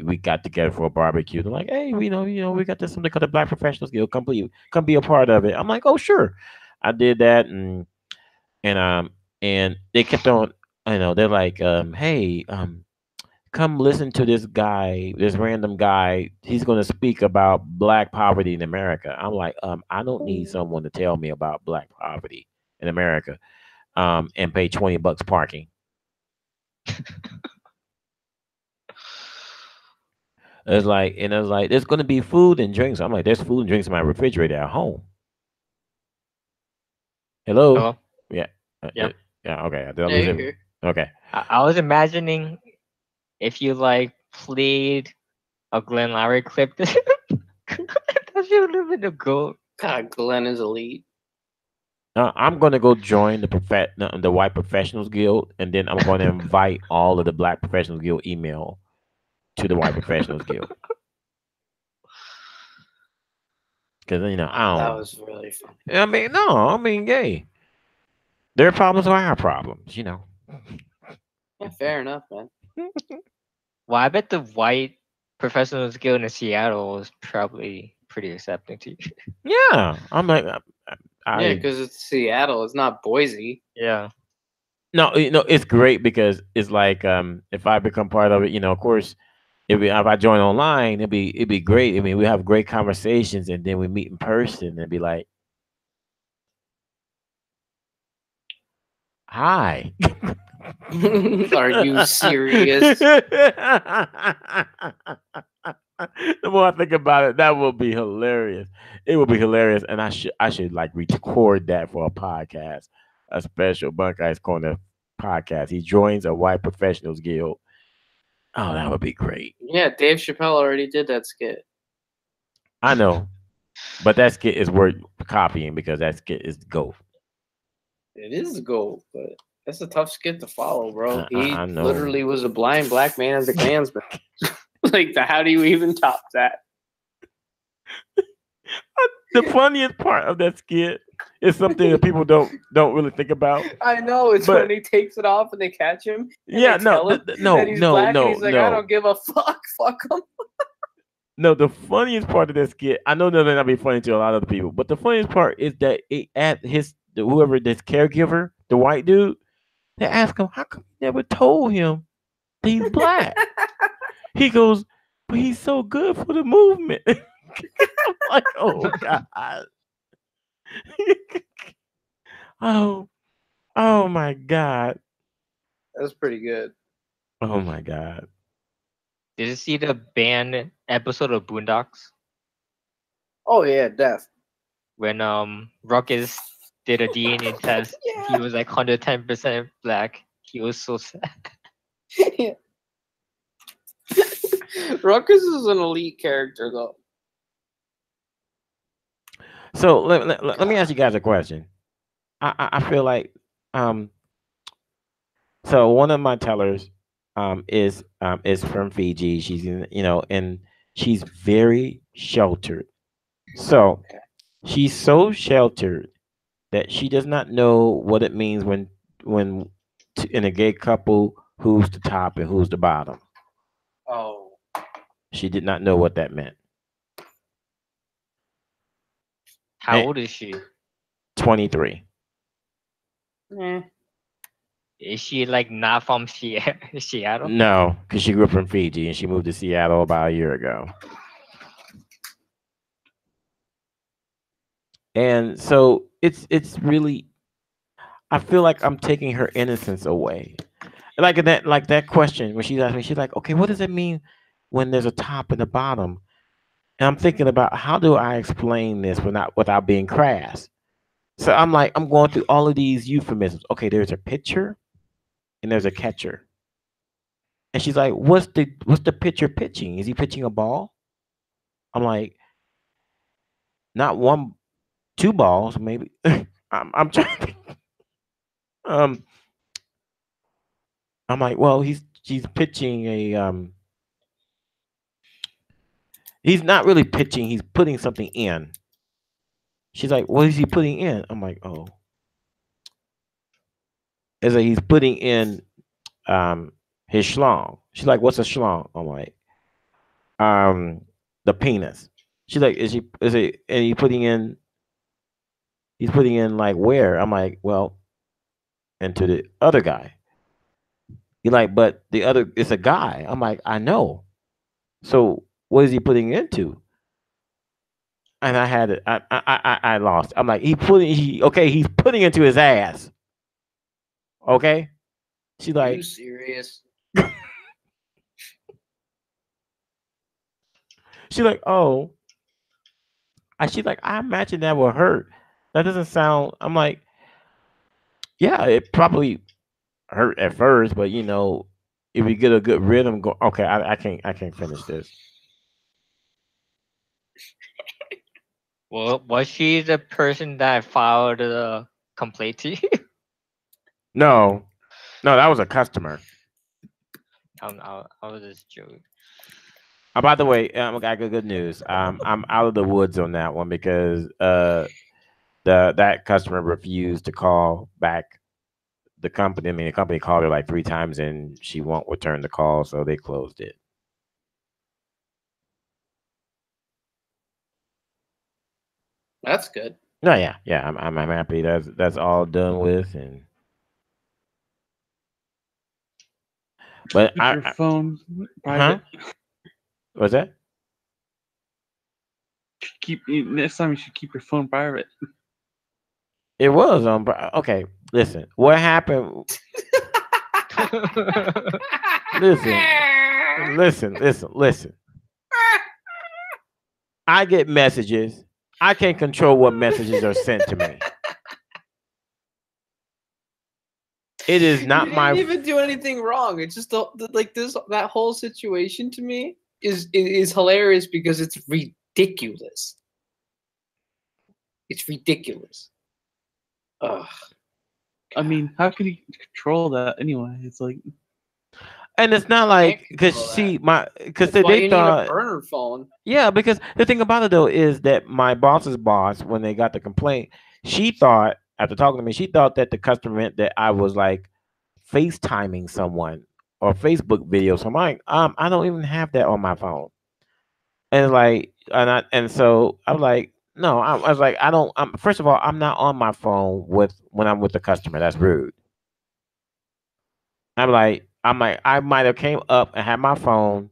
we got together for a barbecue. They're like, hey, we got this something called the Black Professionals Guild. Come be a part of it. I'm like, oh sure. I did that, and and they kept on. They're like, hey, come listen to this guy, this random guy. He's going to speak about black poverty in America. I'm like, I don't need someone to tell me about black poverty in America, and pay $20 parking. It's like, there's going to be food and drinks. I'm like, there's food and drinks in my refrigerator at home. Hello? Oh, Yeah. yeah. Yeah. Okay. Did I Yeah, lose you're it? here. Okay. I was imagining if you like played a Glenn Lowry clip. That should have been the goat. God, Glenn is elite. I'm going to go join the White Professionals Guild, and then I'm going to invite all of the Black Professionals Guild email to the White Professionals Guild. Because, I That don't. was really fun. I mean, no, I mean, yay. Their problems are our problems. Yeah, fair enough, man. Well, I bet the white professionals guild in Seattle was probably pretty accepting to you. Yeah. I'm like, Yeah, I because it's Seattle. It's not Boise. Yeah. no, it's great because it's like, if I become part of it, of course, if I join online, it'd be great. I mean, we have great conversations, and then we meet in person and be like, hi. Are you serious? The more I think about it, that will be hilarious. It will be hilarious, and I should like record that for a podcast, a special Bunkey's Corner podcast. He joins a White Professionals Guild. Oh, that would be great. Yeah, Dave Chappelle already did that skit. I know, but that skit is worth copying because that skit is gold. It is gold, but that's a tough skit to follow, bro. I He know. literally was a blind black man as a Klansman. How do you even top that? The funniest part of that skit is something that people don't really think about. I know it's But- when he takes it off and they catch him. And Yeah, they no, tell him no, that he's no, black, no, and he's like, no. I don't give a fuck. Fuck him. No, the funniest part of that skit, I know that may not be funny to a lot of other people, but the funniest part is that it at whoever this caregiver, the white dude, they ask him, how come you never told him that he's black? He goes, but he's so good for the movement. I'm like, oh God. Oh, oh my God. That's pretty good. Oh my God. Did you see the band episode of Boondocks Oh yeah, def. when Ruckus did a DNA test? He was like 110% black. He was so sad. Yeah. Ruckus is an elite character though. So let me ask you guys a question. I feel like, um so one of my tellers is from Fiji. She's and she's very sheltered. So she's so sheltered that she does not know what it means when in a gay couple, who's the top and who's the bottom. Oh. She did not know what that meant. How Eh. old is she? 23. Eh. Is she like not from Seattle? No, because she grew up in Fiji and she moved to Seattle about a year ago. And so it's really, I feel like I'm taking her innocence away. Like that question when she's asking me, she's like, okay, what does it mean when there's a top and a bottom? And I'm thinking about how do I explain this without being crass. So I'm like, I'm going through all of these euphemisms. Okay, there's a pitcher and there's a catcher. And she's like, what's the pitcher pitching? Is he pitching a ball? I'm like, not one, two balls, maybe. I'm trying. Um, I'm like, well, he's pitching a he's not really pitching, he's putting something in. She's like, what is he putting in? I'm like, oh. It's like he's putting in his schlong. She's like, what's a schlong? I'm like, um the penis. She's like, is it and he's putting in like where? I'm like, well, into the other guy. He like, but the other it's a guy. I'm like, I know. So what is he putting into? And I had it. I lost. I'm like, he's putting into his ass. Okay. She's Are you like, serious? she's like, oh. She's like, I imagine that would hurt. That doesn't sound. I'm like, yeah, it probably hurt at first, but if you get a good rhythm, go. Okay, I can't finish this. Well, was she the person that filed the complaint to you? No, no, that was a customer. I was just joking. By the way, I got good news. I'm out of the woods on that one because that customer refused to call back the company. I mean, the company called her like 3 times and she won't return the call, so they closed it. That's good. No, yeah, I'm happy. That's all done with, and but Keep your phone huh? private. What's that? Next time you should keep your phone private. It was on. Okay, listen. What happened? Listen, listen. I get messages. I can't control what messages are sent to me. It is not You my. didn't even do anything wrong. It's just like this. That whole situation to me is hilarious because it's ridiculous. It's ridiculous. Ugh. I mean, how can you control that anyway? It's like, And it's not Can't like control that. because That's why they you need a thought. burner phone. Yeah, because the thing about it though is that my boss's boss, when they got the complaint, she thought after talking to me, she thought that the customer meant that I was like FaceTiming someone or Facebook video. So I'm like, I don't even have that on my phone. And like, and so I'm like, no, I was like, I don't. First of all, I'm not on my phone when I'm with the customer. That's rude. I'm like, I might have came up and had my phone,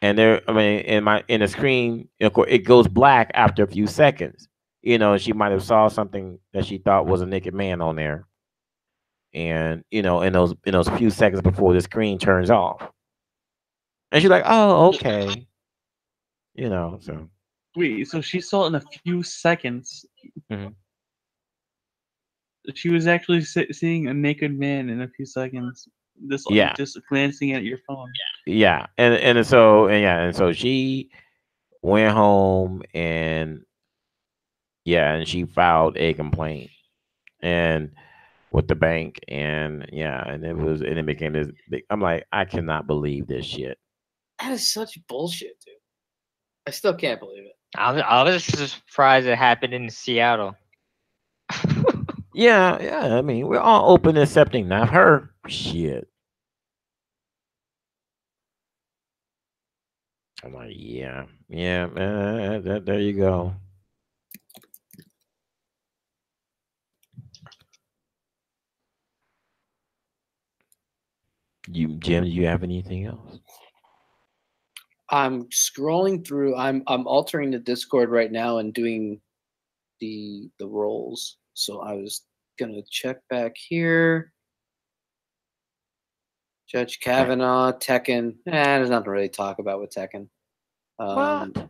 and there, I mean, in the screen, of course, it goes black after a few seconds. She might have saw something that she thought was a naked man on there, and in those few seconds before the screen turns off, and she's like, oh, okay, so. wait, so she saw it in a few seconds. Mhm. She was actually seeing a naked man in a few seconds. Yeah, Just glancing at your phone. yeah, and so she went home and yeah, and she filed a complaint and with the bank and yeah, and it became this big. I'm like, I cannot believe this shit. That is such bullshit, dude. I still can't believe it. I was surprised it happened in Seattle. Yeah, yeah. I mean, we're all open accepting, not her. Shit. I'm like, yeah, yeah. There you go. Jim, do you have anything else? I'm scrolling through. I'm altering the Discord right now and doing the roles. So I was gonna check back here. Judge Kavanaugh, Tekken. There's nothing to really talk about with Tekken. What?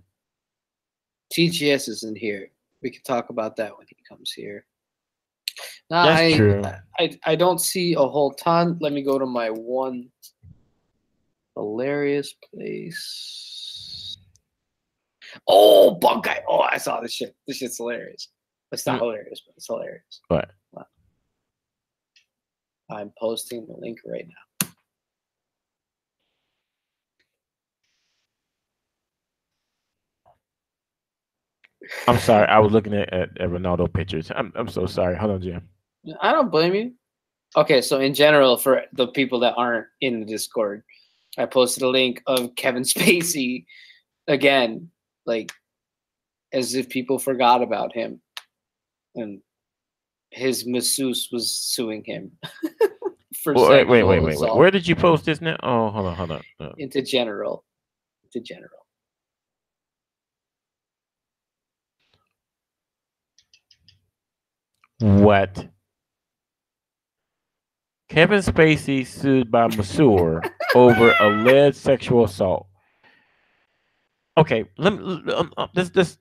TGS is in here. We can talk about that when he comes here. No, That's true. I don't see a whole ton. Let me go to my one hilarious place. Oh, Bunkei. Oh, I saw this shit. This shit's hilarious. It's not hilarious, but it's hilarious. What? I'm posting the link right now. I'm sorry. I was looking at Ronaldo pictures. I'm so sorry. Hold on, Jim. I don't blame you. Okay, so in general, for the people that aren't in the Discord, I posted a link of Kevin Spacey again, like as if people forgot about him, and his masseuse was suing him for sexual Wait. assault. Where did you post this now? Oh, hold on. Into general. What? Kevin Spacey sued by masseur over alleged sexual assault. Okay, let's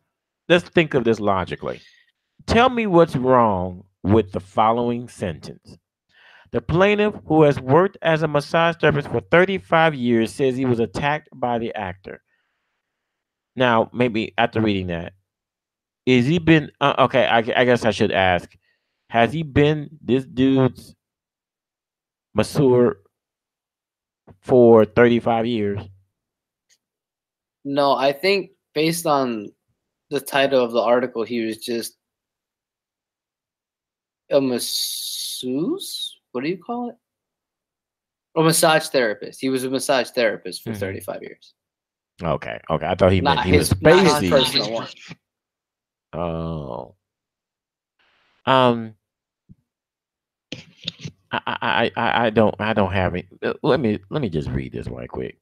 think of this logically. Tell me what's wrong with the following sentence. The plaintiff, who has worked as a massage therapist for 35 years, says he was attacked by the actor. Now, maybe after reading that, is he been okay? I guess I should ask: has he been this dude's masseur for 35 years? No, I think based on the title of the article, he was just a masseuse. What do you call it? A massage therapist. He was a massage therapist for 35 years. Okay. I thought he meant Not he was not his Spacey. personal one. Oh. Um. I don't have it. Let me just read this right quick.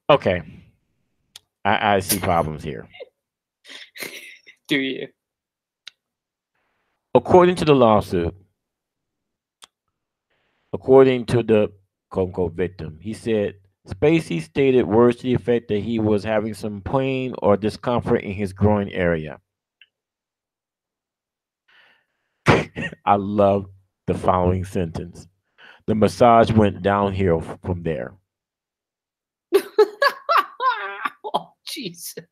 Okay. I see problems here. Do you? According to the lawsuit, according to the quote unquote victim, he said Spacey stated words to the effect that he was having some pain or discomfort in his groin area. I love the following sentence. The massage went downhill from there. Oh Jesus.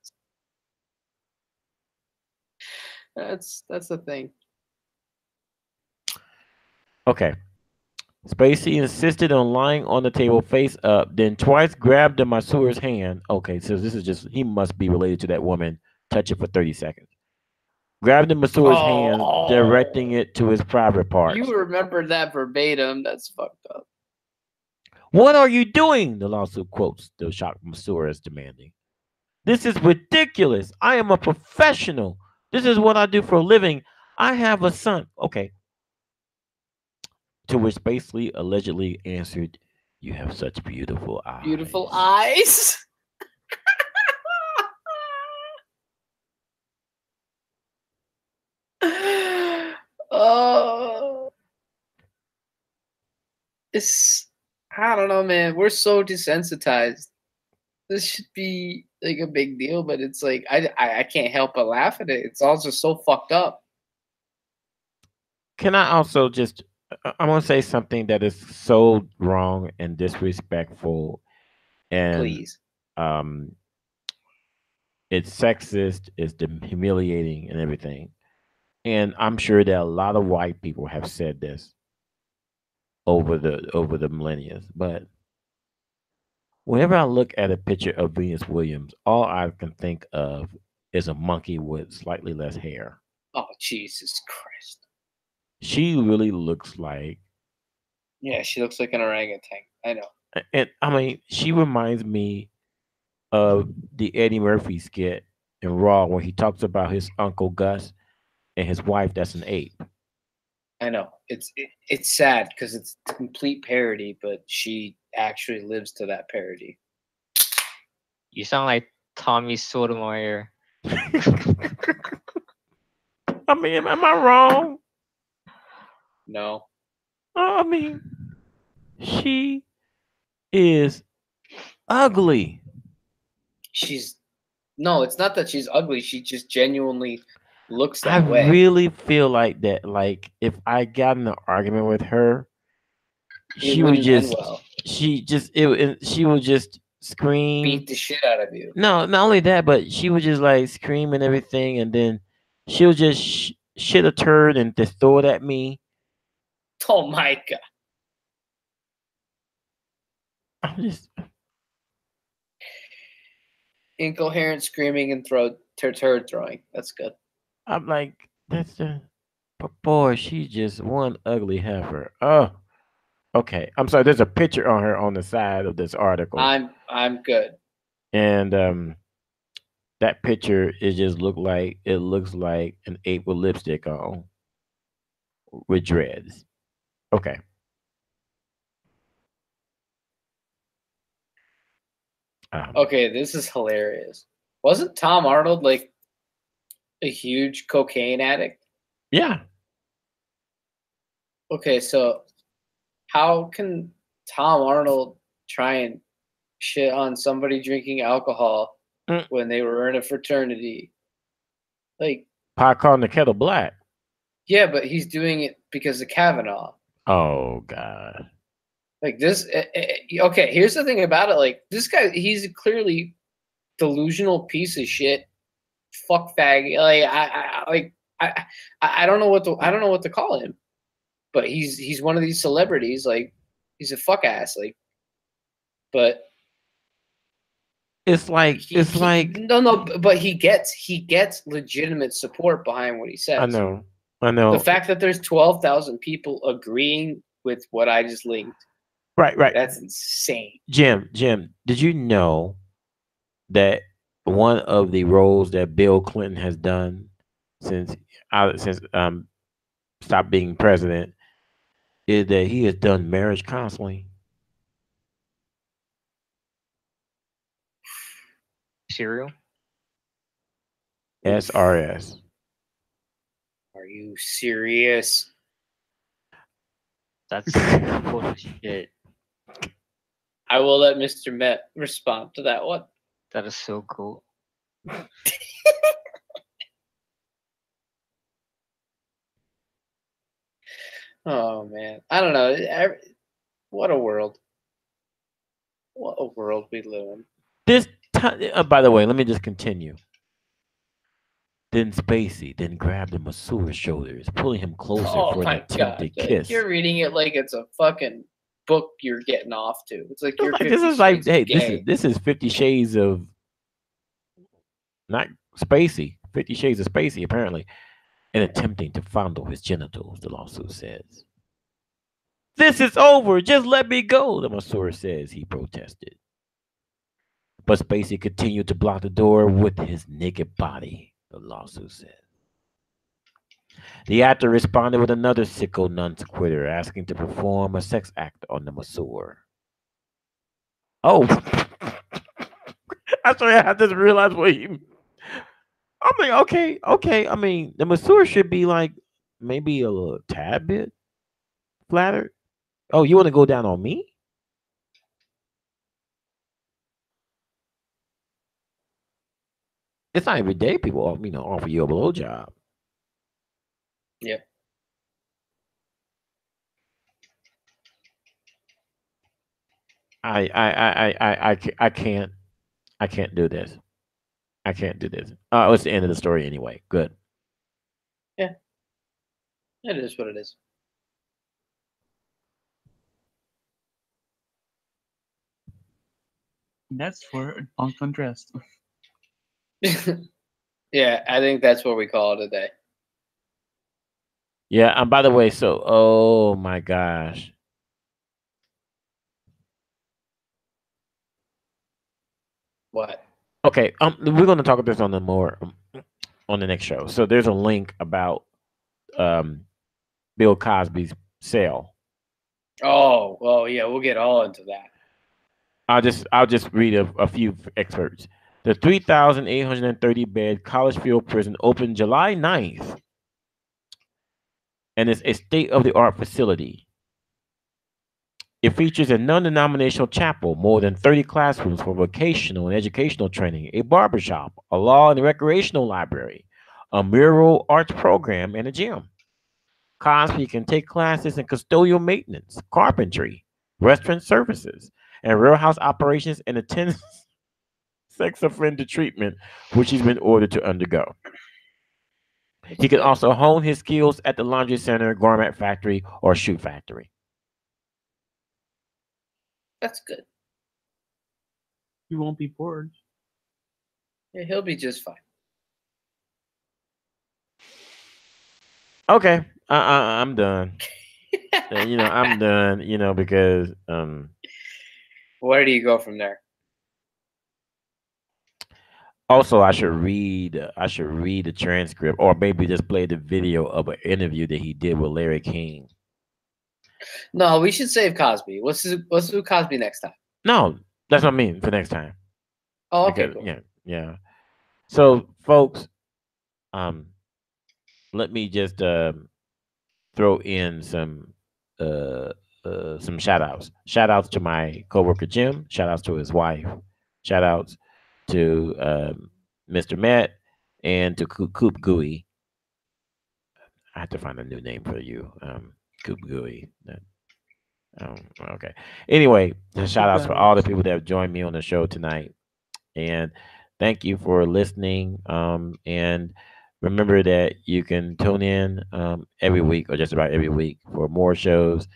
That's the thing. Okay. Spacey insisted on lying on the table face up, then twice grabbed the masseur's hand. Okay, so this is just, he must be related to that woman. Touch it for 30 seconds. Grabbed the masseur's hand, directing it to his private parts. You remember that verbatim. That's fucked up. What are you doing? The lawsuit quotes the shocked masseur as demanding. This is ridiculous. I am a professional. This is what I do for a living. I have a son. Okay. To which Spacey allegedly answered, "You have such beautiful eyes." Beautiful eyes. Oh, it's, I don't know, man. We're so desensitized. This should be like a big deal, but it's like I can't help but laugh at it. It's all just so fucked up. Can I also just, I want to say something that is so wrong and disrespectful, and Please. um, it's sexist, it's humiliating, and everything. And I'm sure that a lot of white people have said this over the millennia. But whenever I look at a picture of Venus Williams, all I can think of is a monkey with slightly less hair. Oh Jesus Christ. She really looks like, Yeah, she looks like an orangutan. I know. and I mean, she reminds me of the Eddie Murphy skit in Raw where he talks about his uncle Gus and his wife that's an ape. I know. It's sad because it's complete parody, but she actually lives to that parody. You sound like Tommy Sotomayor. I mean, am I wrong? No. I mean, she is ugly. She's no, it's not that she's ugly. She just genuinely looks I that way. really feel like that. Like if I got in an argument with her, she would wouldn't end just, well. she would just scream. Beat the shit out of you. No, not only that, but she would just like scream and everything, and then she'll just shit a turd and just throw it at me. Oh my god. I'm just Incoherent screaming and turd throwing. That's good. I'm like that's but boy, she's just one ugly heifer. Oh, okay. I'm sorry. There's a picture on her on the side of this article, I'm good. and that picture is just looks like an ape with lipstick on with dreads. Okay. Um, Okay, this is hilarious. Wasn't Tom Arnold like a huge cocaine addict? yeah. Okay, so how can Tom Arnold try and shit on somebody drinking alcohol Mm. when they were in a fraternity? Like, Pot calling the kettle black. yeah, but he's doing it because of Kavanaugh. Oh God. Like this. Okay, here's the thing about it. Like this guy, he's clearly delusional piece of shit. Fuck fag. I don't know I don't know what to call him. But he's one of these celebrities. Like he's a fuck ass. Like, but It's like no, but he gets legitimate support behind what he I says. know. I The know. fact that there's 12,000 people agreeing with what I just linked, Right, right. that's insane. Jim, did you know that one of the roles that Bill Clinton has done since since stopped being president is that he has done marriage counseling. Cereal. SRS. Are you serious? That's cool as shit. I will let Mr. Met respond to that one. That is so cool. Oh man, I don't know. What a world! What a world we live in. By the way, let me just continue. Then Spacey then grabbed him Masua's shoulders, pulling him closer Oh for an my god! attempted kiss. You're reading it like it's a fucking book you're getting off to. It's like you're Like, 50 this is like, Shades of hey, gay. this is 50 Shades of not Spacey, 50 Shades of Spacey, apparently, and attempting to fondle his genitals. The lawsuit says, "This is over. Just let me go." The masseur says he protested, but Spacey continued to block the door with his naked body. The lawsuit says. The actor responded with another sicko non sequitur, asking to perform a sex act on the masseur. Oh, I'm sorry, I just realized what he. I mean, okay. I mean, the masseur should be like maybe a little tad bit flattered. Oh, you want to go down on me? It's not every day people, offer you a blowjob. Yep. I can't do this. I can't do this. It's the end of the story anyway. Good. Yeah. It is what it is. That's for Punk Undressed. Yeah, I think that's what we call it a day. Yeah, and by the way, so oh my gosh. What? Okay, we're going to talk about this on the on the next show. So there's a link about um Bill Cosby's sale. Oh, well, yeah, we'll get all into that. I'll just read a few excerpts. The 3,830 bed College Field prison opened July 9th and is a state of the art facility. It features a non-denominational chapel, more than 30 classrooms for vocational and educational training, a barbershop, a law and recreational library, a mural arts program, and a gym. Cosby can take classes in custodial maintenance, carpentry, restaurant services, and warehouse operations and attend sex offender treatment, which he's been ordered to undergo. He can good. also hone his skills at the laundry center, garment factory, or shoe factory. That's good. You won't be bored. Yeah, he'll be just fine. Okay, I'm done. I'm done. Because Where do you go from there? also I should read. I should read the transcript, or maybe just play the video of an interview that he did with Larry King. No, we should save Cosby. Let's do Cosby next time. No, that's what I mean for next time. Oh, okay, Because cool. yeah. So, folks, um, let me just throw in some shout outs. Shout outs to my coworker Jim. Shout outs to his wife. Shout outs to Mr. Matt and to Coop Gooey. I have to find a new name for you, Coop Gooey. Okay. Anyway, shout outs for all the people that have joined me on the show tonight. And thank you for listening. And remember that you can tune in every week or just about every week for more shows.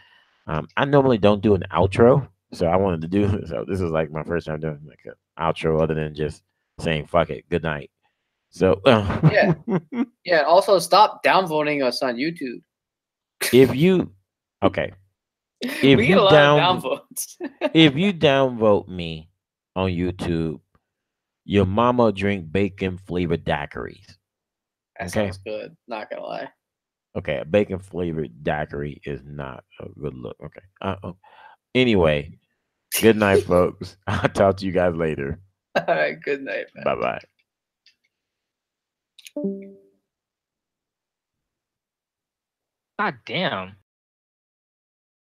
I normally don't do an outro, so I wanted to do so. This is like my first time doing like an outro, other than just saying "fuck it, good night." So Yeah. Yeah. Also, stop downvoting us on YouTube. if you okay, if We you get a lot down of downvotes. if you downvote me on YouTube, your mama drink bacon flavored daiquiris. That Okay. sounds good. Not gonna lie. Okay, a bacon flavored daiquiri is not a good look. Okay. Anyway, good night, folks. I'll talk to you guys later. All right. Good night, man. Bye bye. God damn.